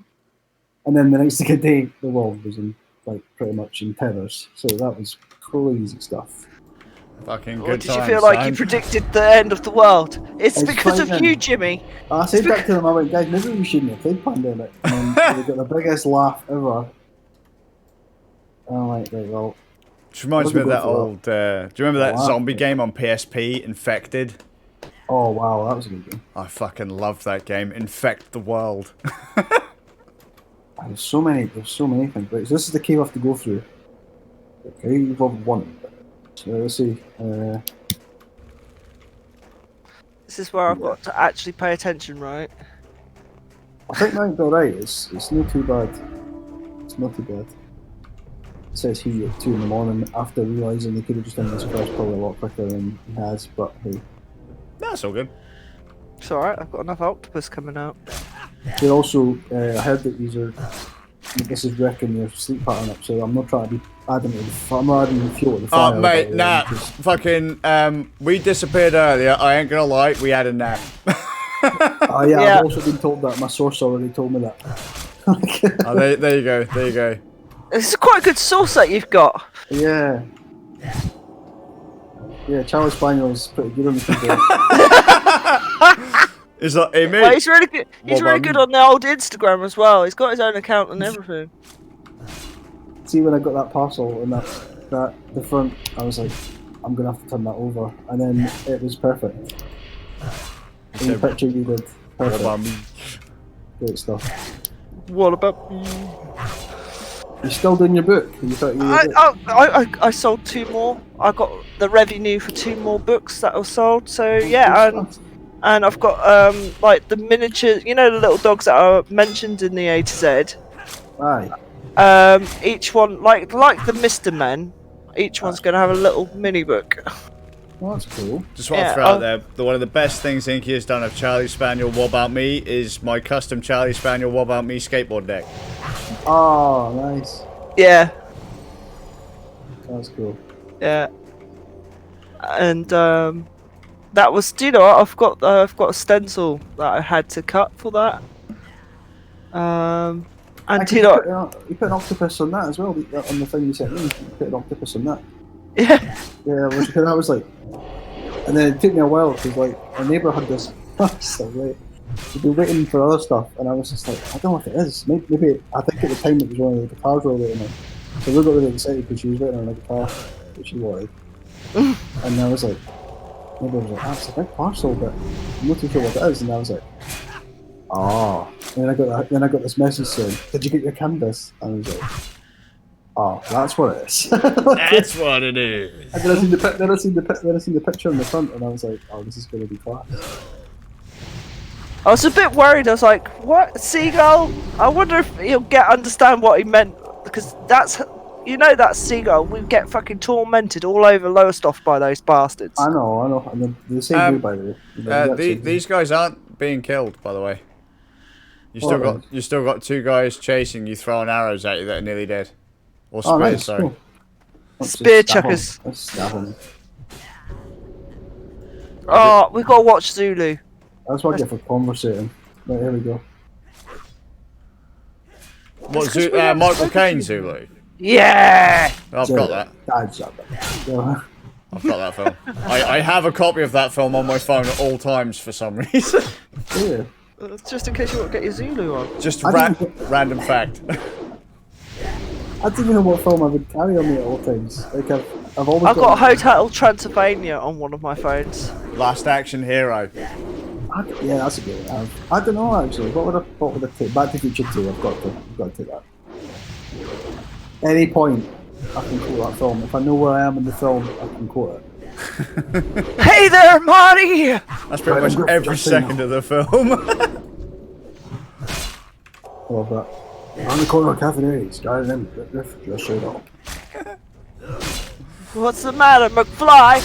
then the next day, the world was in like pretty much in terrors. So that was crazy stuff. Fucking Or good did you times, feel like you son. predicted the end of the world? It's because of frightening. you, Jimmy. I said that to them. I went, guys, maybe we shouldn't have played Pandemic. And they got the biggest laugh ever. And I'm like, right, well. Which reminds me of that Wasn't good old. Do you remember that Wow. zombie game on PSP, Infected? Oh wow, that was a good game. I fucking loved that game. Infect the world. There's so many things. Right, so this is the cave I have to go through. Okay, you've got one. So let's see. This is where I've got to actually pay attention, right? I think mine's be alright. It's not too bad. It's not too bad. It says he at 2 in the morning after realising they could have just done this quest probably a lot quicker than he has, but hey. That's all good. It's alright, I've got enough octopus coming out. They also, I heard that these are, this is wrecking your sleep pattern up, so I'm not trying to be adding to the I'm not adding the fuel to the fire. Oh, mate, by the way, nah. just- Fucking, we disappeared earlier. I ain't gonna lie, we had a nap. Oh yeah, Yeah. I've also been told that. My source already told me that. Oh, there you go. There you go. This is quite a good sauce that you've got. Yeah. Yeah, Charlie Spaniel's pretty good on the keyboard. It's like, hey, mate. Well, he's really good. He's Well really done. good on the old Instagram as well. He's got his own account and everything. See, when I got that parcel and that the front, I was like, I'm gonna have to turn that over, and then it was perfect. In the picture you did, What perfect. about me? Great stuff. What about me? You still doing your book? You thought you were I sold 2 more. I got the revenue for 2 more books that were sold. So yeah, and I've got like the miniature, you know, the little dogs that are mentioned in the A to Z. Aye. Each one, like the Mr. Men, each one's going to have a little mini book. Well, that's cool. Just want to throw out there, one of the best things Inky has done of Charlie Spaniel What About Me is my custom Charlie Spaniel What About Me skateboard deck. Oh, nice. Yeah. That's cool. Yeah. And that was, do you know what? I've got a stencil that I had to cut for that. And do you know, you put an octopus on that as well on the thing you sent me. You put an octopus on that. yeah. Yeah, I was like, and then it took me a while because like our neighbour had this stuff, right? We'd been waiting for other stuff, and I was just like, I don't know what it is. Maybe I think at the time it was one of the guitars we were waiting on. So we got really excited because she was waiting on a guitar that she wanted, and I was like, neighbour was like, that's a big parcel, but I'm not too sure what it is, and I was like, oh. And then I got this message saying, did you get your canvas? And I was like, oh, that's what it is. That's what it is. And then I seen the picture on the front, and I was like, "Oh, this is going to be class." I was a bit worried. I was like, "What, seagull? I wonder if he'll understand what he meant, because that's, you know, that seagull. We get fucking tormented all over Lowestoft by those bastards." I know, and the same way, by the way. These guys aren't being killed, by the way. You still got two guys chasing you, throwing arrows at you that are nearly dead. Or spears, nice, sorry. cool. Spear chuckers. Let's stab him. Oh, we gotta watch Zulu. That's what I get for conversating. Right, here we go. What, Michael Caine Zulu? Yeah. I've got that. Yeah. I've got that film. I have a copy of that film on my phone at all times for some reason. Yeah. Just in case you want to get your Zulu on. Just random fact. I don't even know what film I would carry on me at all times. Like I've always. I've got Hotel Transylvania on one of my phones. Last Action Hero. Yeah, that's a good one. I don't know actually. What would I take? Back to Future 2. I've got to take that. Any point, I can quote that film. If I know where I am in the film, I can quote it. Hey there, Marty! That's pretty much every second of the film. I love that. On the corner of Cafe A's, guys, and just straight up. What's the matter, McFly?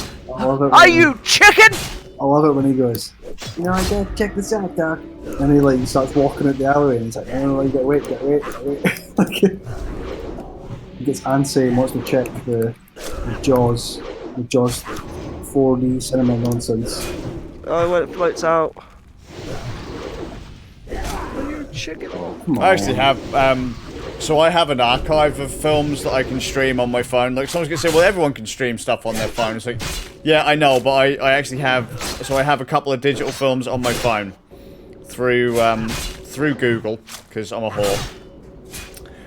Are you chicken? I love it when he goes, you know, I gotta check this out, Doc. And he starts walking at the alleyway and he's like, oh, you gotta wait. Like, he gets antsy and wants to check the Jaws 4D cinema nonsense. Oh, when it floats out. Are you chicken? I actually have, so I have an archive of films that I can stream on my phone. Like, someone's gonna say, well, everyone can stream stuff on their phone. It's like, yeah, I know, but I actually have, so I have a couple of digital films on my phone through Google, because I'm a whore.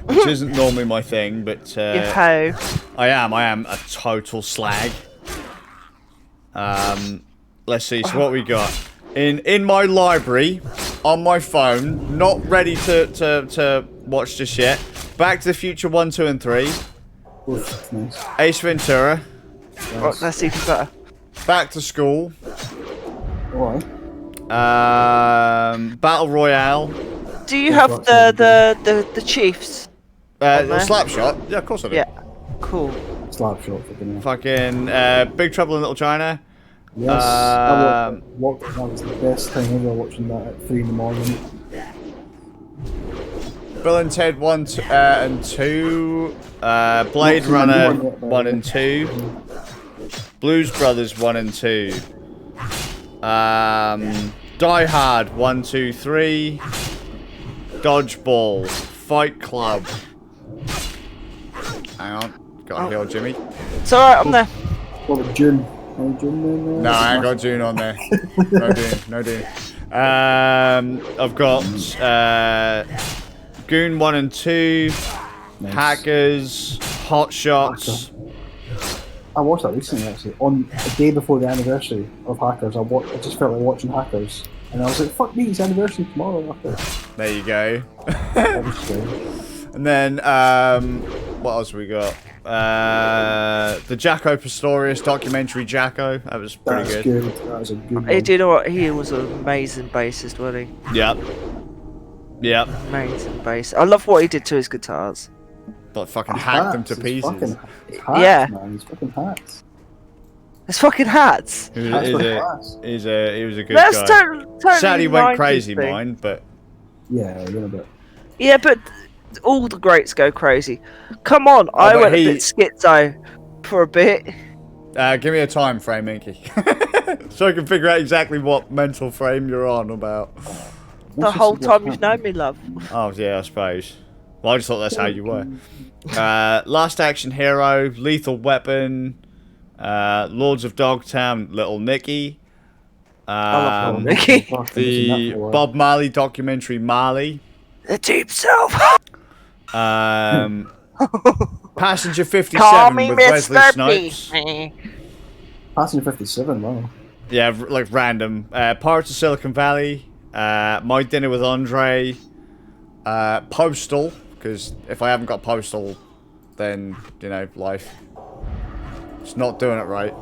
Which isn't normally my thing, but, You hoe. I am a total slag. Let's see, so what we got? In my library, on my phone, not ready to watch just yet. Back to the Future 1, 2, and 3. Oof, nice. Ace Ventura. Oh, that's even better. Back to School. Alright. Battle Royale. Do you have the Chiefs? Slapshot. Yeah, of course I do. Yeah. Cool. Slapshot, fucking hell. Fucking Big Trouble in Little China. Yes, that was the best thing ever, watching that at 3 in the morning. Bill and Ted 1 and 2. Blade Runner 1 and 2. Blues Brothers 1 and 2. Die Hard 1, 2, 3. Dodgeball. Fight Club. Hang on. Gotta heal Jimmy. It's alright, I'm there. What about June? Any June in there? No, I ain't got June on there. No Dune. I've got Goon 1 and 2, Nice. Hackers, Hot Shots. I watched that recently actually. On the day before the anniversary of Hackers, I just felt like watching Hackers. And I was like, fuck me, it's anniversary tomorrow after. There you go. That was strange. And then, what else we got? The Jacko Pastorius documentary, Jacko. That was pretty That's good. That was a good Hey, one. do you know what? He was an amazing bassist, wasn't Yep. he? Amazing bass. I love what he did to his guitars. like fucking hacked them to Hats, pieces. It's hats, Yeah. man. It's fucking hats. It's fucking hats. He Hats was, with a, class. he was a good That's guy. totally Sadly went 90s crazy, thing. mine, but Yeah, a little bit. Yeah, but all the greats go crazy. Come on, I but went a he- bit schizo for a bit. give me a time frame, Inky. So I can figure out exactly what mental frame you're on about. The whole time you've known me, love. Oh, yeah, I suppose. Well, I just thought that's how you were. Last Action Hero, Lethal Weapon, Lords of Dogtown, Little Nicky. I love Nicky. The Bob Marley documentary, Marley. The deep self. Passenger Call 57 me with Wesley Mr. Snipes. P. Passenger 57, wow. Yeah, like random. Pirates of Silicon Valley. My Dinner with Andre. Postal, because if I haven't got Postal, then, you know, life. It's not doing it right.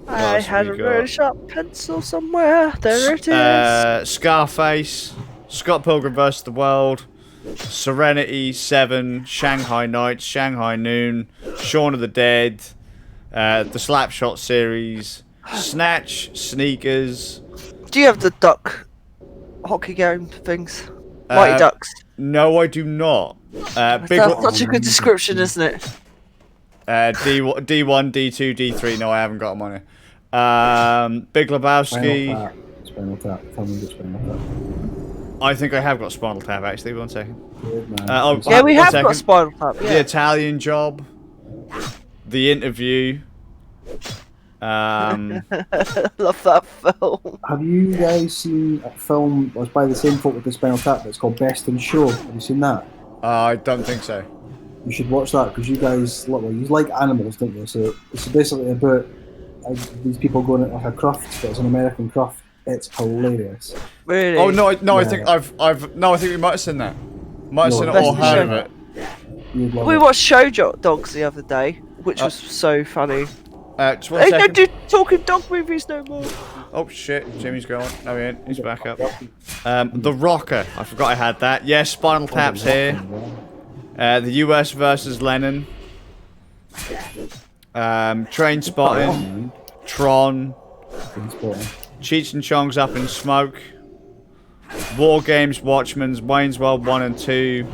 I else had we a got? really sharp pencil somewhere. There it is. Scarface. Scott Pilgrim vs. the World. Serenity, Seven, Shanghai Nights, Shanghai Noon, Shaun of the Dead, the Slapshot series, Snatch, Sneakers. Do you have the duck hockey game things? Mighty Ducks. No, I do not. Big That's such a good description, isn't it? D1, D2, D3. No, I haven't got them on here. Big Lebowski. Spinal Tap. Tell me which Spinal Tap. I think I have got Spinal Tap actually. 1 second. Good, man. Yeah, we 1 have second. got Spinal Tap. The Yeah. Italian Job. The Interview. Love that film. Have you guys seen a film that was by the same folk with the Spinal Tap that's called Best in Show? Have you seen that? I don't think so. You should watch that because you guys look, well, you like animals, don't you? So it's basically about these people going at like a craft, but it's an American craft. It's hilarious. Really? Oh no, I Yeah. think I think we might have seen that. Might have No, seen it Best or in heard Show. of it. You'd love We it. watched Show Dogs the other day, which was so funny. Just 1 They don't second. do talking dog movies no more. Oh shit, Jimmy's gone. No, he ain't. He's back up. The Rocker. I forgot I had that. Yes, Spinal Tap's here. The US versus Lennon. Train Spotting. Tron. Cheech and Chong's Up in Smoke. War Games, Watchmen's, Wayne's World 1 and 2.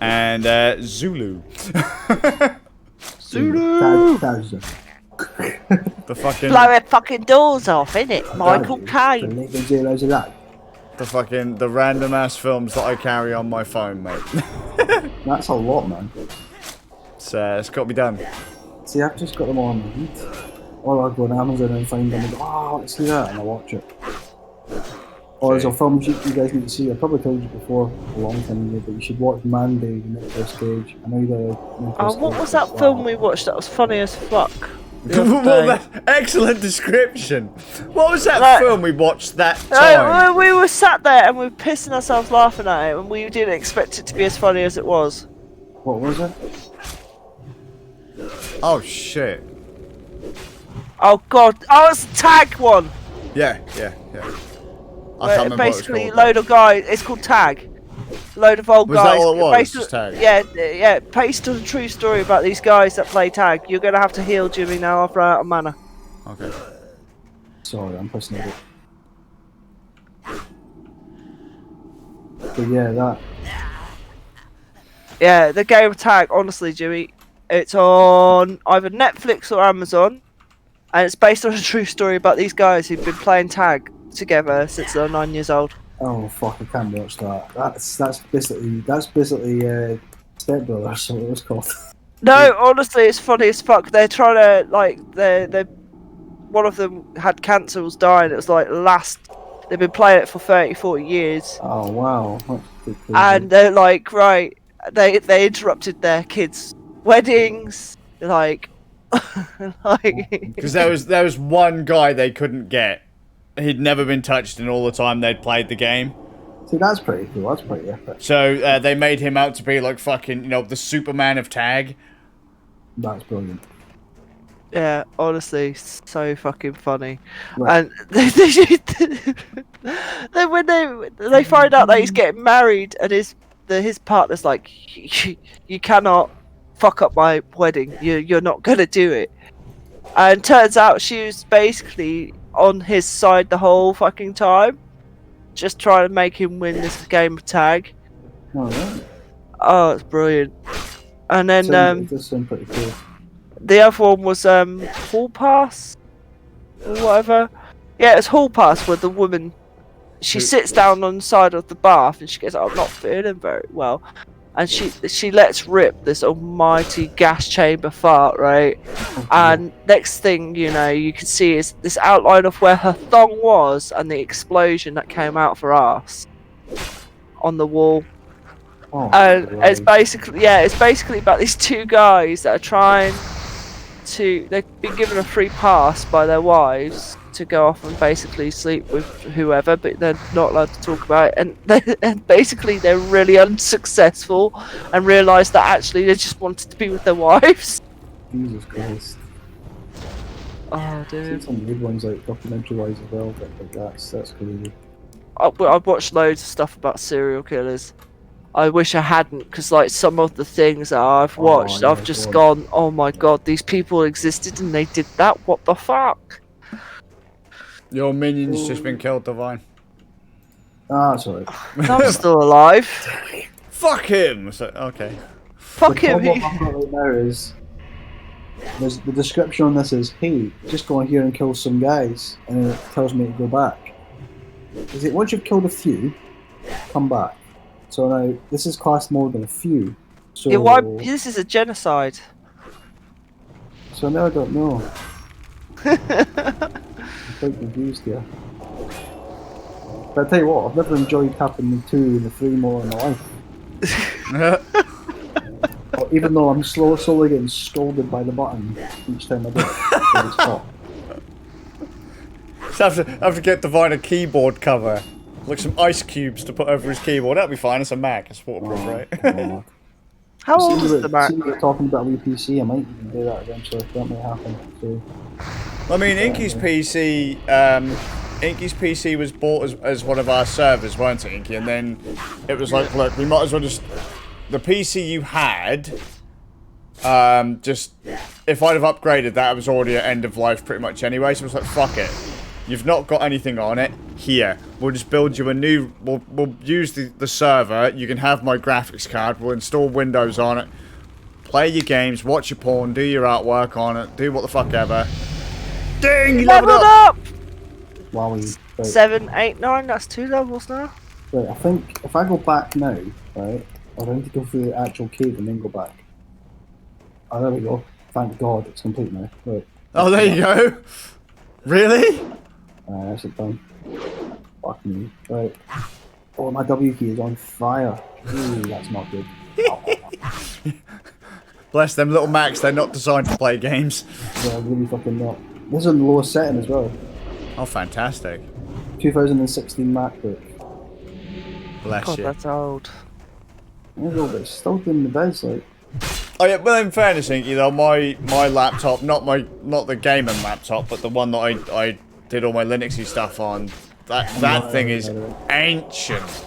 And Zulu. The fucking Blow their fucking doors off, innit? Michael Caine. the random ass films that I carry on my phone, mate. That's a lot, man. It's got to be done. See, I've just got them on my feed. Or I'll go on Amazon and find them and go, oh, let's see that, and I'll watch it. Or there's a film you guys need to see. I probably told you before a long time ago, but you should watch Mandy with Nicolas Cage. I know the Oh, what was that film we watched that was funny as fuck? the other Well, day? that excellent description. What was that Like- film we watched that time? We were sat there and we were pissing ourselves laughing at it, and we didn't expect it to be as funny as it was. What was it? Oh shit. Oh god! Oh, it's the Tag one. Yeah. I Where can't remember basically, what it was load of guys. It's called Tag. Load of old Was that guys. all it was, based just on- Tag? Yeah. Based on a true story about these guys that play Tag. You're gonna have to heal Jimmy now. I've run out of mana. called. Okay. Sorry, I'm pissing it. But yeah, that. Yeah, the game of Tag. Honestly, Jimmy, it's on either Netflix or Amazon, and it's based on a true story about these guys who've been playing Tag together since they're 9 years old. Oh fuck! I can't watch that. That's basically Step Brothers. So it was called. No, honestly, it's funny as fuck. They're trying to they're one of them had cancer, was dying. It was like they've been playing it for 30, 40 years, Oh wow! That's pretty crazy. and they're like, right, they interrupted their kids' weddings, like Because there was one guy they couldn't get. He'd never been touched in all the time they'd played the game. See, that's pretty cool. That's pretty epic. So they made him out to be like fucking, the Superman of Tag. That's brilliant. yeah, honestly, so fucking funny. Right. And then when they find out that he's getting married and his his partner's like, you cannot fuck up my wedding. You're not gonna do it. And turns out she was basically on his side the whole fucking time, just trying to make him win this game of tag. Oh, right. Oh, it's brilliant. And then It does sound pretty cool. the other one was Hall Pass or whatever. Yeah, it's Hall Pass where the woman she sits down on the side of the bath and she goes, "I'm not feeling very well," and she lets rip this almighty gas chamber fart, right? And next thing you know, you can see is this outline of where her thong was and the explosion that came out for ass on the wall. Oh, And right. it's basically about these two guys that are trying to. They've been given a free pass by their wives to go off and basically sleep with whoever, but they're not allowed to talk about it. And basically, they're really unsuccessful and realise that actually they just wanted to be with their wives. Jesus Christ. Oh, dude. Some good ones like documentary wise as well, but like that's crazy. I've watched loads of stuff about serial killers. I wish I hadn't, because like some of the things that I've watched, yeah, I've just gone, oh my god, these people existed and they did that. What the fuck? Your minion's just been killed, Divine. Ah, sorry. I'm still alive. Fuck him! So, okay. Fuck The him. problem I've got right now is the description on this is, hey, just go in here and kill some guys, and then it tells me to go back. Is it once you've killed a few, come back? So now this is classed more than a few. So Yeah, why? This is a genocide. So now I don't know. I'm quite confused here. But I tell you what, I've never enjoyed tapping the 2 and the 3 more in my life. Even though I'm slowly getting scolded by the button each time I do it. It's hot. So have to get Divine a keyboard cover. Like some ice cubes to put over his keyboard. That'll be fine, it's a Mac, it's waterproof, right? Oh. How old is the Mac? See, we're talking about a wee PC, I might even do that eventually. That may happen. So. I mean, Inky's PC was bought as one of our servers, weren't it, Inky? And then it was like, look, we might as well just... The PC you had, just... If I'd have upgraded that, it was already at end of life pretty much anyway, so it was like, fuck it. You've not got anything on it. Here, we'll just build you a new... We'll use the server. You can have my graphics card. We'll install Windows on it. Play your games, watch your porn, do your artwork on it, do what the fuck ever. Ding! You leveled up! Wowie. Right. 7, 8, 9, that's 2 levels now. Right, I think if I go back now, right, I'm going to go through the actual cave and then go back. Oh, there we go. Thank God, it's complete now. Right. Oh, there you go. Really? That's it done. Fuck me. Right. Oh, my W key is on fire. Ooh, that's not good. Bless them little Macs, they're not designed to play games. Yeah, really fucking not. This is on the lowest setting as well. Oh, fantastic. 2016 MacBook. Bless God, you. that's old. There you go, but it's still doing the best, like. Oh yeah, well in fairness, Inky, though, my laptop, not the gaming laptop, but the one that I did all my Linuxy stuff on, that thing is ancient.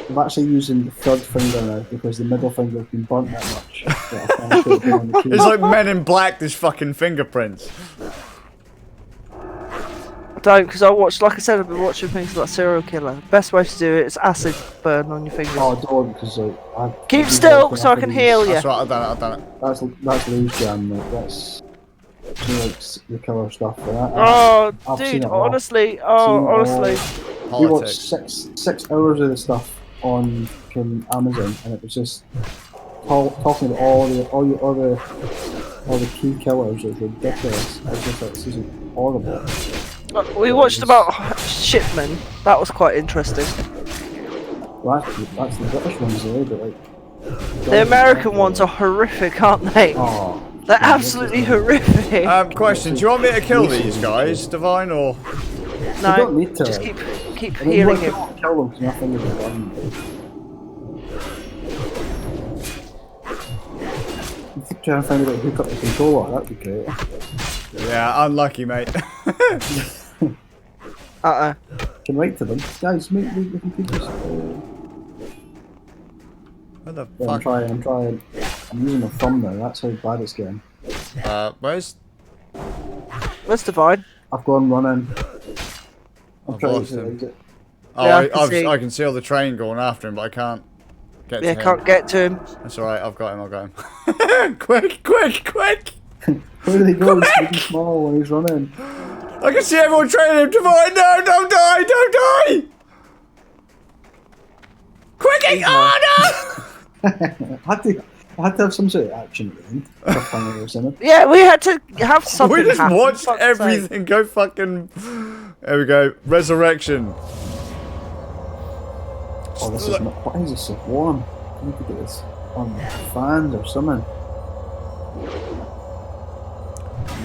I'm actually using the third finger now because the middle finger has been burnt that much. That I can't put it down on the key. It's like Men in Black, this fucking fingerprints. I don't, because like I said, I've been watching things about serial killer. The best way to do it is acid burn on your fingers. Oh, don't, because like, Keep still so I can heal you. That's right, I've done it. That's loose jam, like, that's like the killer stuff. Oh, I've seen dude, it all. honestly, Seen it all. We Politics. watched six hours of the stuff on Amazon, and it was just talking about all the key killers. It's ridiculous. I was just like, this is horrible. We watched about Shipman. That was quite interesting. Well, that's the British ones, though, but like The American ones are horrific, aren't they? Oh, They're absolutely horrific. Question, do you want me to kill these guys, Divine, or...? you No, don't need to. just keep I mean, healing you him. can't kill them because nothing is done. You keep trying to find a way to hook up the controller. That'd be great. Yeah, unlucky, mate. can write to them. Guys, make the computers. What the Yeah, fuck? I'm trying. I'm using a thumb now. That's how bad it's getting. Where's... That's divine. I've gone running. I'm I've trying lost to him. exit. Oh, Yeah, I can see. I can see all the train going after him, but I can't get Yeah, to him. can't get to him. That's alright, I've got him. Quick! Where did he go? He's really small when he's running. I can see everyone training him to fight! No, don't die! Quick! Oh no! I had to have some sort of action at the end. Cliffhanger or something. Yeah, we had to have something. We just happen, watched fuck's everything go fucking... There we go. Resurrection. Oh, this is not. Why is this so warm? I need to get this on fans or something.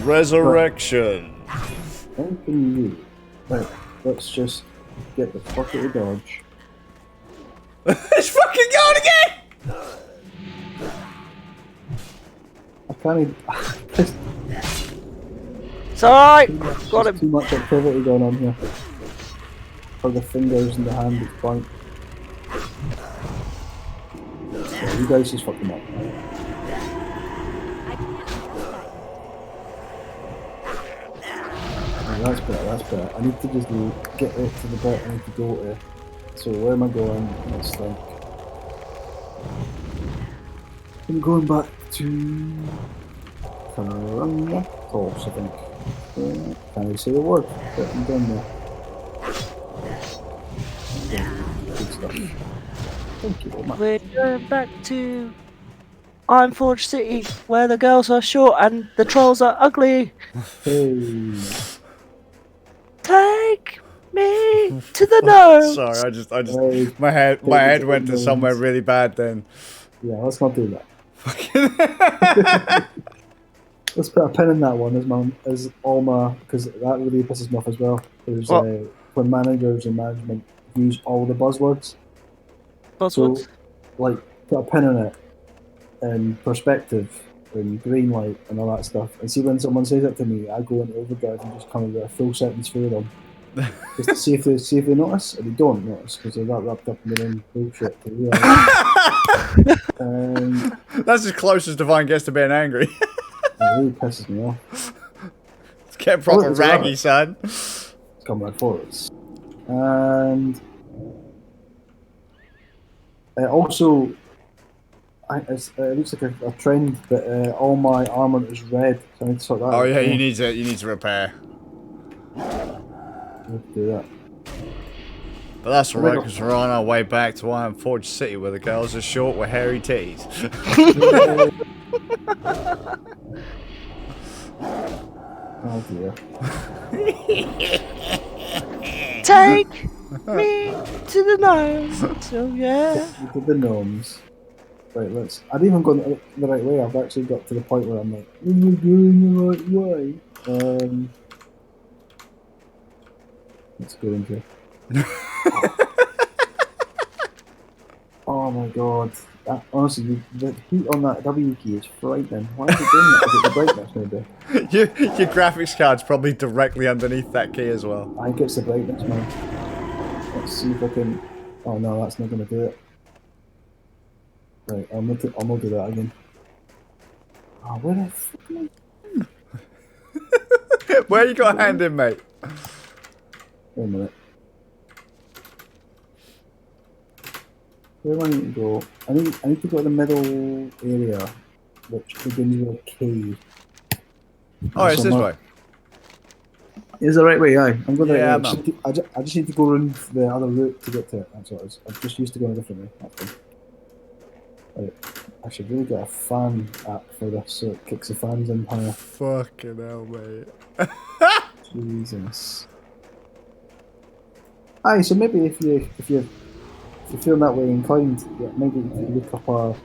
Resurrection. How can you? Right, let's just get the fuck out of Dodge. It's fucking going again! I can't even. It's alright. There's Got him. too much activity going on here. For the fingers and the hand, it's blank. Yeah, you guys just fucked them up. Oh, that's better. I need to just get out to the bit I need to go to. So where am I going? It's like... I'm going back to... Toss, I think. Can't even say the word, but I'm done there. Good stuff. Thank you very much. We're going back to Iron Forge City, where the girls are short and the trolls are ugly. Hey. Take me to the nose. Sorry, I just Hey, my head take it went to to the somewhere nose. really bad then. Yeah, let's not do that. Let's put a pin in that one as all my, because that really pisses me off as well. There's when managers and management use all the buzzwords. Buzzwords. So, like, put a pin in it, and perspective, and green light, and all that stuff. And see when someone says it to me, I go into overdrive and just come up with a full sentence for them, just to see if they notice, and they don't notice because they're that wrapped up in their own bullshit to realise. That's as close as Divine gets to being angry. It really pisses me off. Let's get proper it's raggy, alright. son. Come right forwards. And also, it looks like a trend that all my armor is red. So I need to sort that out. Oh yeah, you need to repair. I need to do that. But that's alright, because we're on our way back to Iron Forge City, where the girls are short with hairy titties. Oh dear. Take me to the nose. So yeah. Look at the gnomes. Right, I didn't even go the right way. I've actually got to the point where I'm like, am I going the right way? Let's go into. Oh my god. Honestly, the heat on that W key is frightening. Why is it doing that? Is it the brightness maybe? Your graphics card's probably directly underneath that key as well. I think it's the brightness, man. Let's see if I can... Oh no, that's not going to do it. Right, I'll not do that again. Oh, where the fuck am I? Where you got a hand in, mate? Wait a minute. Where do I need to go? I need to go to the middle area, which begins with a K. Oh, it's this way. Is the right way? Aye, I'm going the Yeah, right way. I just need to go around the other route to get to it. That's what it is. I'm just used to going a different way. That's fine. Right. I should really get a fan app for this so it kicks the fans in higher. Fucking hell, mate. Jesus. Aye, so maybe if you're feeling that way inclined, yeah, maybe you could look up a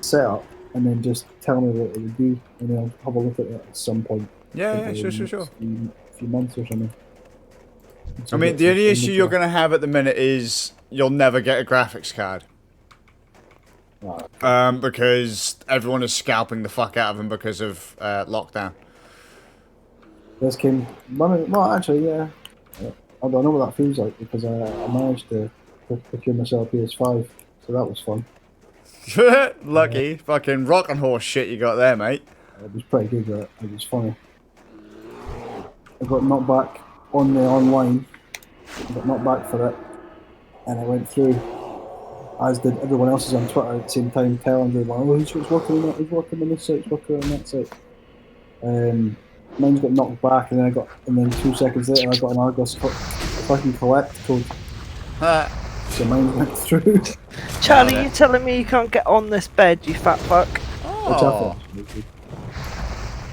setup and then just tell me what it would be, and then I'll have a look at it at some point. Yeah, Maybe sure. in a few months or something. I mean, the only issue you're going to have at the minute is you'll never get a graphics card. Because everyone is scalping the fuck out of them because of lockdown. This came... Well, actually, yeah. I don't know what that feels like because I managed to procure myself a PS5, so that was fun. Lucky. Fucking rockin' horse shit you got there, mate. It was pretty good. It was funny. I got knocked back on the online. I got knocked back for it, and I went through, as did everyone else's on Twitter at the same time, telling everyone, "Oh, who's working on that? Who's working on this site? Who's working on that site?" Mine's got knocked back, and then 2 seconds later, I got an Argos fucking collect code. So mine went through. Charlie, you telling me you can't get on this bed, you fat fuck? Which I thought was really good.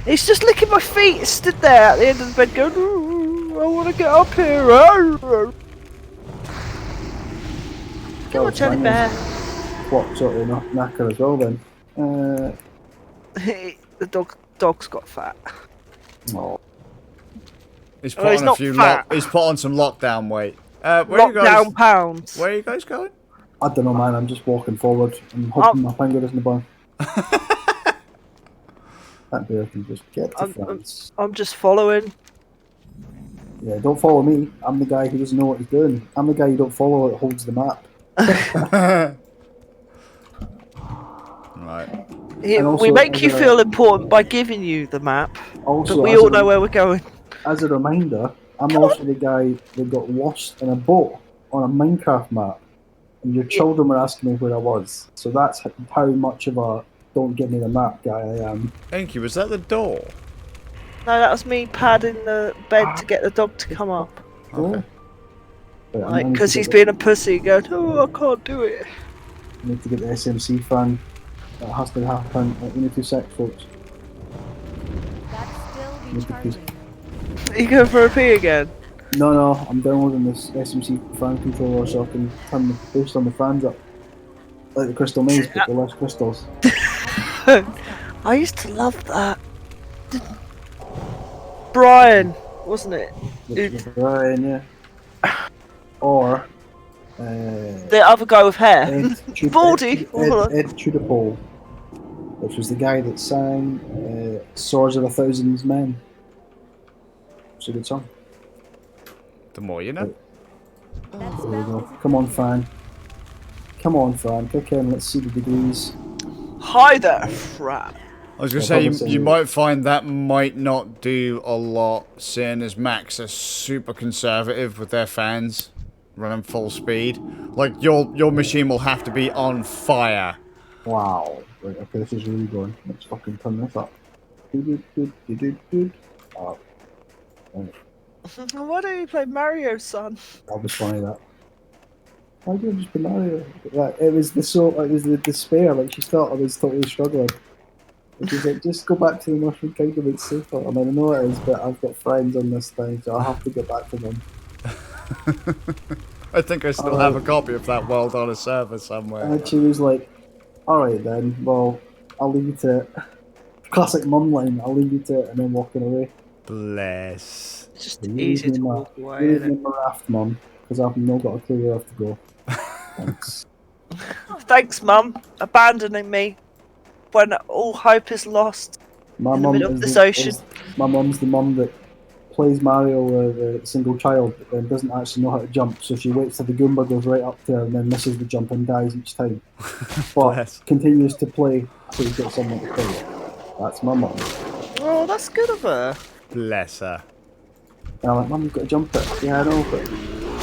He's just licking my feet. He stood there at the end of the bed going, "Ooh, I want to get up here." Come on, Charlie Bear. What sort of knacker as well then? The dog's got fat. Oh, He's Well, he's not fat. He's put on some lockdown weight. Where are you guys? Lockdown pounds. Where are you guys going? I don't know, man. I'm just walking forward and hoping my finger doesn't burn. That bear can just get to France. I'm just following. Yeah, don't follow me. I'm the guy who doesn't know what he's doing. I'm the guy you don't follow that holds the map. Right. Also, We make you feel important by giving you the map, Also, but we all know where we're going. As a reminder, I'm also the guy that got lost in a boat on a Minecraft map, and your children were asking me where I was. So that's how much of a don't give me the map guy I am. Thank you. Was that the door? No, that was me padding the bed to get the dog to come up. Okay. Like, because he's being a pussy, going, "Oh, I can't do it." I need to get the SMC fan. That has to happen. Give me 2 secs, folks. That's still Look at this. recharging. Are you going for a pee again? No, I'm downloading this SMC fan controller so I can turn the boost on the fans up. Like the Crystal Maze, but with less crystals. I used to love that. Brian, wasn't it? Ryan, yeah. Or The other guy with hair. Baldy. Ed Tudorpole, which was the guy that sang Swords of a Thousand Men. It's a good song. The more you know. That There we spell go. is Come on, Fran. Come on, Fran. Kick in. Let's see the degrees. Hi there, Fran. I was gonna I'll say probably say you it. might find that might not do a lot, seeing as Macs are super conservative with their fans running full speed. Like your machine will have to be on fire. Wow. Right, okay, this is really going. Let's fucking turn this up. Oh, right. Why don't you play Mario, son? That was funny, that. Why did I just play Mario? Like, it was the despair, like she thought I was totally struggling. And she's like, just go back to the Mushroom Kingdom, it's safer. I mean, I know it is, but I've got friends on this thing, so I have to get back to them. I think I still have a copy of that world on a server somewhere. And she was like, alright then, well, I'll leave you to it. Classic mum line, I'll leave you to it, and then walking away. Bless. It's just Leave easy me to in my- walk away. Leave Isn't me it? in my raft, mum, because I've not got a clue where I have to go. Thanks. Thanks, Mum, abandoning me when all hope is lost My in the mum middle of is this the- ocean. My mum's the mum that plays Mario with a single child, but then doesn't actually know how to jump, so she waits till the Goomba goes right up to her and then misses the jump and dies each time. But Bless. continues to play till you get someone to play it. That's my mum. Oh, that's good of her. Bless her. And I'm like, Mum, you've got to jump it. Yeah, I know, but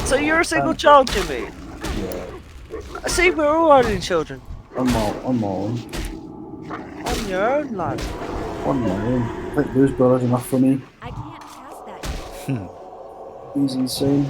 So you're a single child, Jimmy? yeah, See, we're all only children. on my own. On your own, lad. On my own. I think Blues Brothers enough for me. I can't pass that yet. He's insane.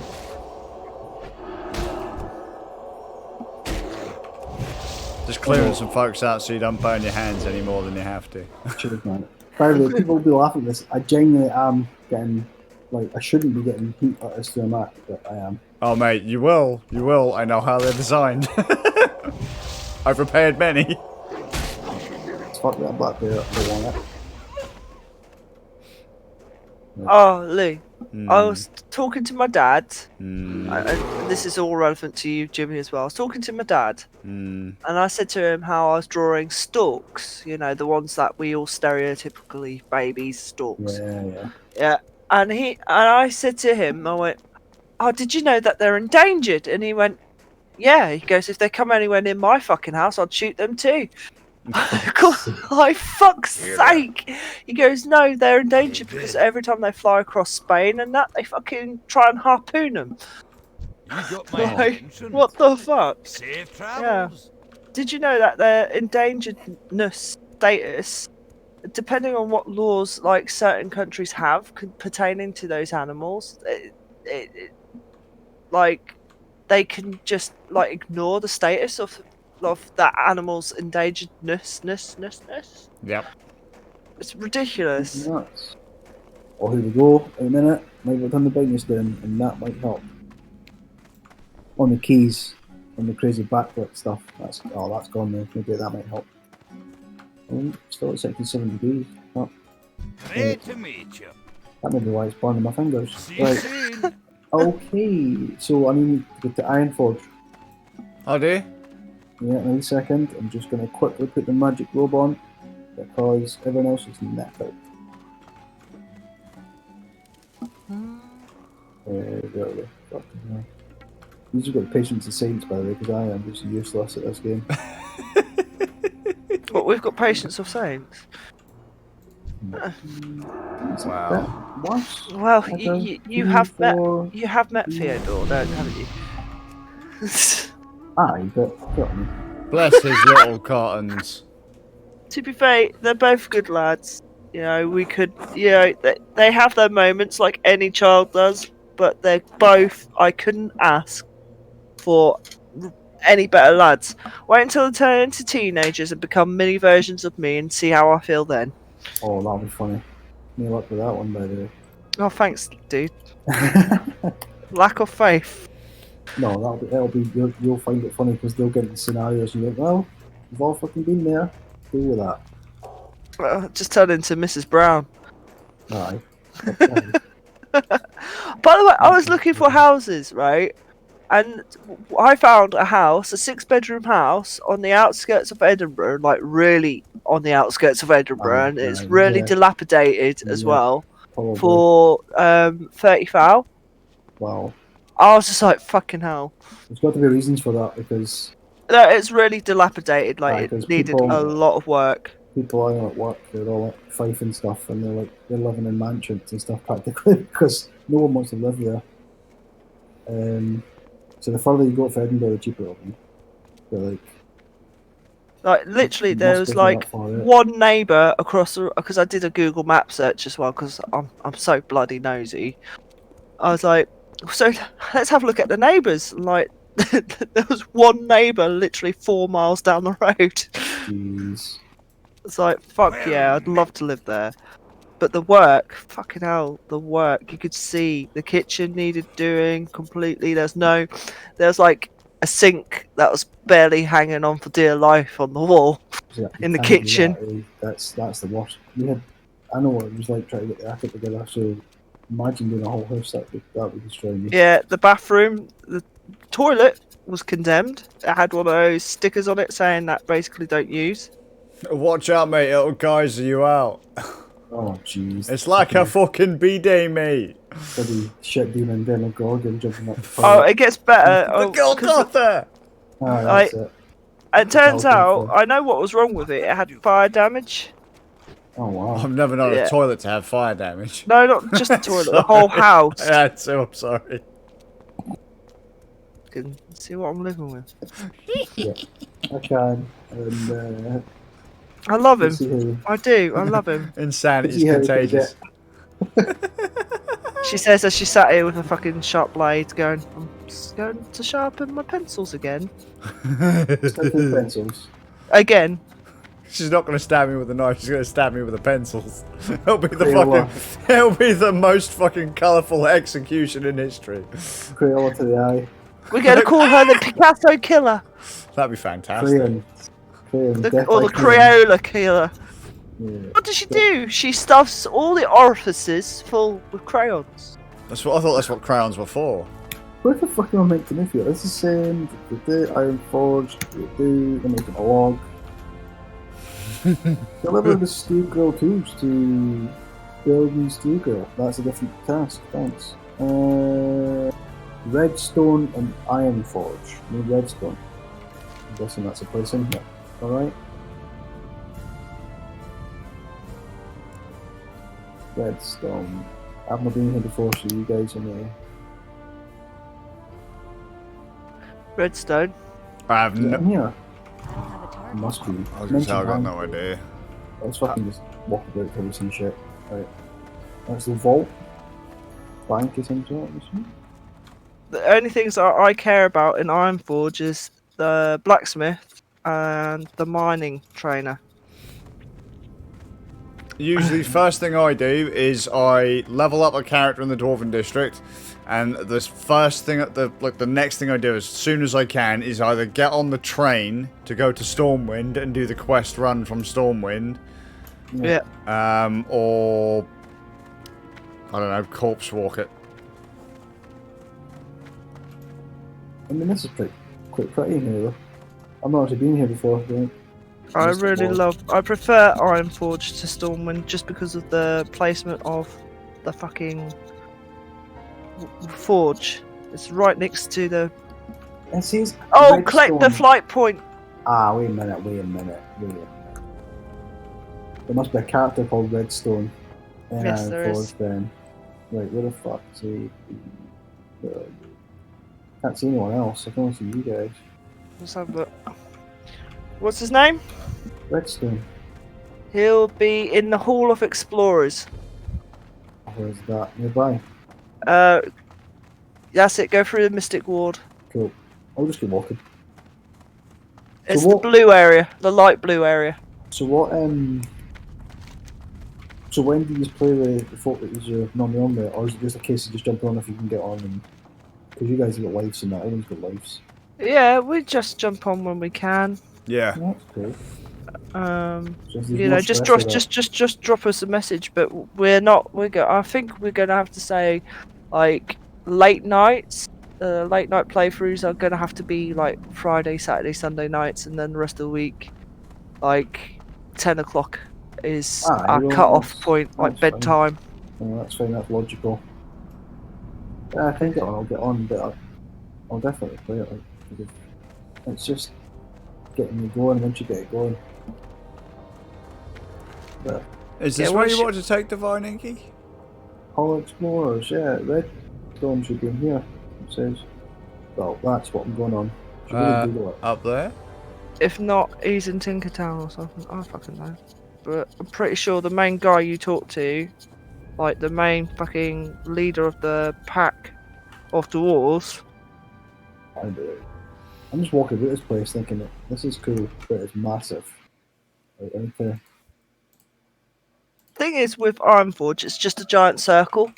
Just clearing some folks out so you don't burn your hands any more than you have to. Cheers, man. By the way, people will be laughing at this. I genuinely am getting, like, I shouldn't be getting heat letters through a Mac, but I am. Oh mate, you will. You will. I know how they're designed. I've repaired many. It's fuck that black bear up the one. Oh, Lee. Hmm. I was talking to my dad. Hmm. And this is all relevant to you, Jimmy, as well. I was talking to my dad, Hmm. and I said to him how I was drawing storks. You know, the ones that we all stereotypically babies storks. Yeah. Yeah. And I said to him, I went, "Oh, did you know that they're endangered?" And he went, "Yeah." He goes, "If they come anywhere near my fucking house, I'd shoot them too." Like, fuck's sake. He goes, "No, they're endangered because every time they fly across Spain and that, they fucking try and harpoon them." You got my Like, attention. what the fuck? Safe travels. Did you know that their endangeredness status, depending on what laws like certain countries have pertaining to those animals, like they can just like ignore the status of that animal's endangeredness. Yep. It's ridiculous. Nuts. Oh, here we go. In a minute. Maybe I'll turn the brightness down, and that might help. On the keys, on the crazy backlit stuff. That's gone now. Maybe that might help. Oh, still at 67 degrees. Oh, Great to meet you. that may be why it's burning my fingers. See you Right. soon. Okay. So I need to get to Ironforge. Oh, do you? Yeah, in a second. I'm just going to quickly put the magic robe on because everyone else is knackered. Where are they? Fucking hell. These have got patience and saints, by the way, because I am just useless at this game. But we've got patience of saints. Wow. What? Well, Okay. you have met Four. Theodore, haven't you? Ah, you got me. Bless his little cottons. To be fair, they're both good lads. You know, we could, you know, they have their moments like any child does, but they're both, I couldn't ask for any better lads. Wait until they turn into teenagers and become mini versions of me and see how I feel then. Oh, that'll be funny. Me luck with that one, by the way. Oh, thanks, dude. Lack of faith. No, you'll find it funny because they'll get into scenarios and you're like, well, we've all fucking been there. Deal with that. Just turn into Mrs. Brown. Aye. By the way, I was looking for houses, right? And I found a house, a 6-bedroom house on the outskirts of Edinburgh, like really on the outskirts of Edinburgh, and it's really yeah. dilapidated as Yeah. well, Probably. for 30 thou. Wow. I was just like, fucking hell. There's got to be reasons for that because No, it's really dilapidated, like Aye, it 'cause needed people- a lot of work. people I know at work, they're all like Fife and stuff, and they're living in mansions and stuff practically because no one wants to live there. So the further you go for Edinburgh, the cheaper it'll be. They're Like literally, must there be was that like far out. one neighbour across the, because I did a Google Map search as well because I'm so bloody nosy. I was like, so let's have a look at the neighbours. And like, there was one neighbour literally 4 miles down the road. Jeez. It's like, fuck yeah, I'd love to live there. But the work, fucking hell, the work. You could see the kitchen needed doing completely. There's like a sink that was barely hanging on for dear life on the wall. Yeah, In the you can't do kitchen. that, that's the worst. I know what it was like trying to get the attic together. So imagine doing a whole house that would destroy me. Yeah, the bathroom, the toilet was condemned. It had one of those stickers on it saying that basically don't use. Watch out, mate. It'll geyser you out. Oh jeez. It's like a fucking bidet, mate. bloody shit demon Demogorgon jumping up. The Oh, it gets better. The girl 'cause got there. that's it. it turns Golgotha. out, I know what was wrong with it. It had fire damage. Oh wow. I've never known Yeah. a toilet to have fire damage. No, not just the toilet, the whole house. Yeah, so I'm sorry. You can see what I'm living with. Yeah, I can. And I love him. let's see how- I do. I love him. Insanity is Yeah, we can contagious. She says as she sat here with a fucking sharp blade going, I'm just going to sharpen my pencils again. Sticking pencils. Again. She's not going to stab me with a knife. She's going to stab me with the pencils. It'll be the Crayola. fucking. It'll be the most fucking colourful execution in history. Crayola to the eye. We're going to call her the Picasso Killer. That'd be fantastic. Crayon. Crayon. death Or by the crayon. Crayola Killer. Yeah. What does she do? She stuffs all the orifices full with crayons. That's what I thought. That's what crayons were for. What the fuck am I meant to do here? This is saying the Iron Forge, they're making a log. Deliver the steel grill tools to build new steel grill. That's a different task, thanks. Redstone and Iron Forge. Need redstone. I'm guessing that's a place in here. Alright. Redstone. I've not been here before, so you guys are new. Redstone. I have Is it no. in here? I don't have a It target. must be. I was gonna say I got no idea. Let's fucking just walk about till we see shit. Right. That's the vault. Bank is into it, isn't The only things that I care about in Ironforge is the blacksmith and the mining trainer. Usually, first thing I do is I level up a character in the Dwarven District, and the first thing, the next thing I do as soon as I can is either get on the train to go to Stormwind and do the quest run from Stormwind, Yeah. or I don't know, corpse walk it. I mean, this is quite pretty in here though. I've not actually been here before, right? I Just really walk. I prefer Ironforge to Stormwind just because of the placement of the fucking forge. It's right next to the. It says Oh, collect the redstone. flight point. Ah, wait a minute. There must be a character called Redstone. Yes, there Forge is. then. Right, where the fuck? See, can't see anyone else. I can only see you guys. Let's have a look. What's his name? Redstone. He'll be in the Hall of Explorers. Where's that? Nearby. That's it. Go through the Mystic Ward. Cool. I'll just keep walking. It's what- the blue area, the light blue area. So what? So when do you play the folk that you're normally on there, or is it just a case of just jumping on if you can get on? And because you guys have got lives and that, everyone's got lives. Yeah, we just jump on when we can. Yeah. Yeah, that's cool. So there's You no know, just stress drop, with that. just drop us a message. But we're not. I think we're gonna have to say, like late nights. Late night playthroughs are gonna have to be like Friday, Saturday, Sunday nights, and then the rest of the week, like 10 o'clock is Ah, our well, cut-off that's- point, like that's fine. bedtime. Yeah, that's fine. That's logical. Yeah, I think I'll get on, but I'll definitely play it. Like, because it's just getting you going once you get it going. But Is this Yeah, where once you you- want to take Divine Inky? Hall Explorers, yeah, Redstone should be in here. It says. Well, that's what I'm going on. Should really Google it. Up there. If not, he's in Tinkertown or something. I fucking know. But I'm pretty sure the main guy you talk to, like the main fucking leader of the pack of dwarves. I'm just walking about this place thinking that this is cool, but it's massive. Like, I need to- Thing is, with Ironforge, it's just a giant circle.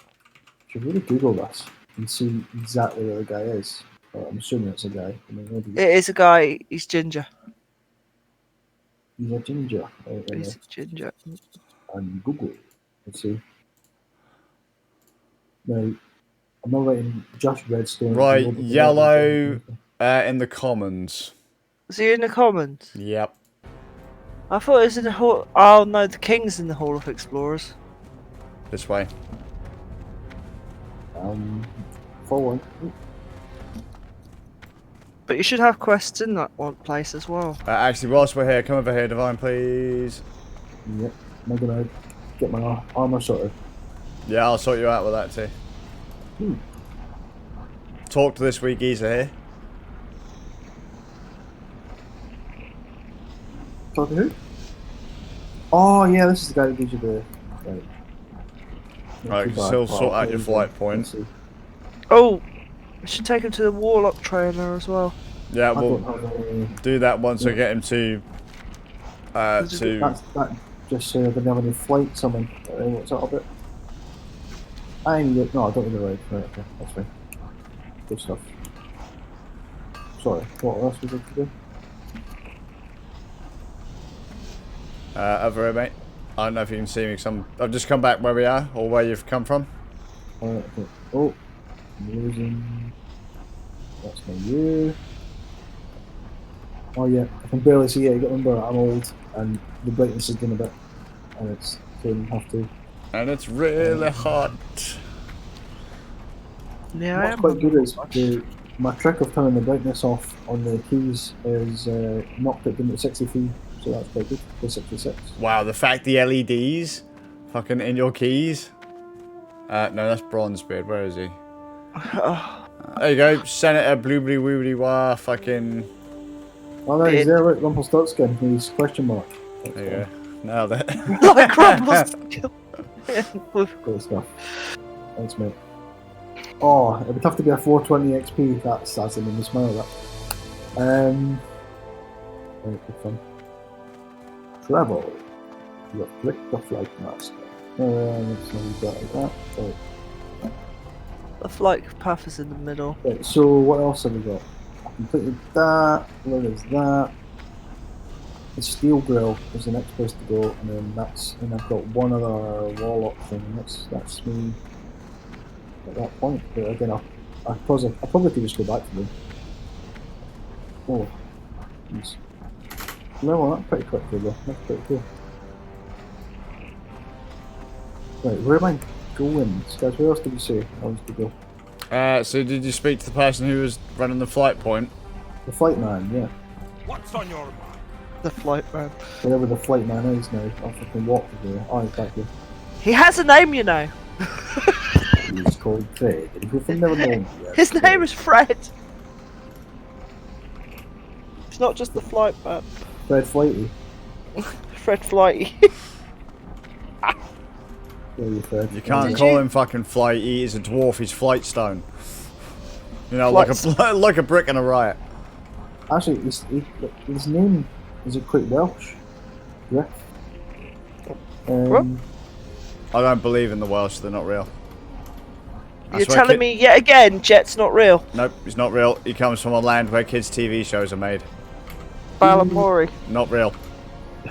should really Google this and see exactly where the guy is. I'm assuming it's a guy. I mean, maybe It is a guy. He's ginger. he's a ginger. Right, He's ginger. and Google. Let's see. Now, I'm not writing just redstone. Right, I'm not- yellow. In the Commons. Is he in the Commons? Yep. I thought it was in the Hall. Oh no, the King's in the Hall of Explorers. This way. Forward. But you should have quests in that one place as well. Actually, whilst we're here, come over here, Divine, please. Yep. I'm gonna get my armor sorted. Yeah, I'll sort you out with that too. Hmm. Talk to this wee geezer here. Talk to who? Oh yeah, this is the guy that gives you the. Right. Right, Too bad. still sort out your Let's flight point. see. Oh, we should take him to the Warlock trailer as well. Yeah, I we'll don't have any. do that once I get him to. That just say I didn't have any flight summon. What's that about? No, I don't need the ride. Right, okay, that's fine. Good stuff. Sorry, what else was I to do? Over here, mate. I don't know if you can see me, because I've just come back where we are, or where you've come from. Alright, okay. Oh, I'm losing. That's my you. Oh yeah, I can barely see it. I remember I'm old, and the brightness is going a bit, and it's so I have to. And it's really hot. Yeah, I What's am quite having good a is watch. my trick of turning the brightness off on the keys is knocked it down to 63, so that's quite good for 66. Wow, the fact the LEDs fucking in your keys. No, that's Bronzebeard. Where is he? There you go, Senator Blueberry Woobly Wah. Fucking. Oh no, he's Beard. there, look, Rumpelstiltskin, he's question mark. That's There you fine. go. Nailed it. Like Rumple's. Great stuff. Thanks, mate. Oh, it'd be tough to be a 420 XP. That's a name of smile, that. Right, good fun. Travel. You have clicked the flight master. Let's not do that like that. Right. The flight path is in the middle. Right, so what else have we got? I completed that. Where is that? The steel grill is the next place to go, and then I've got one other warlock thing, and that's me at that point. But again, I probably could just go back to them. Oh, jeez. No, that's pretty quickly though. That's pretty cool. Right, where am I going? Guys, where else did you say I was to go? So did you speak to the person who was running the flight point? The flight man, yeah. What's on your mind? The flight man. Wherever the flight man is now, I'll fucking walk to there. Oh, he's back here. He has a name, you know. He's called Fred. If you've never known him yet, His name is Fred. It's not just the flight man. Fred Flighty. Fred Flighty. There you Fred. You can't Did call you- him fucking flight. He is a dwarf. He's flight stone. You know, Flight like a brick in a riot. Actually, his name is quite Welsh. Yeah. I don't believe in the Welsh. They're not real. I You're swear telling me yet again Jet's not real. Nope, he's not real. He comes from a land where kids' TV shows are made. Balamori. Not real.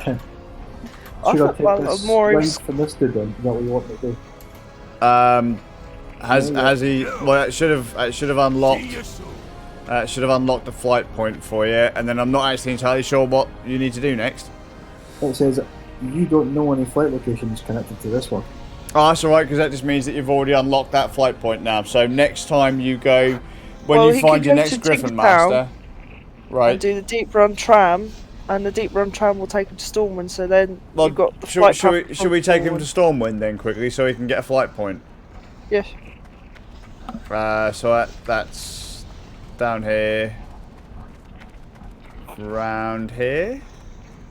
Should I I thought take this Balamori's... line from this dude then? Is that what you want me to do? Has he? Well, it should have unlocked. See you soon. Should have unlocked the flight point for you, and then I'm not actually entirely sure what you need to do next. It says you don't know any flight locations connected to this one. Oh, that's alright, because that just means that you've already unlocked that flight point now. So next time you go, when Well, you he find could your go next to Griffin Tinkertown Master, and right? do the deep run tram, and the deep run tram will take him to Stormwind. So then Well, you've got the flight path should we from take him to Stormwind. Stormwind then quickly, so he can get a flight point? Yes. So that's down here, round here.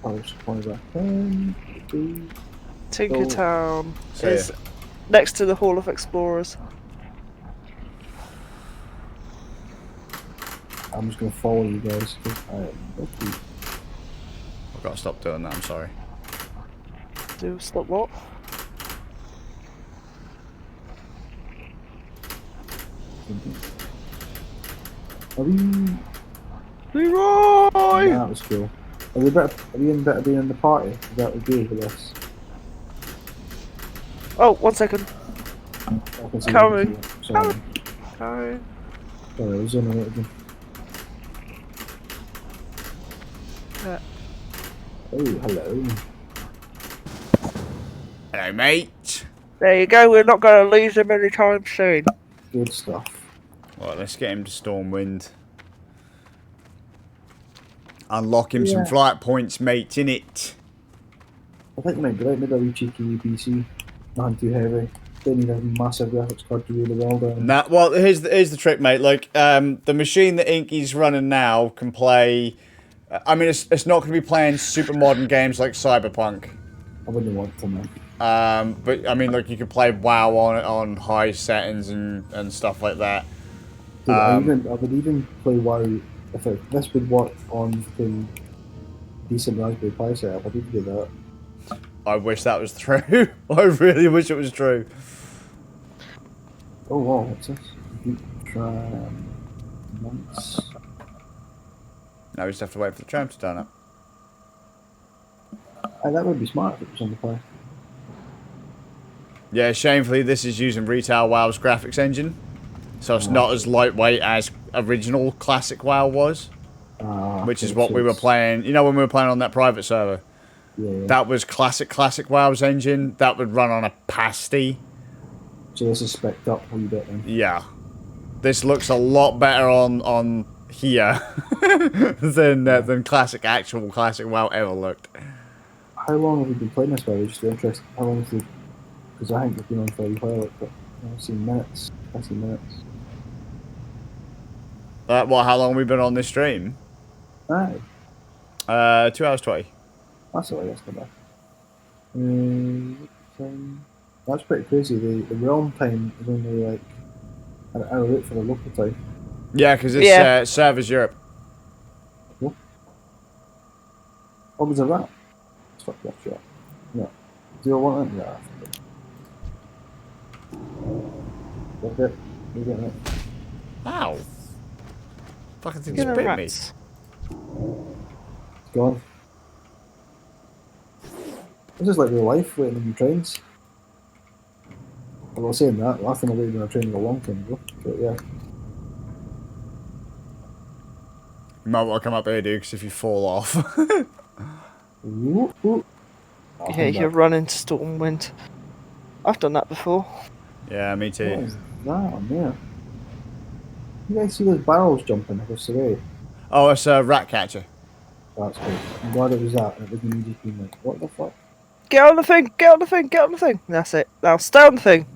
I'll just point back in. Tinkertown So, is yeah. next to the Hall of Explorers. I'm just gonna follow you guys. 'Cause okay. I've got to stop doing that. I'm sorry. Do stop what? Are we? Leroy! Yeah, that was cool. Are we in better being in the party? Is that what we do for this? Oh, 1 second. I can see Coming. it. Sorry. Sorry. Sorry, I was zoning out again. Yeah. Oh, hello. Hello, mate. There you go. We're not going to lose him anytime soon. Good stuff. Right, let's get him to Stormwind. Unlock him some Yeah. flight points, mate, innit? I think you might be right. Maybe a wee cheeky PC. Nothing too heavy. Don't need a massive graphics card to really well done. Nah, well, here's the trick, mate. Like, the machine that Inky's running now can play. I mean, it's not going to be playing super modern games like Cyberpunk. I wouldn't want to know. But I mean, like, you could play WoW on high settings and stuff like that. Dude, I would even play WoW if this would work on fucking decent Raspberry Pi setup. I'd even do that. I wish that was true. I really wish it was true. Oh wow, what's this? Deep tram. Nice. Now we just have to wait for the tram to turn up. That would be smart if it was on the Pi. Yeah, shamefully, this is using Retail WoW's graphics engine, so it's not as lightweight as original classic WoW was, which is okay, what so we were it's- playing. You know, when we were playing on that private server, Yeah. that was classic WoW's engine. That would run on a pasty. So this is spec'd up a wee bit then. Yeah. this looks a lot better on here than classic WoW ever looked. How long have you been playing this WoW? Just interested. How long is it? Because I think we've been on for a while, but I've seen minutes. I've seen minutes. What? How long have we been on this stream? Aye. 2 hours 20. That's all right, that's not bad. That's pretty crazy. The realm time is only like an hour out for the local time. Yeah, because it's servers Europe. What was a rat? Fuck that shit. No. Do you want it? Yeah. That's it. You're getting it. Ow. Fucking thing Get just a bit me. rats. It's gone. This is like real life waiting in trains. I was saying that. Last time I waited in a train was a long time ago. But yeah. You might want to come up here, dude, because if you fall off. Whoop, whoop. Yeah, you're running to Stormwind. I've done that before. Yeah, me What too. is that on there? You guys see those barrels jumping across the way? Oh, it's a rat catcher. That's good. I'm glad it was that, and it wasn't me just being like, what the fuck? Get on the thing, get on the thing, get on the thing. That's it. Now stay on the thing.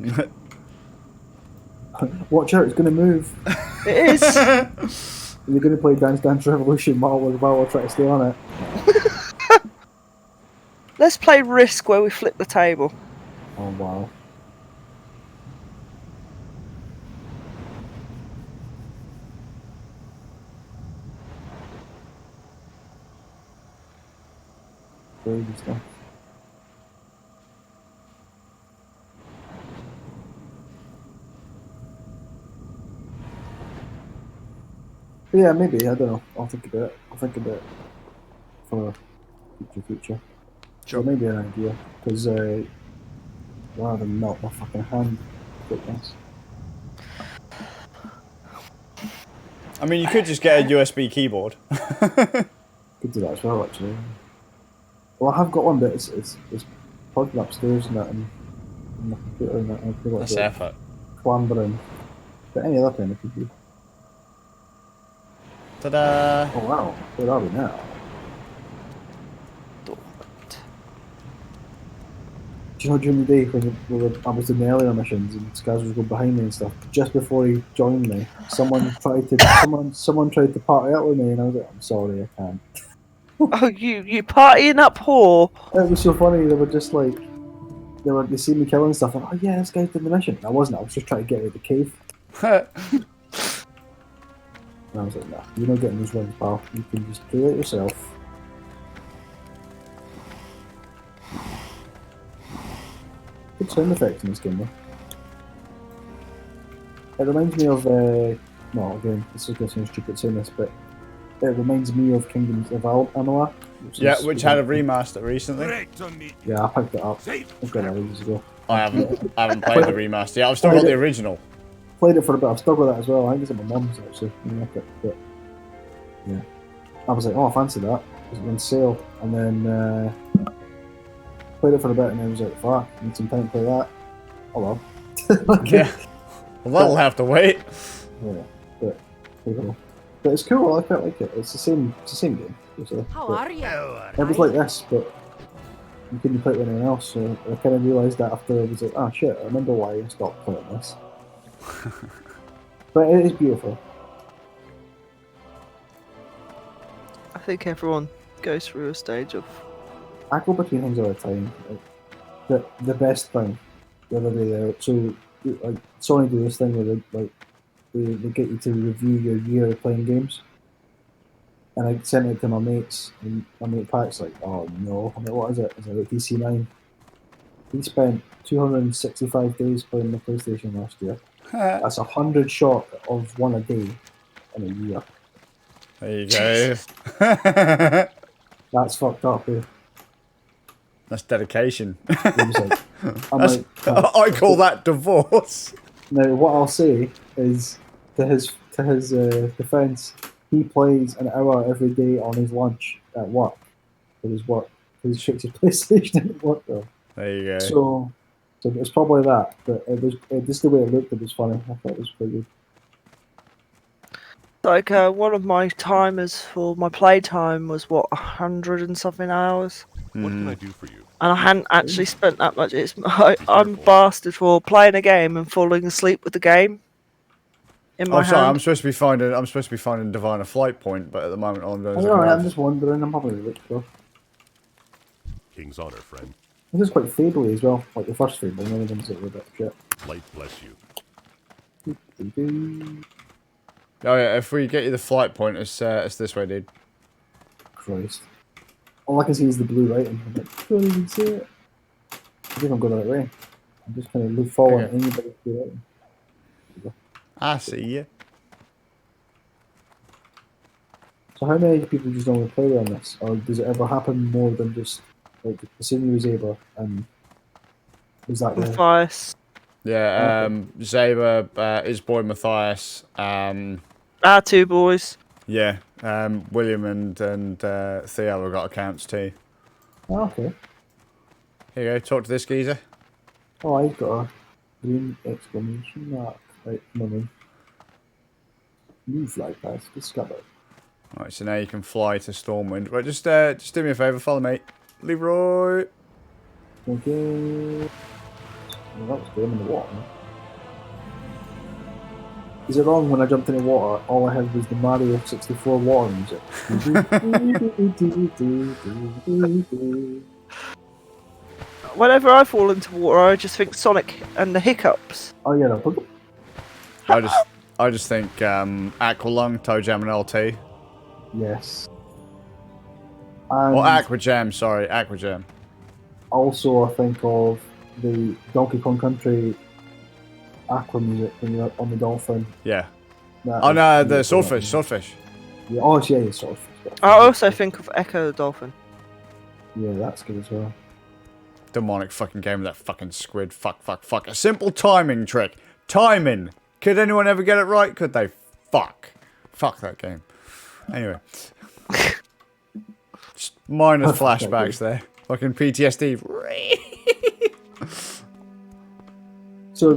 Watch out, it's gonna move. It is. You're gonna play Dance Dance Revolution while we're trying to stay on it. Let's play Risk where we flip the table. Oh wow. Very good stuff. But yeah, maybe, I don't know. I'll think about it. I'll think about it for future. Sure. So maybe an idea, because rather than melt my fucking hand, quite nice. I mean, you could just get a USB keyboard. Could do that as well, actually. Well, I have got one, but it's plugged upstairs and that, and my computer and that. And I've got That's to effort. clambering. But any other kind of could do. Ta-da! Oh wow, where are we now? Do you know during the day when I was in the earlier missions and Skaz was going behind me and stuff, just before he joined me, someone tried to party up with me and I was like, I'm sorry, I can't. Oh, you partying up whore. It was so funny, they were just like, they see me killing stuff, and oh yeah, this guy's doing the mission. I wasn't, I was just trying to get out of the cave. And I was like, nah, you're not getting these ones, pal. You can just do it yourself. Good sound effects in this game, though. It reminds me of, well, again, this is going to sound stupid saying this, but it reminds me of Kingdoms of Amalur. Which had a remaster recently. Great to meet you. Yeah, I picked it up. Safe. I've got it ages ago. I haven't played the remaster. Yeah, I've still got the original. Played it for a bit. I've still got that as well. I think it's at my mum's actually. But yeah, I was like, oh, I fancy that. It was on sale, and then played it for a bit, and then I was like, fuck, I need some time to play that. Oh well. Yeah. Well, that'll have to wait. Yeah, but pretty cool. But it's cool. I quite like it. It's the same game. Basically. How But are you? it was like this, but you couldn't play it with anyone else. So I kind of realised that after I was like, oh shit, I remember why I stopped playing this. But it is beautiful. I think everyone goes through a stage of. I go between things all the time. Like, the best thing the other day there. So like Sony do this thing where they get you to review your year of playing games. And I sent it to my mates, and my mate Pat's like, oh no. I'm like, what is it? It's like DC9. He spent 265 days playing the PlayStation last year. That's 100 short of one a day in a year. There you go. That's fucked up, eh? That's dedication. He was like, I'm like, I call that divorce. now what I'll say is, to his defence, he plays an hour every day on his lunch at work for his work. He shakes his PlayStation at work though. There you go. So it's probably that, but it was just the way it looked. It was funny. I thought it was pretty good. Like one of my timers for my playtime was what 100 and something hours, What can I do for you? and I hadn't actually spent that much. I'm a bastard for playing a game and falling asleep with the game in my Oh, sorry. hand. I'm supposed to be finding Diviner Flight Point, but at the moment all I'm doing I is don't know, looking I'm at- just wondering. I'm having a look. So. King's honor, friend. This is quite Fable as well, like the first Fable, and then the ones that were a bit shit. Light bless you. Oh yeah, if we get you the flight point, it's this way, dude. Christ. All I can see is the blue writing. I'm like, can't even see it. I think I'm going the right way. I'm just kind of following Okay. anybody's blue writing. I see you. So how many people just normally play on this? Or does it ever happen more than just, like, the same as Ava, and is that the... Matthias. Yeah, Zaber, his boy Matthias, Our two boys. yeah, William and Theo have got accounts too. Oh, okay. Here you go, talk to this geezer. Oh, I've got a green exclamation mark. Right, no. New flag pass, discovered. Right, so now you can fly to Stormwind. Right, just do me a favour, follow me. Leroy! Okay. Well, that was good. I'm in the water now. Is it wrong when I jumped in the water, all I had was the Mario 64 water music? Whenever I fall into water, I just think Sonic and the hiccups. Oh yeah, no. I just think Aqualung, Toe Jam and LT. Yes. And Or Aquajam, sorry, Aquajam. also I think of the Donkey Kong Country aqua music when you're on the dolphin. Yeah. That Oh is no, the beautiful. swordfish. Yeah, oh yeah, swordfish. I also think of Echo the Dolphin. Yeah, that's good as well. Demonic fucking game with that fucking squid. Fuck. A simple timing trick. Timing. Could anyone ever get it right? Could they? Fuck that game. Anyway. Just minor flashbacks there. Fucking PTSD. So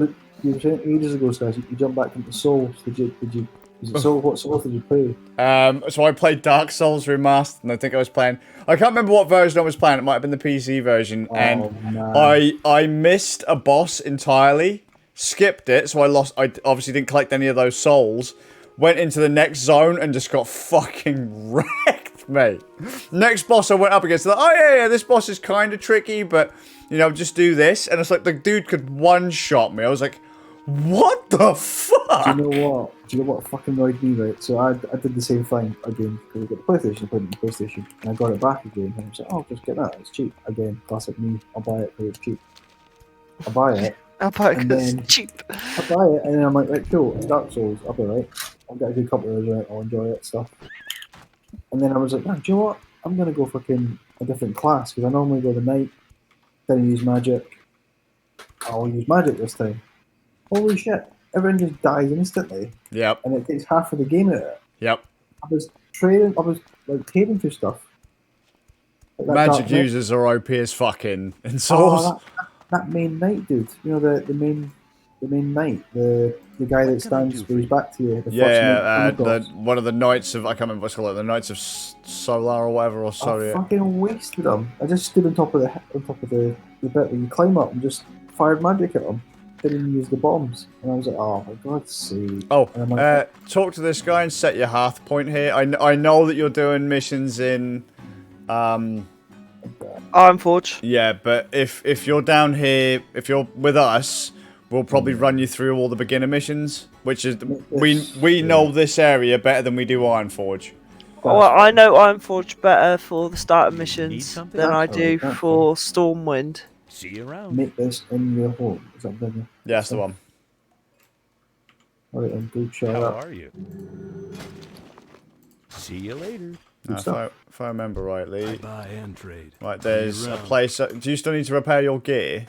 you were saying ages ago, guys, you jumped back into Souls. Did you? Was it Soul? What Souls did you play? So I played Dark Souls Remastered, and I think I was playing. I can't remember what version I was playing. It might have been the PC version, and man. I missed a boss entirely, skipped it, so I lost. I obviously didn't collect any of those souls. Went into the next zone and just got fucking wrecked, mate. Next boss I went up against, like, oh yeah, this boss is kind of tricky, but you know, just do this, and it's like the dude could one-shot me. I was like, what the fuck? Do you know what fucking annoyed me, right? So I did the same thing again, because I got the PlayStation, I put it in the PlayStation, and I got it back again, and I was like, oh, just get that, it's cheap. Again, classic me, I'll buy it because it's cheap. I buy it, I'll buy it And 'cause then- it's cheap. I buy it, and then I'm like, right, cool, it's Dark Souls, I'll be right. I'll get a good couple of hours in it, I'll enjoy it, stuff. And then I was like, man, do you know what? I'm gonna go fucking a different class, because I normally go the knight, then use magic. I'll use magic this time. Holy shit, everyone just dies instantly, Yep, and it takes half of the game out of it. yep. I was like trading through stuff. Like that Magic Dark Knight. users are OP as fucking in Oh, Souls. that main knight dude. You know the main knight, the guy that stands with his back to you. The first Yeah, knight one of the Knights of, I can't remember what's called, the Knights of Solar or whatever, or I Soria. fucking wasted him. I just stood on top of the bit where you climb up and just fired magic at him. Didn't use the bombs, and I was like, oh my god's sake. Oh, And I'm like, talk to this guy and set your hearth point here. I know that you're doing missions in, Ironforge. yeah, but if you're down here, if you're with us, we'll probably run you through all the beginner missions, which is we know this area better than we do Ironforge. Well, I know Ironforge better for the starter Need missions something? than I That's do alright, that's for Stormwind. See you around. make this in your home. Is that better? Yeah, that's the one. Alright, then go check How out. are you? See you later. If I remember rightly, Buy and trade. right, there's a around. place. Do you still need to repair your gear?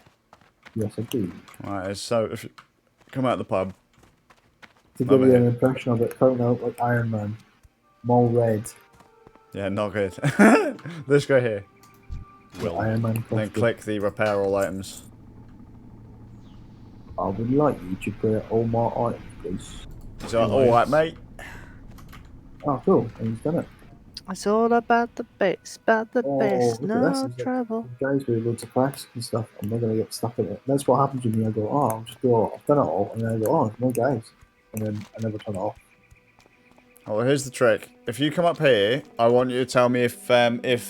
Yes, I do. Right, so if you come out of the pub. To give Over you here. an impression of it, currently I look like Iron Man. I'm all red. Yeah, not good. This guy here. Iron Man Then costume. click the repair all items. I would like you to clear all my items, please. So, alright, mate. Oh, cool. And he's done it. It's all about the bass, Oh, look at this. no There's like trouble. guys with loads of quests and stuff. I'm not going to get stuck in it. That's what happens with me. I go, oh, I'll just go, I've done it all. And then I go, oh, there's more guys. And then I never turn it off. Oh, well, here's the trick. If you come up here, I want you to tell me if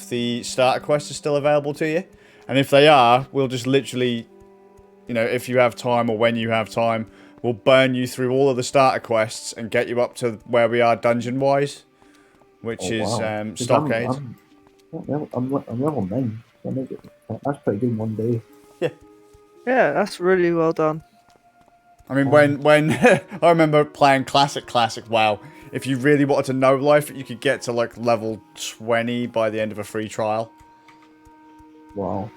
the starter quest is still available to you. And if they are, we'll just literally, you know, if you have time or when you have time, we'll burn you through all of the starter quests and get you up to where we are dungeon-wise, which is 'Cause Stockade. I'm level 9. I make it, that's pretty good in one day. Yeah, that's really well done. I mean, when I remember playing classic WoW, if you really wanted to know life, you could get to like level 20 by the end of a free trial. Wow.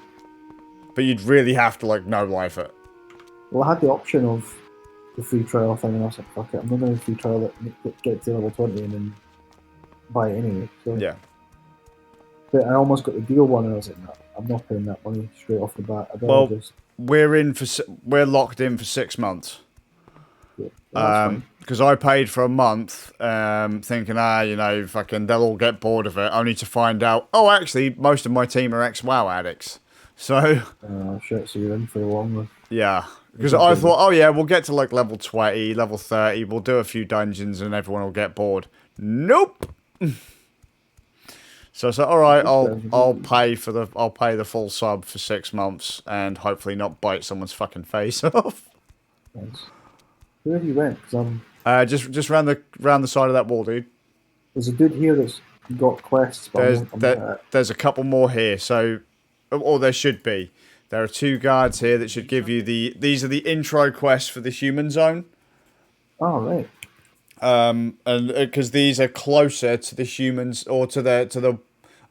But you'd really have to like know life it. Well, I had the option of the free trial thing, and I was like, fuck it, I'm not going to free trial it, get to level 20 and then buy it anyway. So, Yeah. but I almost got the deal one, and I was like, no, I'm not paying that money straight off the bat. I'd rather Well, just. we're locked in for 6 months. Yeah, that's fine. Because I paid for a month, thinking, you know, fucking, they'll all get bored of it, only to find out, oh, actually, most of my team are ex-WoW addicts. So, Oh, shit, so you're in for the long one. yeah. Because I thought, oh, yeah, we'll get to, like, level 20, level 30, we'll do a few dungeons and everyone will get bored. Nope! So I said, all right, I'll pay the full sub for 6 months and hopefully not bite someone's fucking face off. Nice. Where have you went? Because Just round the side of that wall, dude. there's a dude here that's got quests, but There's a couple more here, so or there should be. There are 2 guards here that should give you these are the intro quests for the human zone. Oh, right. And because these are closer to the humans or to the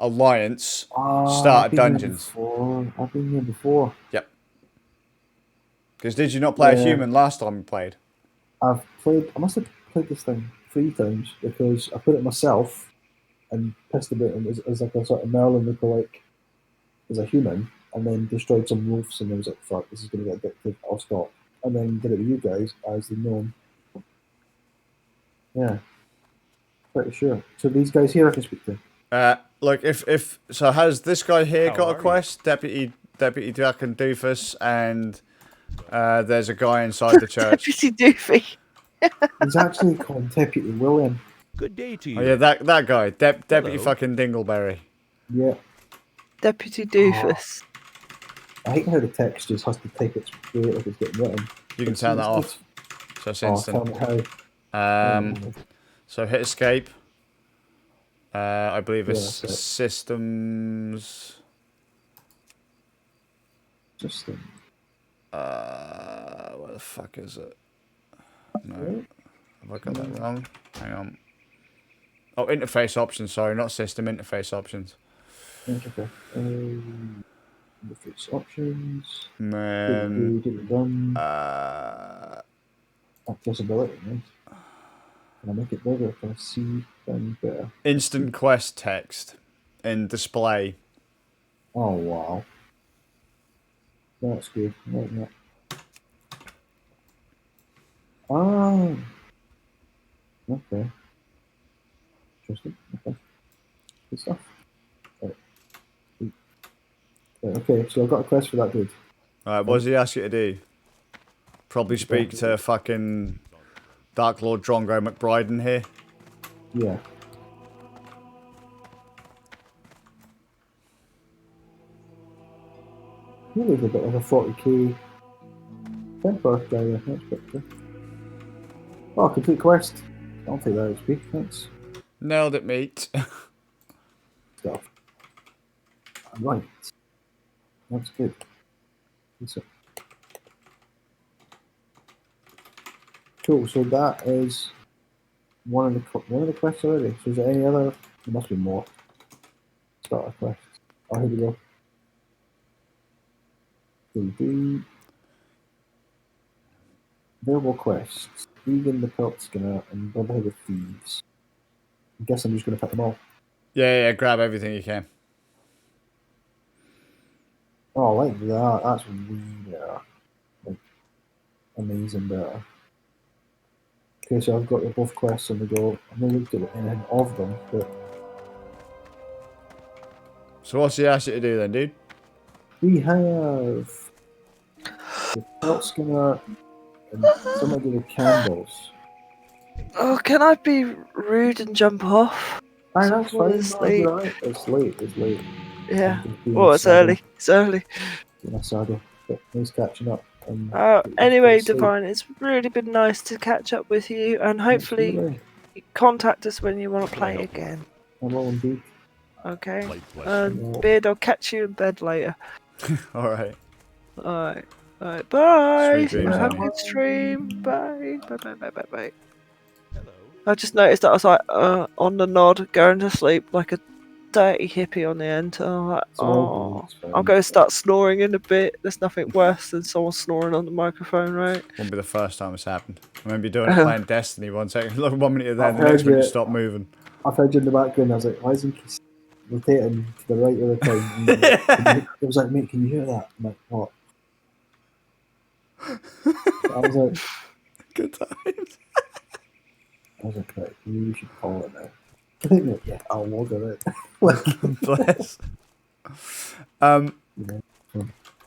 alliance starter dungeons. I've been here before. Yep. Because did you not play a Yeah. human last time you played? I must have played this thing 3 times because I put it myself and pissed a bit as like a sort of Merlin lookalike as a human, and then destroyed some wolves, and I was like, fuck, this is going to get addictive, I'll stop. And then did it with you guys as the gnome. Yeah. Pretty sure. So these guys here I can speak to. Look, if so, has this guy here How got a are quest? Deputy Duck and Doofus, and there's a guy inside the church. Deputy Doofy. He's actually called Deputy William. Good day to you. Oh yeah, that guy, Deputy Hello. fucking Dingleberry. Yeah. Deputy Doofus. I hate how the text just has to take its weight like it's getting written. You can turn that off, so it's Oh, tell instant. me how. So hit escape. I believe it's Yeah, that's it. systems. Just Where the fuck is it? No, have I got that wrong? Hang on. Oh, interface options. Sorry, not system. Interface options. okay. Interface options. And then Done. Accessibility, nice. Can I make it bigger? Can I see things better? instant quest text in display. Oh, wow. That's good. Like that. Oh. Okay. Interesting. Okay. Good stuff. Right. Okay, so I've got a quest for that dude. Alright, what does he ask you to do? Probably speak to fucking Dark Lord Drongo McBride in here. Yeah. Really a bit like a 40k temper guy there. That's pretty cool. Oh, complete quest. I'll take that XP. Thanks. Nailed it, mate. Stuff. Right. That's good. So, cool. So that is one of the quests already. So is there any other? There must be more. Start a quest. Oh, here we go. Available quests. Vegan the Pelt Skinner and Brotherhood of Thieves. I guess I'm just going to pick them all. Yeah, grab everything you can. Oh, I like that. That's way better. Like, amazing better. Okay, so I've got both quests on the go. I've not looked at anything of them, but So what's he asked you to do then, dude? we have the pelt skinner and somebody with candles. Oh, can I be rude and jump off? Aye, that's Fall fine. No, asleep. you're right. It's late. It's late. Yeah. I'm just being Oh, it's a saddle, early. It's early. being a saddle. But nice catching up. And Anyway, sleep. Divine, it's really been nice to catch up with you, and hopefully Absolutely. contact us when you want to play again. I will indeed. Okay? Light bless Yeah. Beard, I'll catch you in bed later. Alright. Alright. Alright, bye! Sweet dreams, Have a honey. good stream. Bye. Bye, bye, bye, bye, bye. Hello. I just noticed that I was like, on the nod, going to sleep like a dirty hippie on the end. I'm like, It's all good. oh, It's fine. I'm going to start snoring in a bit. There's nothing worse than someone snoring on the microphone, right? Won't be the first time it's happened. I remember you doing it playing Destiny 1 second. Look, 1 minute you're there, I've the next heard minute you you. stop moving. I've heard you in the background. I was like, why isn't he rotating to the right all the time? And it was like, mate, can you hear that? I'm like, what? I was like, Good times. right, you should call it now. Like, yeah, I'll log it out. Bless.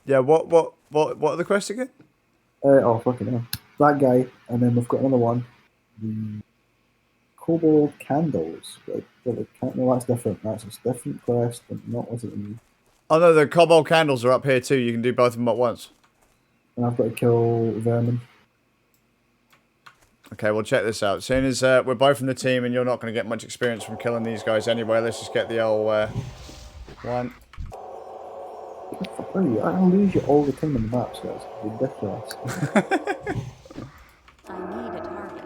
Yeah, what are the quests again? Oh, fucking hell. That guy, and then we've got another one. The Kobold Candles. No, that's different. That's a different quest, but not what it means. Oh no, the Cobalt Candles are up here too. You can do both of them at once. And I've got to kill Vermin. Okay, well check this out. As soon as we're both from the team and you're not going to get much experience from killing these guys anyway, let's just get the old one. I'll lose you all the time in the maps, guys. It's ridiculous. I need a target.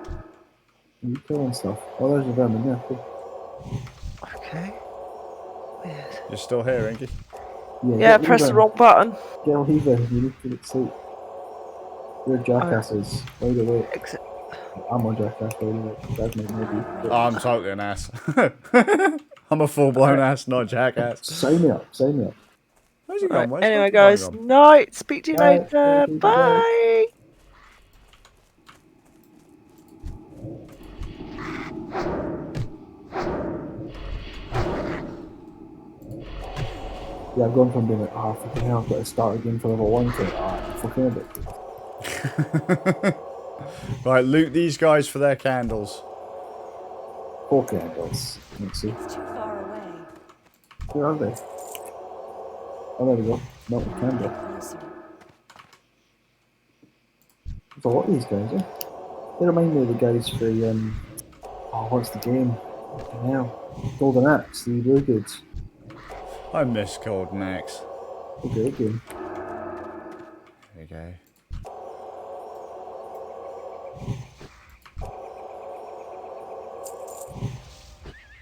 You killing stuff. Oh, there's a Vermin there. Cool. Okay. Weird. You're still here, Inky? Yeah, get press the leaving. wrong button. Get leaving. You need to get sleep. You're jackasses. By the way, Exit. I'm a jackass, by the way. That might maybe. Oh, I'm totally an ass. I'm a full-blown ass, not a jackass. Sign me up. Sign me up. Where's he Right. gone? Where's Anyway, fucking guys, gone? night. Speak to you Bye. later. Bye. Bye. Yeah, I've gone from being like, oh, fucking hell, I've got to start again for level 1 to, fucking addicted. Right, loot these guys for their candles. 4 candles. Let's see. It's too far away. Where are they? Oh, there we go. Not the candle. Closer. There's a lot of these guys, eh? They remind me of the guys for, what's the game? Fucking hell. Golden Axe, the blue goods. I miss Golden Axe. A great game. There you go.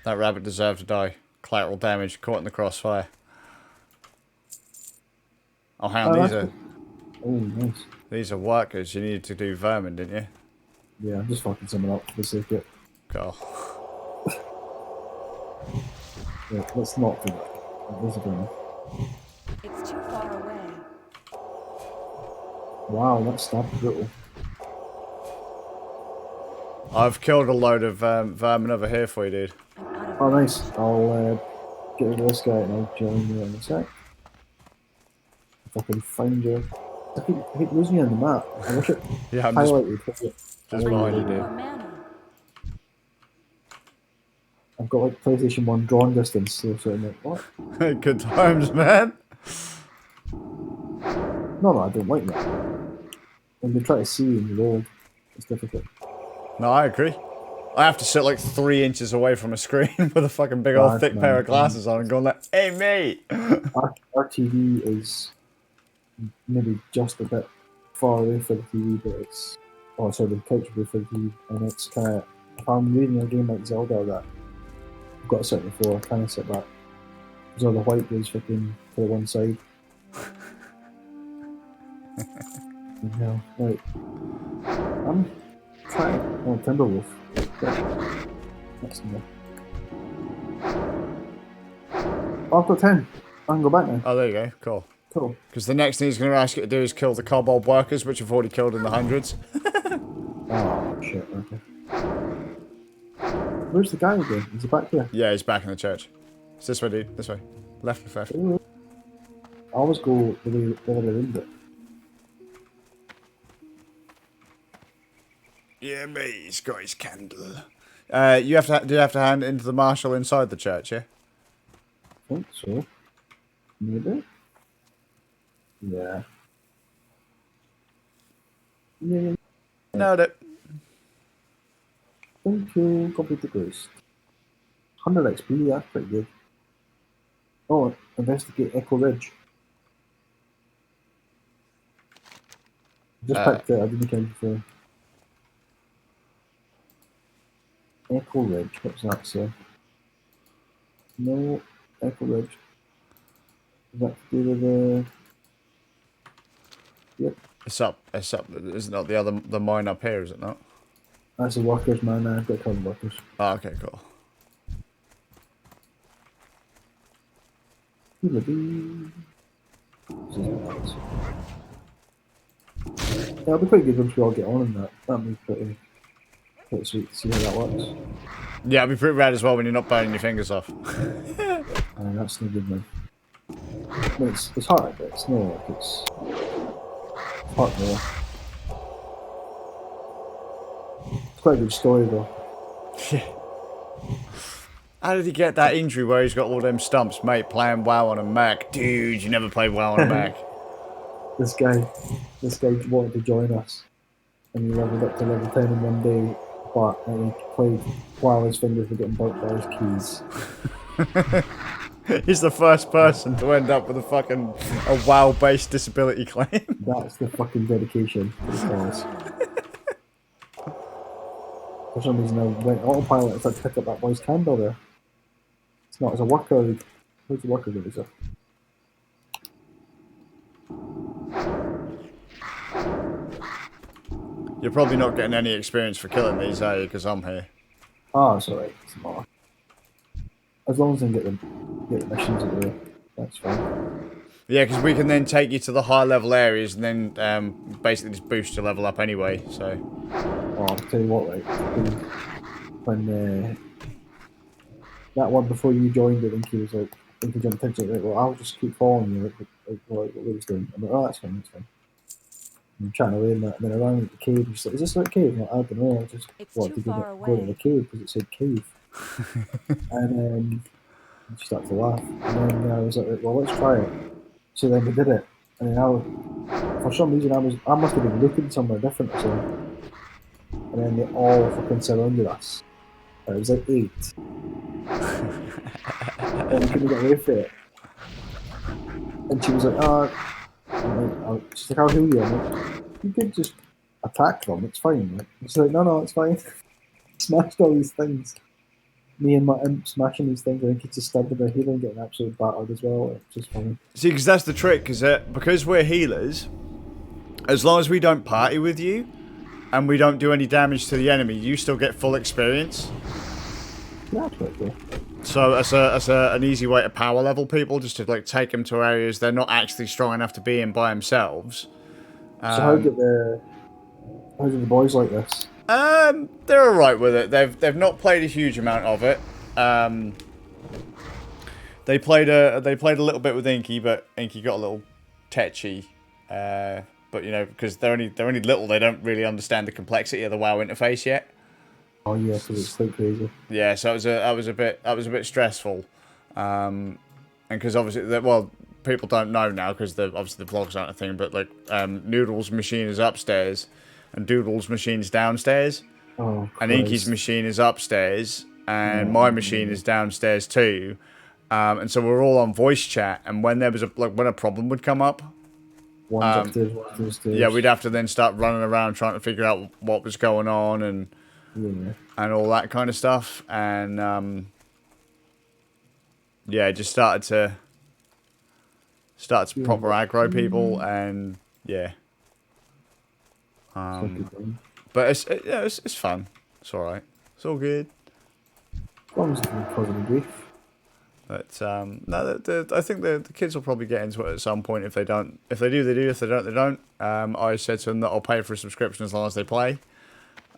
That rabbit deserved to die. Collateral damage, caught in the crossfire. Oh, hang on, Oh, nice. these are workers. You needed to do vermin, didn't you? Yeah, I'm just fucking someone up for the sake of it. Go. Yeah, let's not do that. There's a gun. It's too far away. Wow, that stab brutal. I've killed a load of vermin over here for you, dude. I'm out of Oh, range. nice. I'll get rid of this guy and I'll join you in a sec. If I can find you. I keep losing you on the map. I wish it Yeah, I'm just highlighted. behind you, More dude. mana. I've got like PlayStation 1 drawn distance, so I'm like, what? Good times, man. No, I don't like that. When you try to see and you're old, it's difficult. No, I agree. I have to sit like 3 inches away from a screen with a fucking big old Bad, thick man. pair of glasses on and going like, hey mate! Our TV is maybe just a bit far away for the TV, but it's... Oh, sorry, the couch away for the TV, and it's kind of... If I'm reading a game like Zelda or that, I've got to sit on the floor, I kind of sit back. Because all the white goes fucking to the one side. Yeah, right. I'm trying... Oh, Timberwolf. Next one. Oh, I've got 10. I can go back now. Oh, there you go. Cool. Cool. Because the next thing he's going to ask you to do is kill the kobold workers, which I've already killed in the hundreds. Oh, shit, okay. Where's the guy again? Is he back there? Yeah, he's back in the church. It's this way, dude. This way. Left and left. I always go the other way around it. Yeah, mate, he's got his candle. Do you have to hand it into the marshal inside the church, yeah? I think so. Maybe? Yeah. Yeah. Nailed it. Thank you. Complete the quest. 100 XP, that's pretty good. Oh, investigate Echo Ridge. Just picked it, I didn't count before. Echo Ridge, what's that say? No, Echo Ridge. Is that to do with the... Yep, It's up. Isn't that the mine up here, is it not? that's the workers, man. I've got to call them workers. Oh, okay, cool. Yeah, it'll be quite good once we all get on in that. That'll be pretty sweet to see how that works. Yeah, it'd be pretty rad as well when you're not burning your fingers off. That's no good, man. I mean, it's hard, but it's not like it's hard there. It's quite a good story, though. How did he get that injury where he's got all them stumps, mate, playing WoW on a Mac? Dude, you never played WoW on a Mac. This guy wanted to join us, and he leveled up to level 10 in one day, but he played while his fingers were getting burnt by his keys. He's the first person to end up with a WoW-based disability claim. That's the fucking dedication to the cause. For some reason, I went autopilot and started to pick up that boy's candle there. It's not as a worker. Who's the worker doing, sir? You're probably not getting any experience for killing these, are you? Because I'm here. Oh, it's alright. It's not. As long as I can get the missions out there, that's fine. Yeah, because we can then take you to the high level areas and then basically just boost your level up anyway. So. Oh, I'll tell you what, right? When that one before you joined, I think he was like, I think he jumped into it, like, well, I'll just keep following you, like what Lou's doing. I'm like, oh, that's fine, that's fine. And I'm chatting away and that, and then around at the cave, he's like, is this the right cave? I'm like, I don't know, I just It's wanted too to far go to the away. cave because it said cave. And she started to laugh. And then I was like, well, let's try it. So then we did it. And then for some reason, I must have been looking somewhere different or something. And then they all fucking surrounded us. And it was like 8. And we couldn't get away from it. And she was like, she's like, I'll heal you. I'm like, you could just attack them, it's fine. Like, she's like, no, it's fine. Smashed all these things. Me and my imp smashing these things, I think he just stabbed with their healing, getting absolutely battered as well. It's just funny. See, because that's the trick, because we're healers, as long as we don't party with you, and we don't do any damage to the enemy, you still get full experience. Yeah, that's right, yeah. So that's an easy way to power level people, just to like take them to areas they're not actually strong enough to be in by themselves. So how do the boys like this? They're alright with it. They've not played a huge amount of it. They played a little bit with Inky, but Inky got a little tetchy. But you know, because they're only little, they don't really understand the complexity of the WoW interface yet. Oh yeah, because it's so crazy. Yeah, so that was a bit stressful, and because obviously, people don't know now because obviously the vlogs aren't a thing. But like, Noodle's machine is upstairs, and Doodle's machine's downstairs, Oh, and Inky's machine is upstairs, and my machine is downstairs too, and so we're all on voice chat. And when there was when a problem would come up, one's upstairs, one's downstairs. yeah, we'd have to then start running around trying to figure out what was going on and all that kind of stuff. And yeah, just started to proper aggro people, and yeah. But it's fun. It's all right. It's all good. As long as it's not causing grief. But no, I think the kids will probably get into it at some point. If they don't, if they do, they do. If they don't, they don't. I said to them that I'll pay for a subscription as long as they play.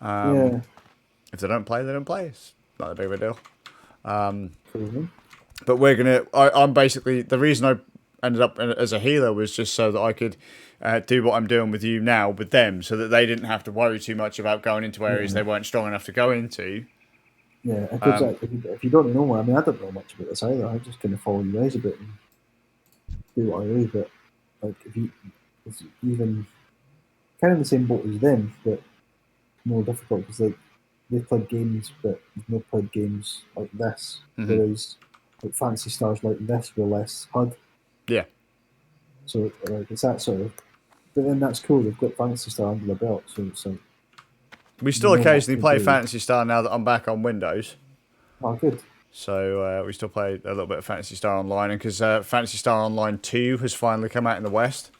Yeah. If they don't play, they don't play. It's not a big of a deal. Cool. But we're gonna. I'm basically the reason I ended up as a healer was just so that I could do what I'm doing with you now with them, so that they didn't have to worry too much about going into areas they weren't strong enough to go into. Yeah, because if you don't know, I mean, I don't know much about this either. I just kind of follow you guys a bit and do what I do. But like, it's even kind of the same boat as them, but more difficult because they played games, but they've not played games like this. Whereas like Fantasy Stars like this were less HUD. Yeah. So like it's that sort of. But then that's cool. They've got Fantasy Star under the belt, so it's like. We still occasionally play Fantasy Star now that I'm back on Windows. Oh, good. So we still play a little bit of Fantasy Star Online, and because Fantasy Star Online 2 has finally come out in the West.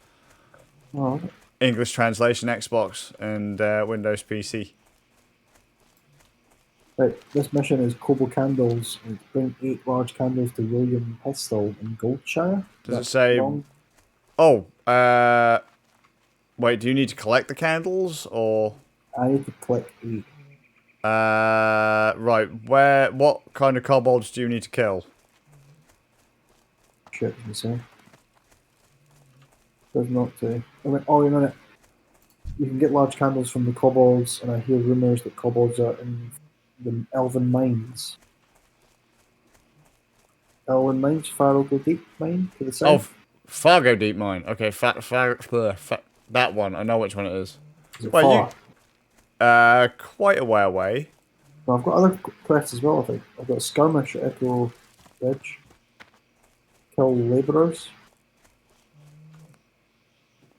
Oh. English translation, Xbox, and Windows PC. Right, this mission is Coble Candles. And bring 8 large candles to William Pistol in Goldshire. Does it say... Long? Oh, wait, do you need to collect the candles, or... I need to click 8. Right, what kind of kobolds do you need to kill? Shit, you say. Does not say. I went, oh, wait a minute. You can get large candles from the kobolds, and I hear rumours that kobolds are in the Elven Mines. Elven Mines, Farrell Go Deep Mine to the south. Oh, Fargo Deep Mine. Okay, that one. I know which one it is. Is it Well, far? quite a way away. Well, I've got other quests as well, I think. I've got a skirmish at Echo Ridge. Kill labourers.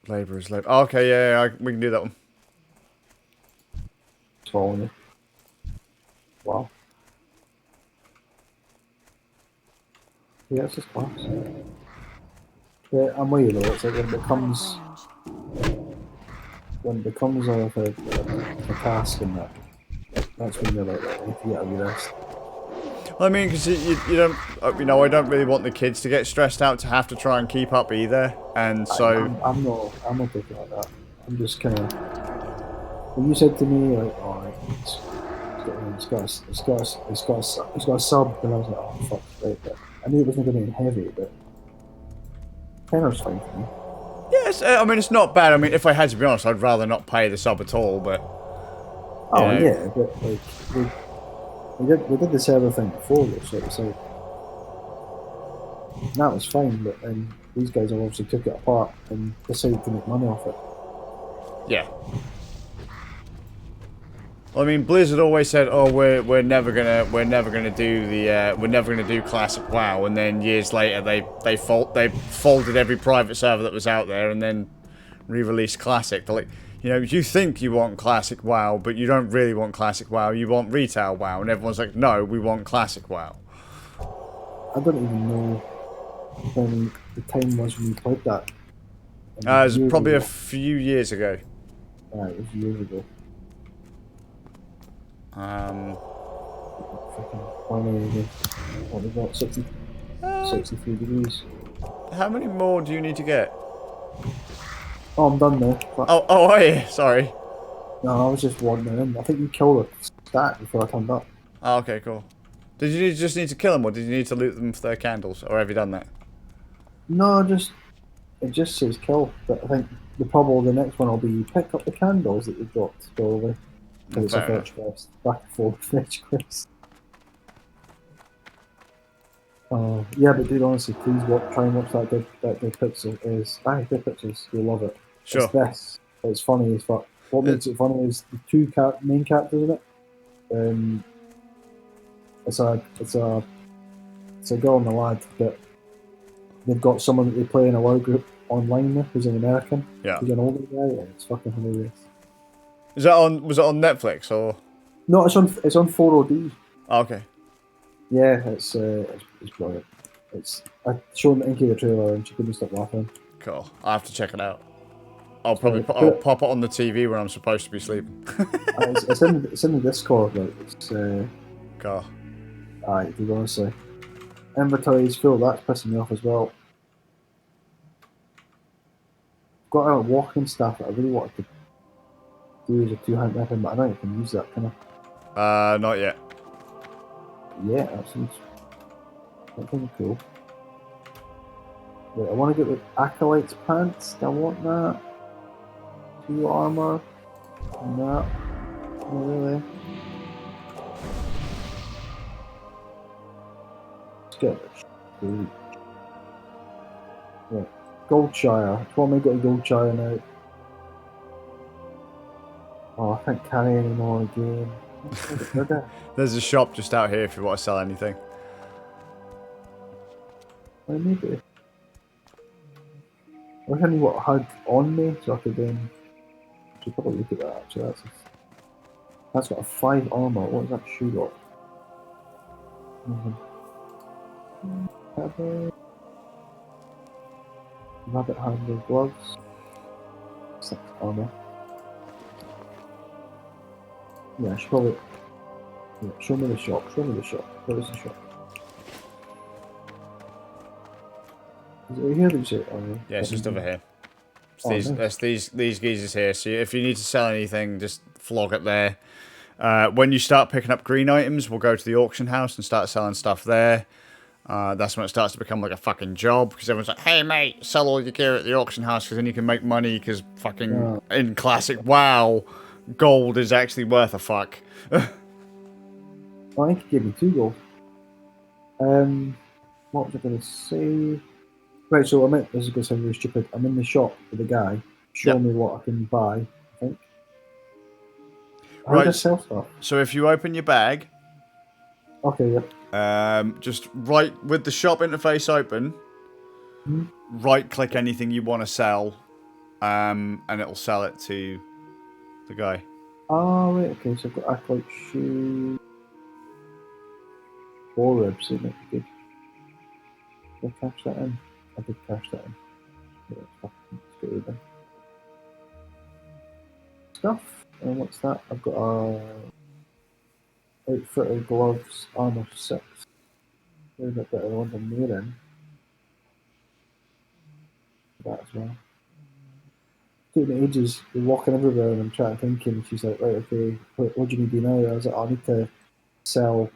Labourers, oh, okay, yeah, we can do that one. It's following you. Wow. Yeah, it's just class. Yeah, I'm with you though. It's like when it becomes a task and that's when you're like, I need to get a wee rest. I mean, because you don't, I don't really want the kids to get stressed out to have to try and keep up either, and so... I'm not thinking like that. I'm just kind of... When you said to me, like, oh, it's got a sub, and I was like, oh, fuck, right, but I knew it wasn't going to be heavy, but tenner's fine for me. Yes, I mean, it's not bad. I mean, if I had to be honest, I'd rather not pay the sub at all, but... Oh, yeah, but, like, we did the server thing before, though, so it's like... That was fine, but then these guys obviously took it apart and decided to make money off it. Yeah. I mean, Blizzard always said, "Oh, we're never gonna do classic WoW," and then years later they folded every private server that was out there and then re-released classic. They're like, you think you want classic WoW, but you don't really want classic WoW. You want retail WoW, and everyone's like, "No, we want classic WoW." I don't even know when the time was when we played that. It was probably a few years ago. Yeah, it was years ago. Um. What we got? 63 degrees. How many more do you need to get? Oh, I'm done now. Oh, are you? Sorry. No, I was just wandering in. I think you killed a stat before I turned up. Oh, okay, cool. Did you just need to kill them, or did you need to loot them for their candles, or have you done that? No, it just says kill. But I think the next one will be pick up the candles that you've got, probably. Because it's a fetch quest. Back and forth fetch quest. Yeah, but dude, honestly, please try and watch that Dead Pixel. Dead Pixels. You'll love it. Sure. It's this. It's funny as fuck. What makes it funny is the two main characters in it. It's a girl and a lad, but they've got someone that they play in a WoW group online with who's an American. Yeah. He's an older guy, and it's fucking hilarious. Was it on Netflix or? No, it's on 4OD. Oh, okay. Yeah, it's brilliant. I showed Inky the trailer and she couldn't stop laughing. Cool. I'll have to check it out. I'll pop it on the TV when I'm supposed to be sleeping. It's in the Discord, like it's Cool. Alright, dude, honestly. Inventory's full, that's pissing me off as well. Got a walking staff that I really wanted to do as a two-hand weapon, but I don't even use that, can I? Not yet. Yeah, that sounds cool. Wait, I want to get the Acolyte's pants. Do I want that? 2 armor. No. Not really. Let's get it. Right. Goldshire. What am I got to Goldshire now? Oh, I can't carry any more again. There's a shop just out here if you want to sell anything. I need it. I wish I knew what I had on me so I could should probably look at that actually. That's got a 5 armor. What does that shoe got? Rabbit handle gloves. 6 armor. Yeah, I should probably. Yeah, show me the shop. Show me the shop. Where is the shop? Is it over here? Did you say? Oh, Yeah, it's just over here. It's Oh, these, nice. that's these geezers here. So if you need to sell anything, just flog it there. When you start picking up green items, we'll go to the auction house and start selling stuff there. That's when it starts to become like a fucking job, because everyone's like, hey mate, sell all your gear at the auction house because then you can make money, because fucking in classic WoW, gold is actually worth a fuck. Oh, I think he gave me 2 gold. What was I going to say? Right, so this is going to sound really stupid. I'm in the shop with the guy. Show Yep. me what I can buy, I think. How Right. do I sell stuff? So if you open your bag, Okay, yeah. just right with the shop interface open, right click anything you want to sell, and it'll sell it to the guy. Oh, right, okay, so I've got Acolyte shoe. 4 ribs, isn't it? Good. Did I cash that in? I did cash that in. Yeah, let's get rid of it. Stuff. And what's that? I've got outfitter, gloves, armor 6. There's a bit of one in there in. That as well. Took me ages. We're walking everywhere and I'm trying to think, and she's like, right, okay, what do you need to do now? I was like, I need to sell,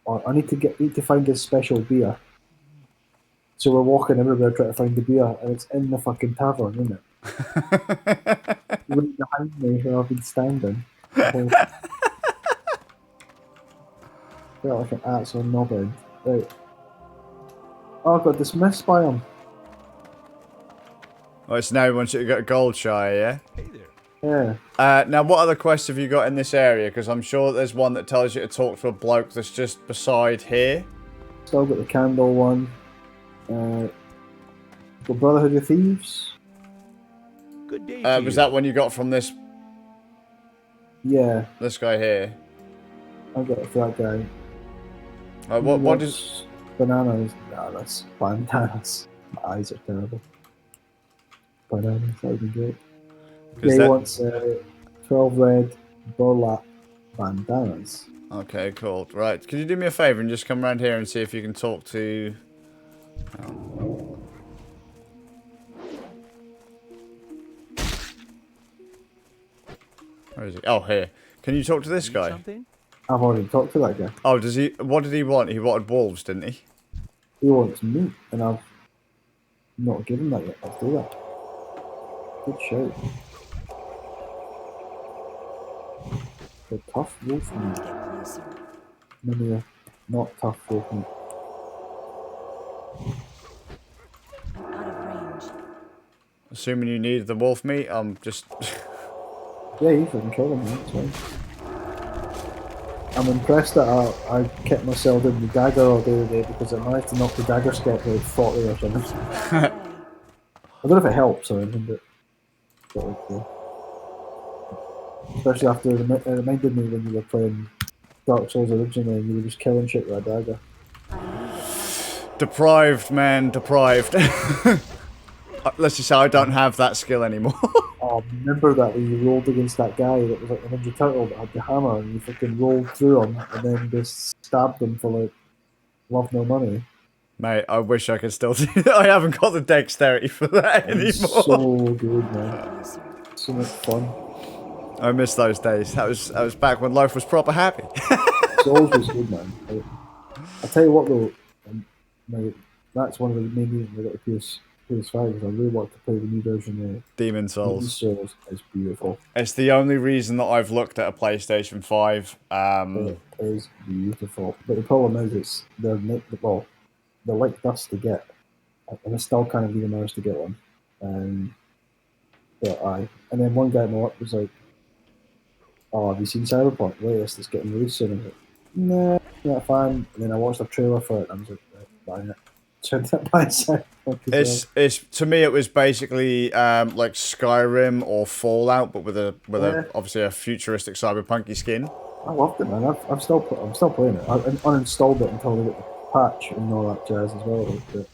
or I need to find this special beer. So we're walking everywhere trying to find the beer, and it's in the fucking tavern, isn't it? Right behind me where I've been standing. Felt like an absolute knobhead. Right. Oh, I got dismissed by him. Oh, it's now once you got a gold shire, yeah? Hey there. Yeah. Now, what other quests have you got in this area? Because I'm sure there's one that tells you to talk to a bloke that's just beside here. Still got the candle one. Got Brotherhood of Thieves. Good day to Was you. that one you got from this Yeah, guy here? I got it for that guy. What is... Bananas? Nah, that's bandanas. My eyes are terrible. Bananas, that would be great. Yeah, he that- wants 12 red burlap bandanas. Okay, cool. Right, could you do me a favour and just come around here and see if you can talk to... Where is he? Oh, here. Can you talk to this Need guy? something? I've already talked to that guy. Oh, does he... What did he want? He wanted wolves, didn't he? He wants meat, and I've not given that yet. Let's do that. Good shout. The tough wolf meat. Get closer. Maybe a not tough wolf meat. I'm out of range. Assuming you need the wolf meat, I'm just... Yeah, you can kill him, that's fine. I'm impressed that I kept myself in the dagger all day today because I managed to knock the dagger skip like 40 or something. Far away. I don't know if it helps or anything, but okay. Especially after it reminded me when you were playing Dark Souls originally and you were just killing shit with a dagger. I need a target. Deprived, man, deprived. Let's just say I don't have that skill anymore. Oh, remember that when you rolled against that guy that was like the Ninja Turtle that had the hammer and you fucking rolled through him and then just stabbed him for like love no money. Mate, I wish I could still do that. I haven't got the dexterity for that It's anymore. so good, man. Closer. So much fun. I miss those days. That was back when life was proper happy. It's always good, man. I tell you what though, like, that's one of the main reasons I got the PS5 is I really want to play the new version of Demon Demon Souls. Souls. It's beautiful. It's the only reason that I've looked at a PlayStation 5. It is beautiful. But the problem is, they're like dust to get, and I still can't even manage to get one. And then one guy in my work was like, "Oh, have you seen Cyberpunk latest? It's getting released soon." I was like, "Nah, not a fan." And then I watched a trailer for it, and I was like, "Buying it." So I ended up buying Cyberpunk as well. It's to me it was basically like Skyrim or Fallout, but with a obviously a futuristic cyberpunky skin. I loved it, man. I'm still playing it. I uninstalled it until they got the patch and all that jazz as well. But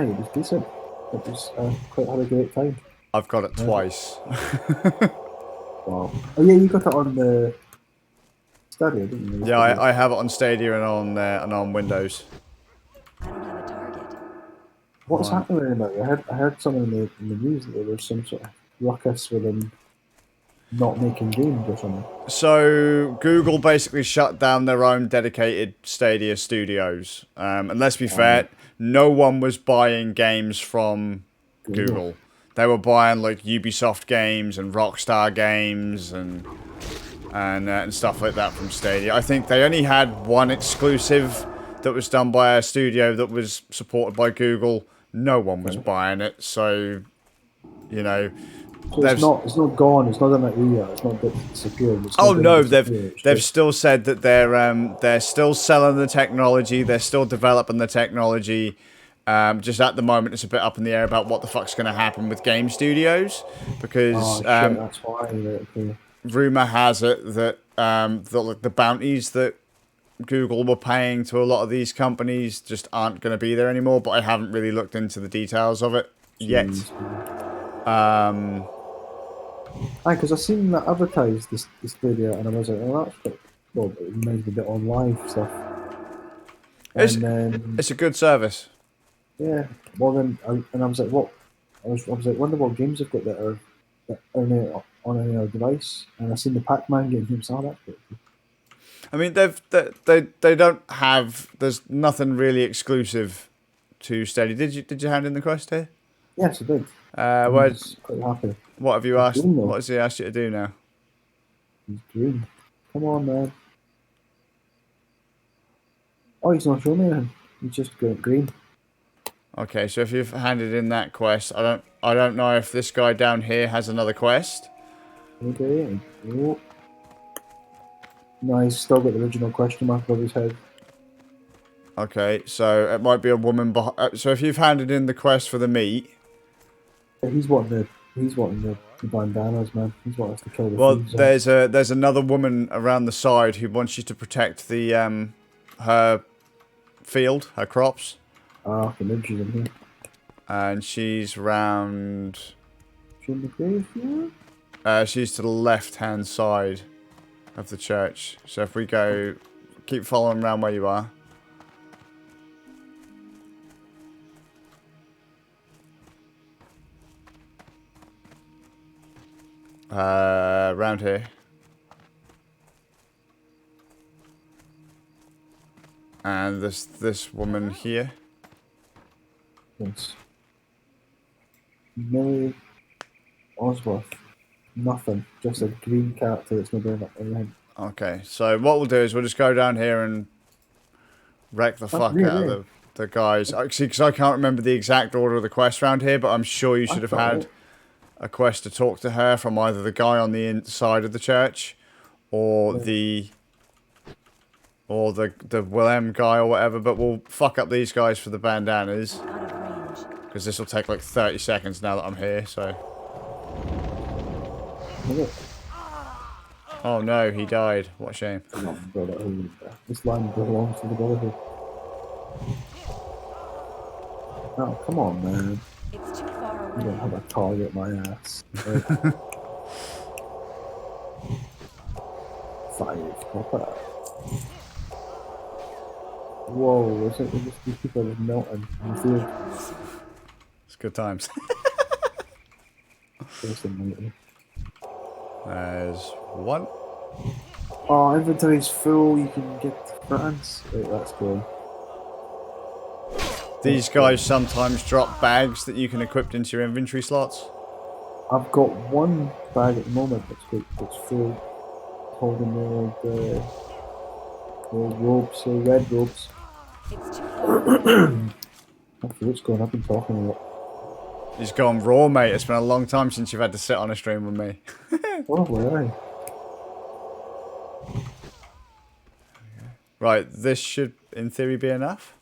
it was decent. It was quite had a great time. I've got it twice. Wow. Oh yeah, you got it on the Stadia, didn't you? Yeah, I have it on Stadia and on Windows. I don't have a target. What's happening about it? I heard something in the news that there was some sort of ruckus with them not making games or something. So Google basically shut down their own dedicated Stadia studios. And let's be fair, no one was buying games from Google. They were buying like Ubisoft games and Rockstar games and stuff like that from Stadia. I think they only had one exclusive that was done by a studio that was supported by Google. No one was buying it, so you know. So it's not gone. It's not an idea. It's not disappeared. They've still said that they're still selling the technology. They're still developing the technology. Just at the moment, it's a bit up in the air about what the fuck's going to happen with game studios because that's why. Rumor has it that the bounties that Google were paying to a lot of these companies just aren't going to be there anymore. But I haven't really looked into the details of it yet. Because I seen that advertised this video, and I was like, "Oh, that's quite well." It reminds me a bit on live stuff. It's a good service. Yeah. Well, then, I was like, "What?" I was like, "Wonder what games they've got that are on any other device." And I seen the Pac-Man games. Oh, that's pretty cool. I mean, they don't have. There's nothing really exclusive to Stadia. Did you hand in the quest here? Yes, I did. Quite happy. What have you asked? What has he asked you to do now? He's green. Come on, man. Oh, he's not showing me anything. He's just going green. Okay, so if you've handed in that quest, I don't know if this guy down here has another quest. Okay. Oh. No, he's still got the original question mark above his head. Okay, so it might be a woman behind. So if you've handed in the quest for the meat. He's wanting the bandanas, man. He's wanting us to kill the thieves. There's another woman around the side who wants you to protect the her field, her crops. Ah, the maybe she's in here. And she's round. She's in the graveyard? She's to the left-hand side of the church. So if we go, keep following around where you are. Around here. And this woman here. Yes. Millie Osworth. Nothing. Just a green character that's not doing anything. Okay, so what we'll do is we'll just go down here and wreck the fuck out of the guys. Actually, because I can't remember the exact order of the quest around here, but I'm sure you should have had a quest to talk to her from either the guy on the inside of the church or the Willem guy or whatever, but we'll fuck up these guys for the bandanas because this will take like 30 seconds now that I'm here, so oh no, he died. What a shame. This land belongs to the Brotherhood. Oh, come on, man. It's too far You away. don't have a target my ass. Right. 5 copper. Whoa, it's like these people are just melting in the field. It's good times. Just a minute. There's one. Oh, inventory's full. You can get to France. Wait, that's cool. These guys sometimes drop bags that you can equip into your inventory slots. I've got one bag at the moment that's full, holding the robes, red robes. It's too far away. Actually, what's going on? I've been talking a lot. He's gone raw, mate. It's been a long time since you've had to sit on a stream with me. Probably, aye. Right, this should, in theory, be enough.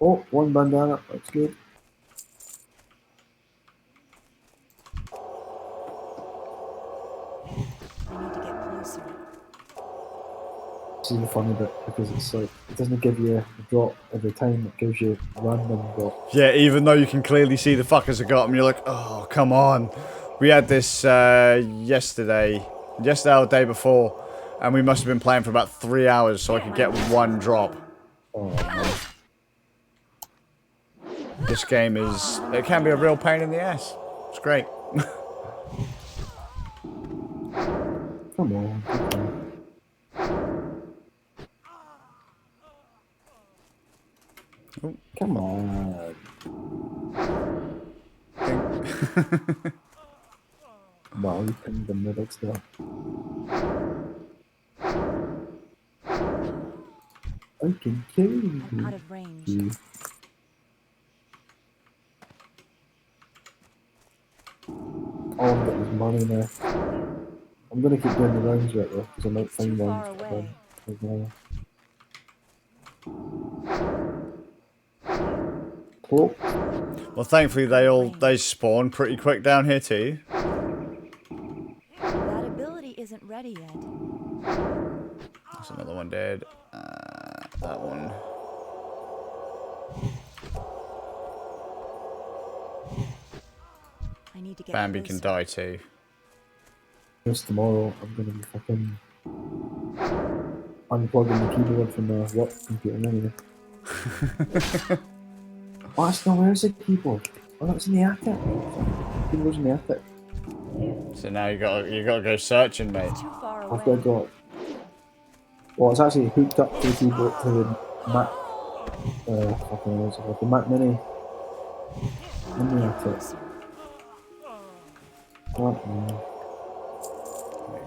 Oh, one bandana. That's good. I need to get closer. This is the funny bit because it's like it doesn't give you a drop every time. It gives you a random drop. Yeah, even though you can clearly see the fuckers have got them, you're like, oh, come on. We had this yesterday or the day before, and we must have been playing for about 3 hours so I could get one drop. Oh man. This game is, it can be a real pain in the ass. It's great. Come on. Oh. Come on. Wow, you pinned the middle still. I can kill I'm out you. of range. All I'm getting is money now. I'm gonna keep doing the rounds right though, because I might It's too find far one. away. Cloak. Well, thankfully they spawn pretty quick down here too. That ability isn't ready yet. There's another one dead. That one. I need to get Bambi can closer. die too. Just tomorrow, I'm gonna be fucking unplugging the keyboard from the work computer anyway. Oh, that's not, where's the keyboard? Oh, that's in the attic. The keyboard's in the attic. So now you gotta go searching, mate. It's too far I've away. got. Well, it's actually hooked up to the keyboard to the Mac. Fucking what's it called? The Mac Mini. In the attic. Closer. Oh, man.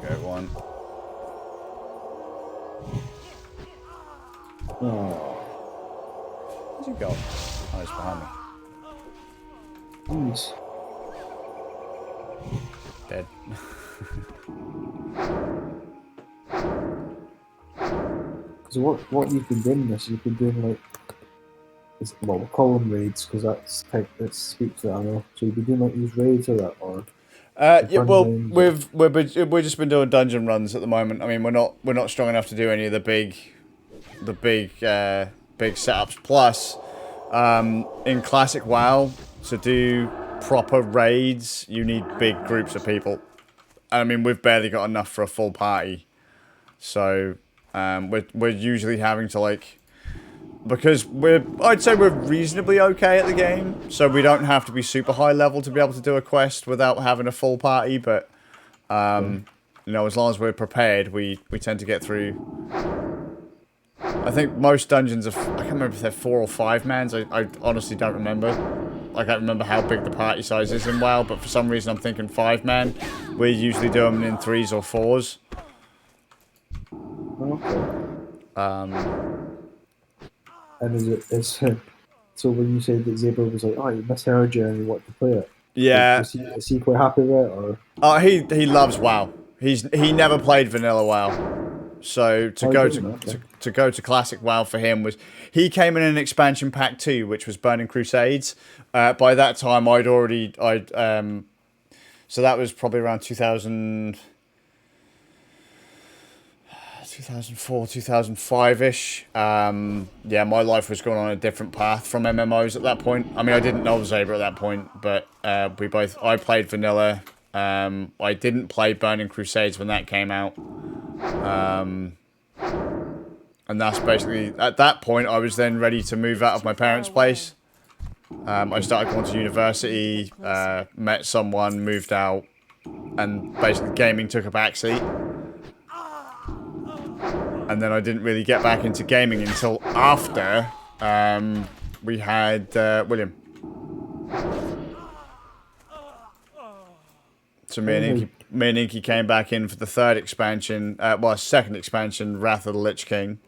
There you go, one. Oh, Where's he gone? Oh, he's behind me. jeez. Dead. So what you've been doing this? You've been doing like, well, we'll call them raids because that's speaks that I know. So you've been doing like these raids or that, or Yeah, well, dungeons. we've just been doing dungeon runs at the moment. I mean, we're not strong enough to do any of the big setups. Plus, in classic WoW, to do proper raids, you need big groups of people. I mean, we've barely got enough for a full party, so we're usually having to like, because I'd say we're reasonably okay at the game, so we don't have to be super high level to be able to do a quest without having a full party. But you know, as long as we're prepared, we tend to get through. I think most dungeons are, I can't remember if they're 4 or 5 mans. I honestly don't remember. I can't remember how big the party size is in WoW, but for some reason I'm thinking 5 man. We usually do them in 3s or 4s. Okay. And is so when you said that Zebra was like, oh, you misheard you and you want to play it? Yeah. Is he quite happy with it, or? Oh, he loves WoW. He never played vanilla WoW. So to go to classic WoW for him was, he came in an expansion pack 2, which was Burning Crusades. By that time so that was probably around 2004, 2005-ish. Yeah, my life was going on a different path from MMOs at that point. I mean, I didn't know Zebra at that point, but I played vanilla. I didn't play Burning Crusades when that came out. And that's basically, at that point, I was then ready to move out of my parents' place. I started going to university, met someone, moved out, and basically gaming took a backseat. And then I didn't really get back into gaming until after we had William. So me and Inky came back in for the third expansion, second expansion, Wrath of the Lich King.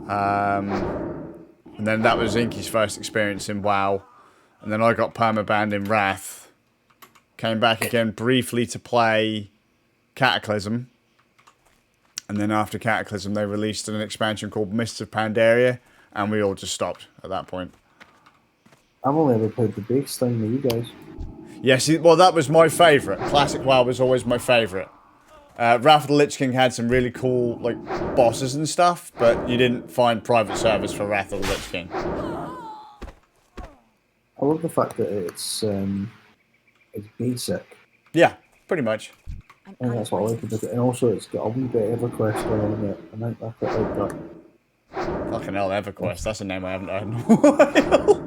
And then that was Inky's first experience in WoW. And then I got permabanned in Wrath. Came back again briefly to play Cataclysm. And then after Cataclysm, they released an expansion called Mists of Pandaria. And we all just stopped at that point. I've only ever played the base thing with you guys. Yes, well, that was my favourite. Classic WoW was always my favourite. Wrath of the Lich King had some really cool like bosses and stuff, but you didn't find private servers for Wrath of the Lich King. I love the fact that it's basic. Yeah, pretty much. I'm I think that's what I like about it. And also it's got a wee bit of EverQuest going on in it. I think I quite like that. Fucking hell, EverQuest. That's a name I haven't heard in a while.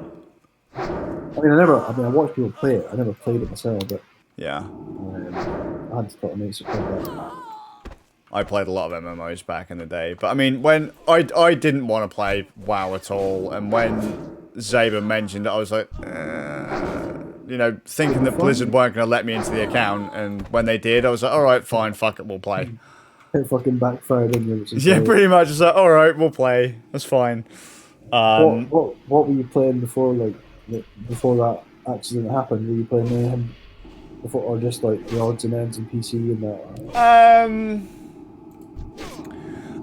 I watched people play it. I never played it myself, but Yeah. I had to put a mates that played that. I played a lot of MMOs back in the day. But I mean, when I didn't want to play WoW at all, and when Zaber mentioned it, I was like, thinking that Blizzard weren't going to let me into the account, and when they did, I was like, alright, fine, fuck it, we'll play. It fucking backfired on you. Yeah, pretty much. It's like, alright, we'll play. That's fine. What were you playing before that accident happened? Were you playing Mayhem before, or just like the odds and ends and PC and that?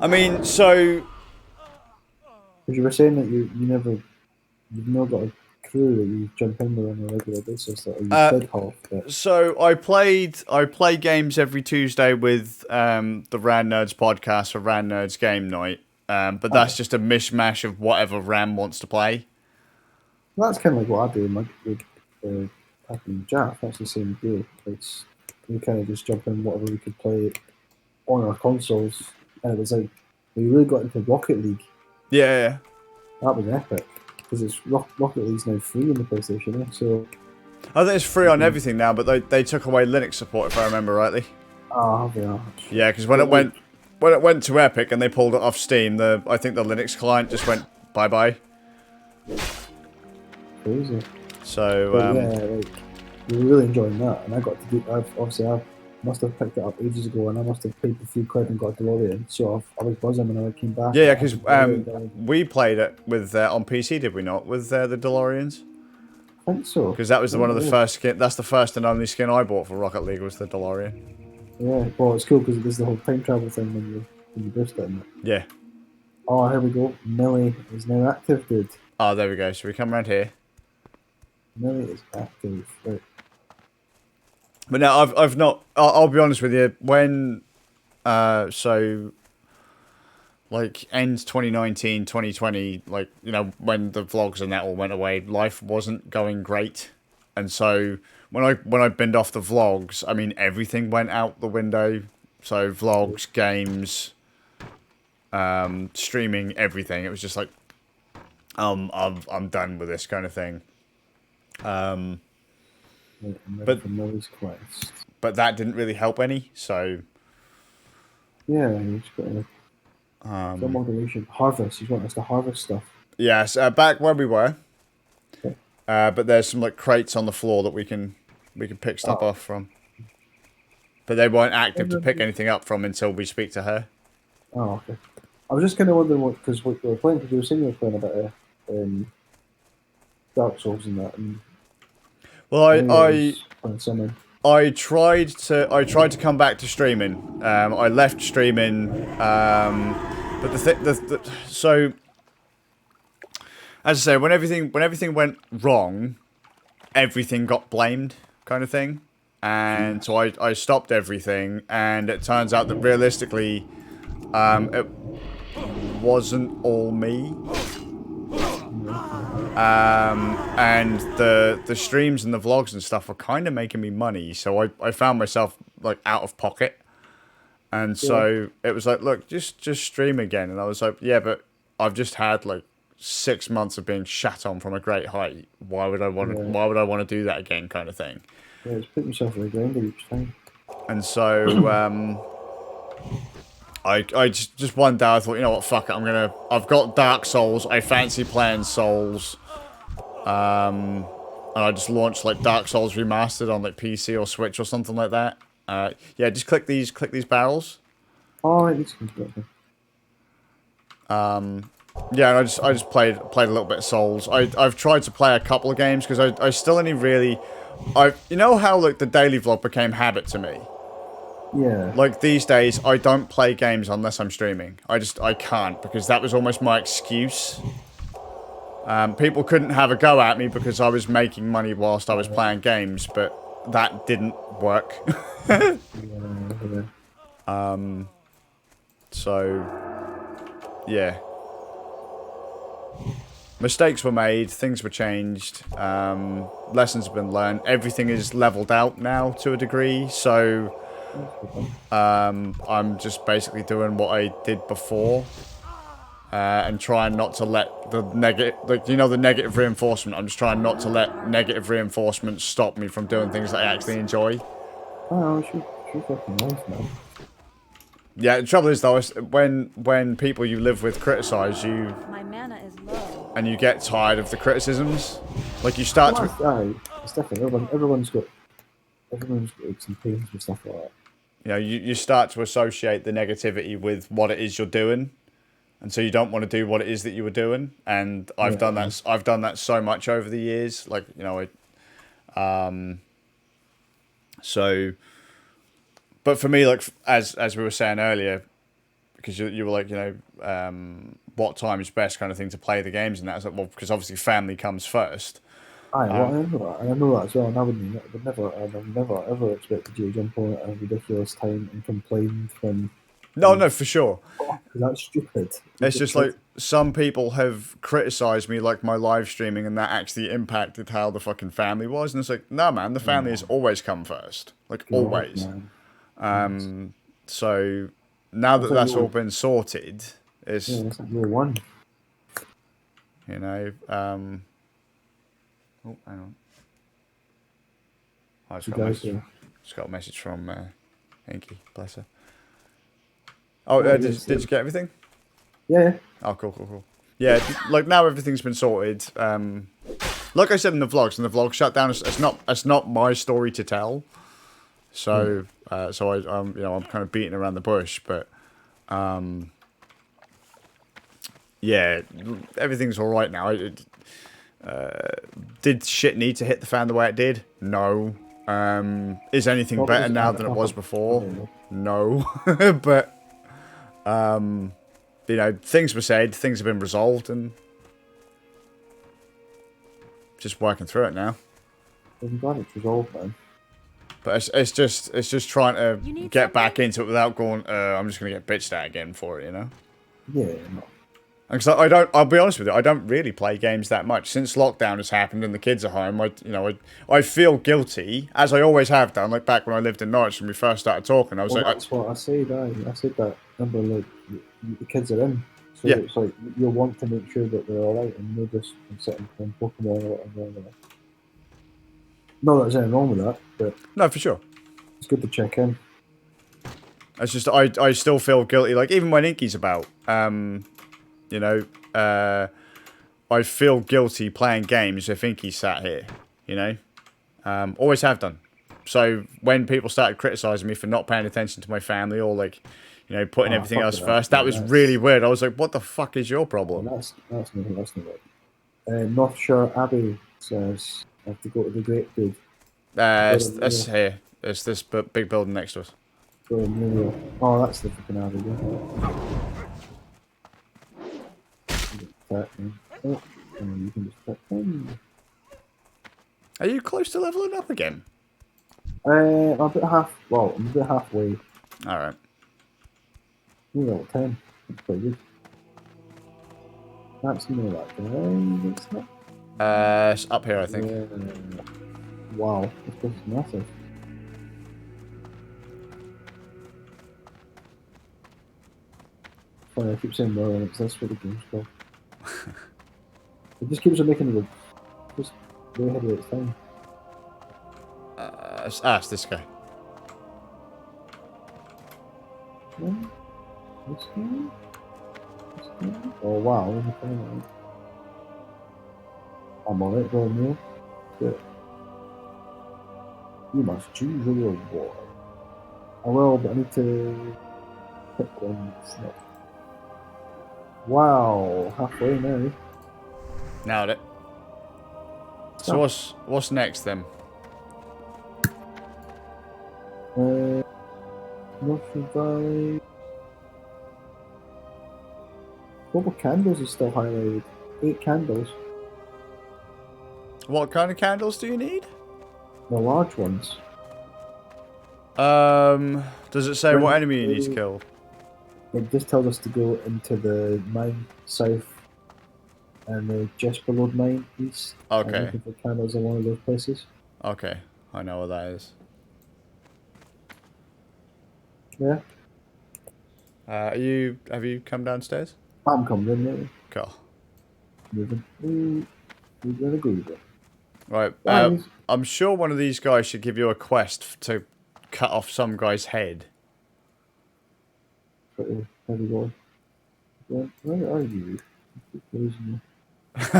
I mean, so Because you were saying that you've not got a crew that you jump in with on a regular basis. That you played half. But... So I play games every Tuesday with the Ran Nerds podcast for Ran Nerds Game Night. But that's just a mishmash of whatever Ram wants to play. Well, that's kind of like what I do with Jaff. That's the same deal. We kind of just jump in whatever we could play on our consoles, and it was like we really got into Rocket League. Yeah. That was epic because Rocket League's now free on the PlayStation. So I think it's free on everything now, but they took away Linux support if I remember rightly. Yeah. Yeah, because when it went to Epic and they pulled it off Steam, I think the Linux client just went bye bye. Crazy. So we were really enjoying that, and I got to do. I must have picked it up ages ago, and I must have paid the £3 and got a DeLorean. So I was buzzing when I came back. Yeah, because we played it with on PC, did we not? With the DeLoreans. I think so. Because that was one of the first skin. That's the first and only skin I bought for Rocket League was the DeLorean. Yeah, well, it's cool because there's the whole time travel thing when you boost it. Yeah. Oh, here we go. Millie is now active, dude. Oh, there we go. So we come around here. Millie is active. Right. But no, I've not. I'll be honest with you. When end 2019, 2020, when the vlogs and that all went away, life wasn't going great, and so when I binned off the vlogs, I mean everything went out the window. So vlogs, games, streaming, everything. It was just like, I'm done with this kind of thing. But that didn't really help any. So yeah, he's got some moderation. Harvest. He's wanting us to harvest stuff. Yes, back where we were. Okay. But there's some crates on the floor that we can pick stuff off from. But they weren't active to pick anything up from until we speak to her. Oh, okay. I was just kind of wondering because we were playing. Because you were saying you were playing about Dark Souls and that. And well, I tried to come back to streaming. I left streaming, but so as I say, when everything went wrong, everything got blamed, kind of thing, and so I stopped everything, and it turns out that realistically, it wasn't all me. And the streams and the vlogs and stuff were kind of making me money, so I found myself out of pocket, and so it was like, look, just stream again, and I was like, yeah, but I've just had 6 months of being shat on from a great height. Why would I want to do that again, kind of thing? Yeah, just put yourself in the grinder each time. And so, I just one day I thought, you know what, fuck it, I've got Dark Souls, I fancy playing Souls, and I just launched like Dark Souls Remastered on like PC or Switch or something like that. Yeah, just click these barrels. Oh, right, this one's better. Yeah, and I just played a little bit of Souls. I've tried to play a couple of games because I still only really, you know how like the daily vlog became habit to me. Yeah. Like these days, I don't play games unless I'm streaming. I can't because that was almost my excuse. People couldn't have a go at me because I was making money whilst I was playing games, but that didn't work. So, yeah. Mistakes were made, things were changed, lessons have been learned, everything is leveled out now to a degree, so I'm just basically doing what I did before, and trying not to let the negative, like, you know, the negative reinforcement, I'm just trying not to let negative reinforcement stop me from doing things that I actually enjoy. Oh, she's fucking nice, man. Yeah, the trouble is though, when people you live with criticize you, My mana is low. and you get tired of the criticisms, like you start to... Aye, it's different. Everyone's got aches and pains and stuff like that. You know, you start to associate the negativity with what it is you're doing, and so you don't want to do what it is that you were doing. And I've done that. I've done that so much over the years. Like, you know, so. But for me, like as we were saying earlier, because you were like, you know, what time is best kind of thing to play the games, and that's like, well, because obviously family comes first. Aye, well, I know that, and I know that as well. And I would never ever expected you to jump on at a ridiculous time and complain when. No, for sure. Oh, that's stupid. It's just like some people have criticised me, like my live streaming, and that actually impacted how the fucking family was. And it's like, no, man, the family has always come first, like always. So now that that's all been sorted, it's that's like year one. You know, oh, hang on. I just got a message from Inky, bless her. Oh, did you get everything? Yeah. Oh, cool. Yeah, like now everything's been sorted. Like I said in the vlog shut down. It's not my story to tell. So, so you know, I'm kind of beating around the bush, but, yeah, everything's all right now. Did shit need to hit the fan the way it did? No. Is anything better now than it was before? No. But, you know, things were said, things have been resolved, and just working through it now. I'm glad it's resolved, man. But it's just trying to get back into it without going, I'm just going to get bitched at again for it, you know? Yeah, no. Because I'll be honest with you, I don't really play games that much. Since lockdown has happened and the kids are home, I feel guilty, as I always have done, like back when I lived in Norwich when we first started talking, I was like... That's what I said, I said that, remember, like, the kids are in, so yeah. It's like, you want to make sure that they're alright, and they're just sitting playing Pokemon or whatever. No, there's anything wrong with that, but... No, for sure. It's good to check in. It's just, I still feel guilty, like, even when Inky's about, you know, I feel guilty playing games if Inky's sat here, you know? Always have done. So, when people started criticising me for not paying attention to my family or, like, you know, putting everything else first, that was really weird. I was like, what the fuck is your problem? Well, that's not right. North Shore Abbey says I have to go to the Great Good. It's here. It's this big building next to us. Oh, that's the fucking Abbey, yeah. Oh, and you can just put them. Are you close to leveling up again? I'm a bit halfway. Alright. You're level 10. That's pretty good. That's that guy, it's not. It's up here, I think. Yeah. Wow, this place is massive. Funny, I keep saying no, and it's this what the game's called. It just keeps on making it just way ahead of its time. It's this guy. This guy? This guy? Oh wow, look at that. I'm on it, bro, Neil. Good. You must choose your reward. I will, but I need to pick one that's not. Wow, halfway now. Nailed it. So what's next then? Not survive. Global candles is still highlighted. 8 candles. What kind of candles do you need? The large ones. Does it say what enemy you need to kill? It just tells us to go into the mine south and just below the mine east. Okay. I'm looking for candles in one of those places. Okay, I know what that is. Yeah. Have you come downstairs? I'm coming in there. Cool. Moving. Ooh, we're gonna go with it. Right. Guys. I'm sure one of these guys should give you a quest to cut off some guy's head. Pretty heavy going. Where are you?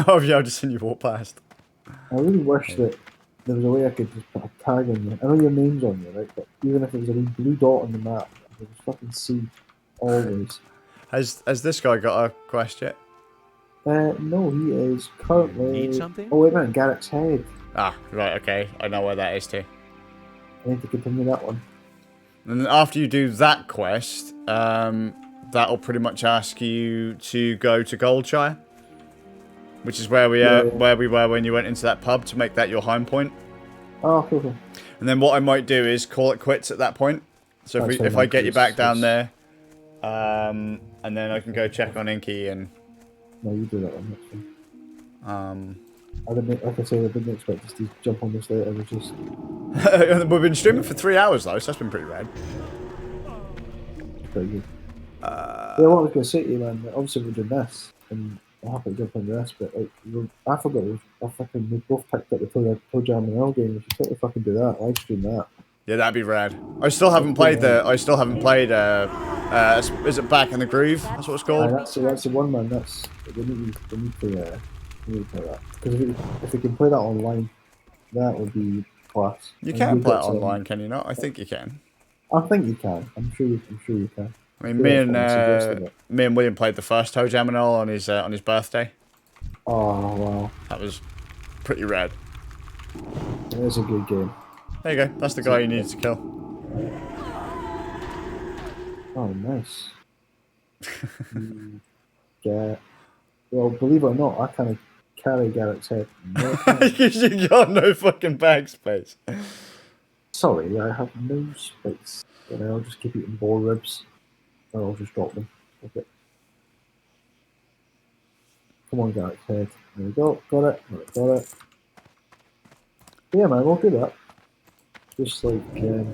Oh yeah, I've just seen you walk past. I really wish that there was a way I could just put a tag on you. I know your name's on you, right? But even if it was a wee blue dot on the map, I could just fucking see always. Has this guy got a quest yet? No, he is currently. Need something? Oh wait a minute, Garrett's head. Ah, right, okay. I know where that is too. I need to continue that one. And then after you do that quest, that'll pretty much ask you to go to Goldshire, which is where we were when you went into that pub to make that your home point. Oh, cool. And then what I might do is call it quits at that point. So if I get you back down there, and then I can go check on Inky and. No, you do that one. That's fine. I didn't, like I said, I didn't expect us to jump on this later. It was just. We've been streaming for 3 hours though, so that's been pretty rad. Pretty good. Yeah, what I was going to say to you, man, obviously we're doing this, and I'll have to jump on this, but like, I forgot we both picked up the Toe Jam and L game. We should totally fucking do that, live stream that. Yeah, that'd be rad. I still haven't played is it Back in the Groove? That's what it's called? That's the one, man. We need to play that. Because if we can play that online, that would be class. You can play it online, can you not? I think you can. I think you can. I'm sure you can. I mean, me and William played the first Toe Jam and All on his birthday. Oh wow, that was pretty rad. It is a good game. There you go. That's the guy you needed to kill. Oh, nice. Yeah. Well, believe it or not, I kind of carry Garrett's head. You got no fucking bag space. Sorry, I have no space. And I'll just keep eating boar ribs. Or I'll just drop them. Okay. Come on, Garrett's head. There we go. Got it. Got it. Yeah, man, we'll do that. Just like, we'll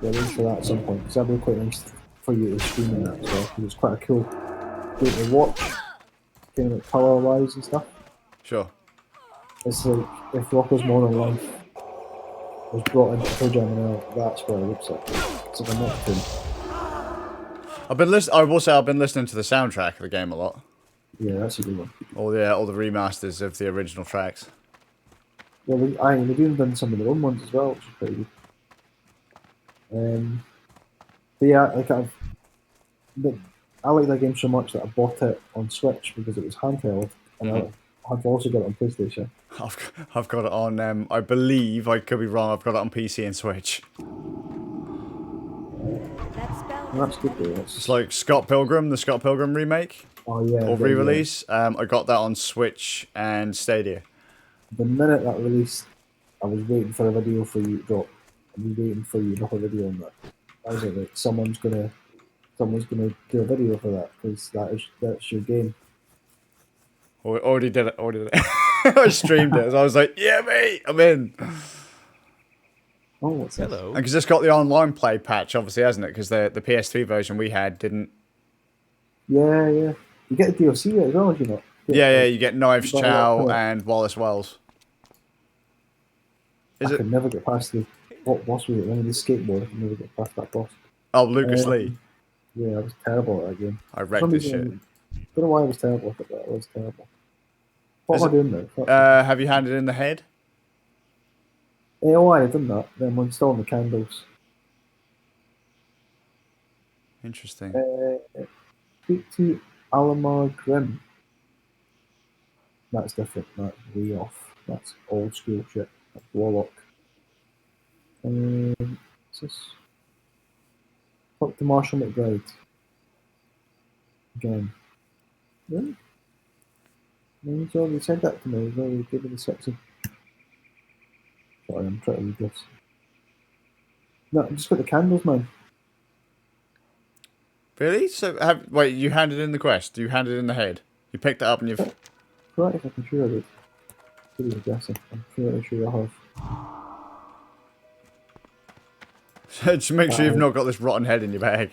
get into that at some point, because that'd be quite nice for you to stream in that as well, because it's quite a cool game to watch, kind of like colour-wise and stuff. Sure. It's like, if Rocco's Modern Life was brought into Toe Jam and L, that's what it looks like. It's like a Neptune. I will say I've been listening to the soundtrack of the game a lot. Yeah, that's a good one. All the remasters of the original tracks. Yeah, they've even done some of their own ones as well, which is pretty good. But yeah, I like that game so much that I bought it on Switch because it was handheld, and I've also got it on PlayStation. I've got it on. I believe, I could be wrong. I've got it on PC and Switch. That's good though. It's like Scott Pilgrim, the Scott Pilgrim remake. Oh yeah. Or re-release. Yeah. I got that on Switch and Stadia. The minute that released, I was waiting for a video for you to drop. I was waiting for you to drop a video on that. I was like, someone's gonna do a video for that, because that's your game. Already did it. I streamed it. So I was like, yeah, mate, I'm in. Oh, what's that? Hello. Because it's got the online play patch, obviously, hasn't it? Because the PS3 version we had didn't. Yeah. You get the DLC as well, you know. Yeah, you get Knives Chow and Wallace Wells. Is I it? could never get past the what boss was it? One of the skateboard. I could never get past that boss. Oh, Lucas Lee. Yeah, I was terrible at that game. I For wrecked some this reason, shit. I don't know why I was terrible at that. I was terrible. What Is am I doing now? Have you handed in the head? Oh, I've done that. Then I'm installing the candles. Interesting. Speak to Alamar Grim. That's different. That's way off. That's old school shit. That's Warlock. What's this? Talk to Marshall McBride. Again. Really? No, he's already said that to me. He's already given the sexy. Sorry, I'm trying to read this. No, I just got the candles, man. Really? So, wait, you handed in the quest. You handed in the head. You picked it up and you've... Right, if I can sure I did. Pretty guessing. I'm pretty sure I have. Just make sure you've not got this rotten head in your bag.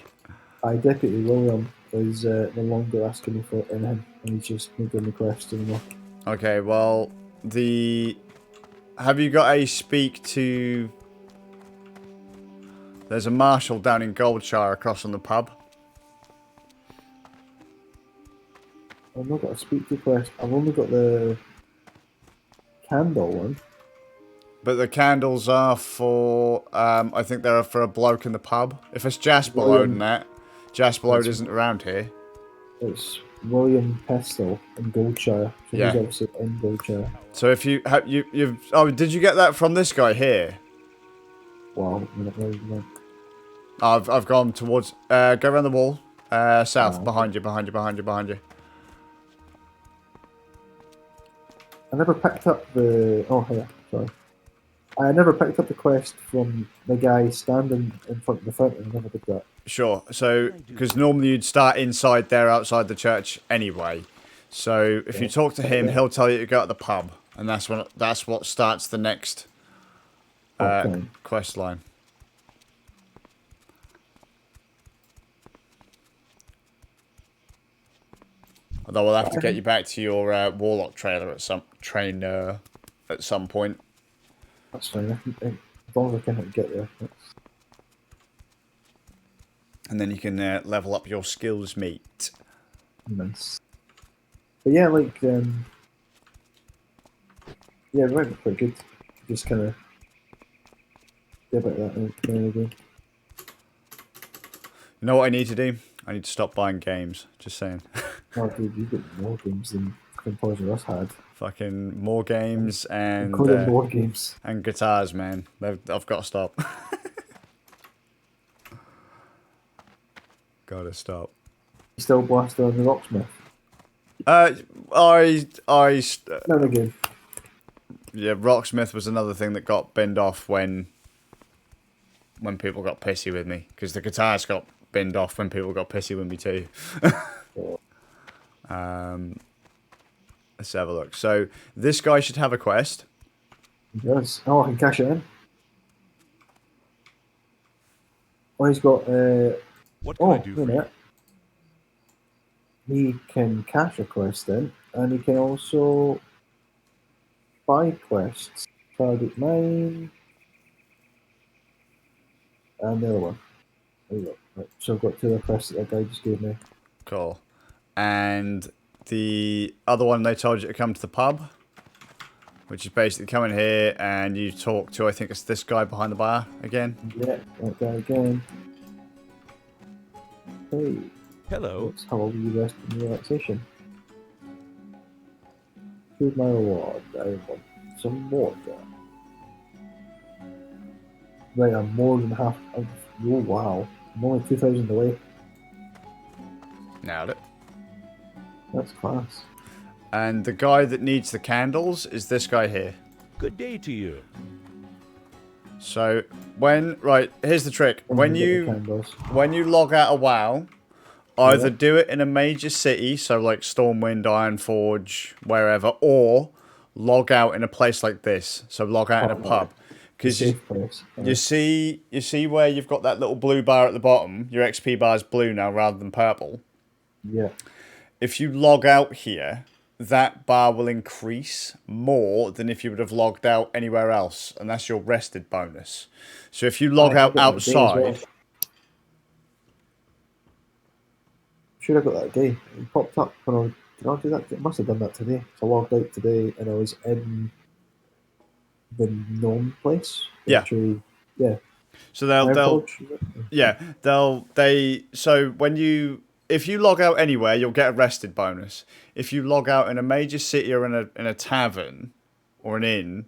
Deputy William is no longer asking me for anything, and he's just not doing the quest anymore. Okay, well, have you got a speak to... There's a marshal down in Goldshire across from the pub. I've not got a speak to quest. I've only got the candle one. But the candles are for, I think they're for a bloke in the pub. If it's Jasper Lode and that, Jasper Lode isn't around here. It's William Pestle in Goldshire. So Yeah. he's obviously in Goldshire. So if you have, oh, did you get that from this guy here? Wow. No. I've gone towards, go around the wall, south, behind you. I never picked up the... Oh, here. Sorry. I never picked up the quest from the guy standing in front of the fountain. I never did that. Sure. So, because normally you'd start inside there, outside the church anyway. So if you talk to him, he'll tell you to go to the pub, and that's what starts the next quest line. Although we'll have to get you back to your Warlock trailer at some point. That's fine. As long as I can get there. And then you can level up your skills, mate. Nice. But yeah, like, yeah, it went pretty good. Just kind of get about that again. You know what I need to do? I need to stop buying games. Just saying. Oh, dude, you've got more games than Toys R Us had. Fucking more games and Including board games. and guitars, man. I've got to stop. Gotta stop. You still blasted on the Rocksmith? Another game. Yeah, Rocksmith was another thing that got binned off when people got pissy with me, because the guitars got binned off when people got pissy with me too. Let's have a look. So this guy should have a quest. Yes. Oh, I can cash it in. Oh, he's got. What can I do for you? He can cash a quest in, and he can also buy quests. Target 9. And the other one. There you go. Right, so I've got 2 other quests that guy just gave me. Cool. And the other one, they told you to come to the pub, which is basically come in here and you talk to, I think it's this guy behind the bar again. Yeah, that guy again. Hey, Hello. how will you rest in relaxation? Here's my reward. I want some water. Right, I'm more than half. Oh, wow. I'm only 2,000 away. Nailed it. That's class. And the guy that needs the candles is this guy here. Good day to you. So right, here's the trick. When you log out of WoW, either do it in a major city, so like Stormwind, Ironforge, wherever, or log out in a place like this. So log out in a pub. Because you see where you've got that little blue bar at the bottom, your XP bar is blue now rather than purple. Yeah. If you log out here, that bar will increase more than if you would have logged out anywhere else, and that's your rested bonus. So if you log out outside, Should have got that day. It popped up when did I do that? I must have done that today. So I logged out today and I was in the known place. Yeah. Actually, yeah. So so if you log out anywhere, you'll get a rested bonus. If you log out in a major city or in a tavern or an inn,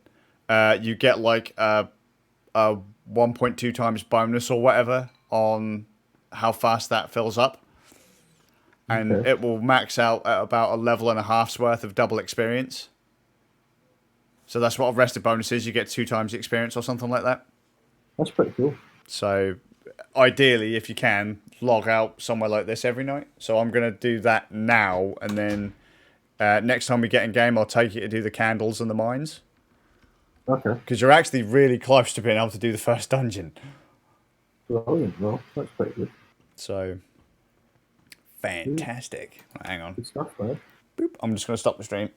you get like a 1.2 times bonus or whatever on how fast that fills up. And it will max out at about a level and a half's worth of double experience. So that's what a rested bonus is. You get 2 times the experience or something like that. That's pretty cool. So ideally, if you can, log out somewhere like this every night. So I'm going to do that now. And then next time we get in game, I'll take you to do the candles and the mines. Okay. Because you're actually really close to being able to do the first dungeon. Brilliant. Well, that's pretty good. So, fantastic. Hang on. Good stuff, man. Boop. I'm just going to stop the stream.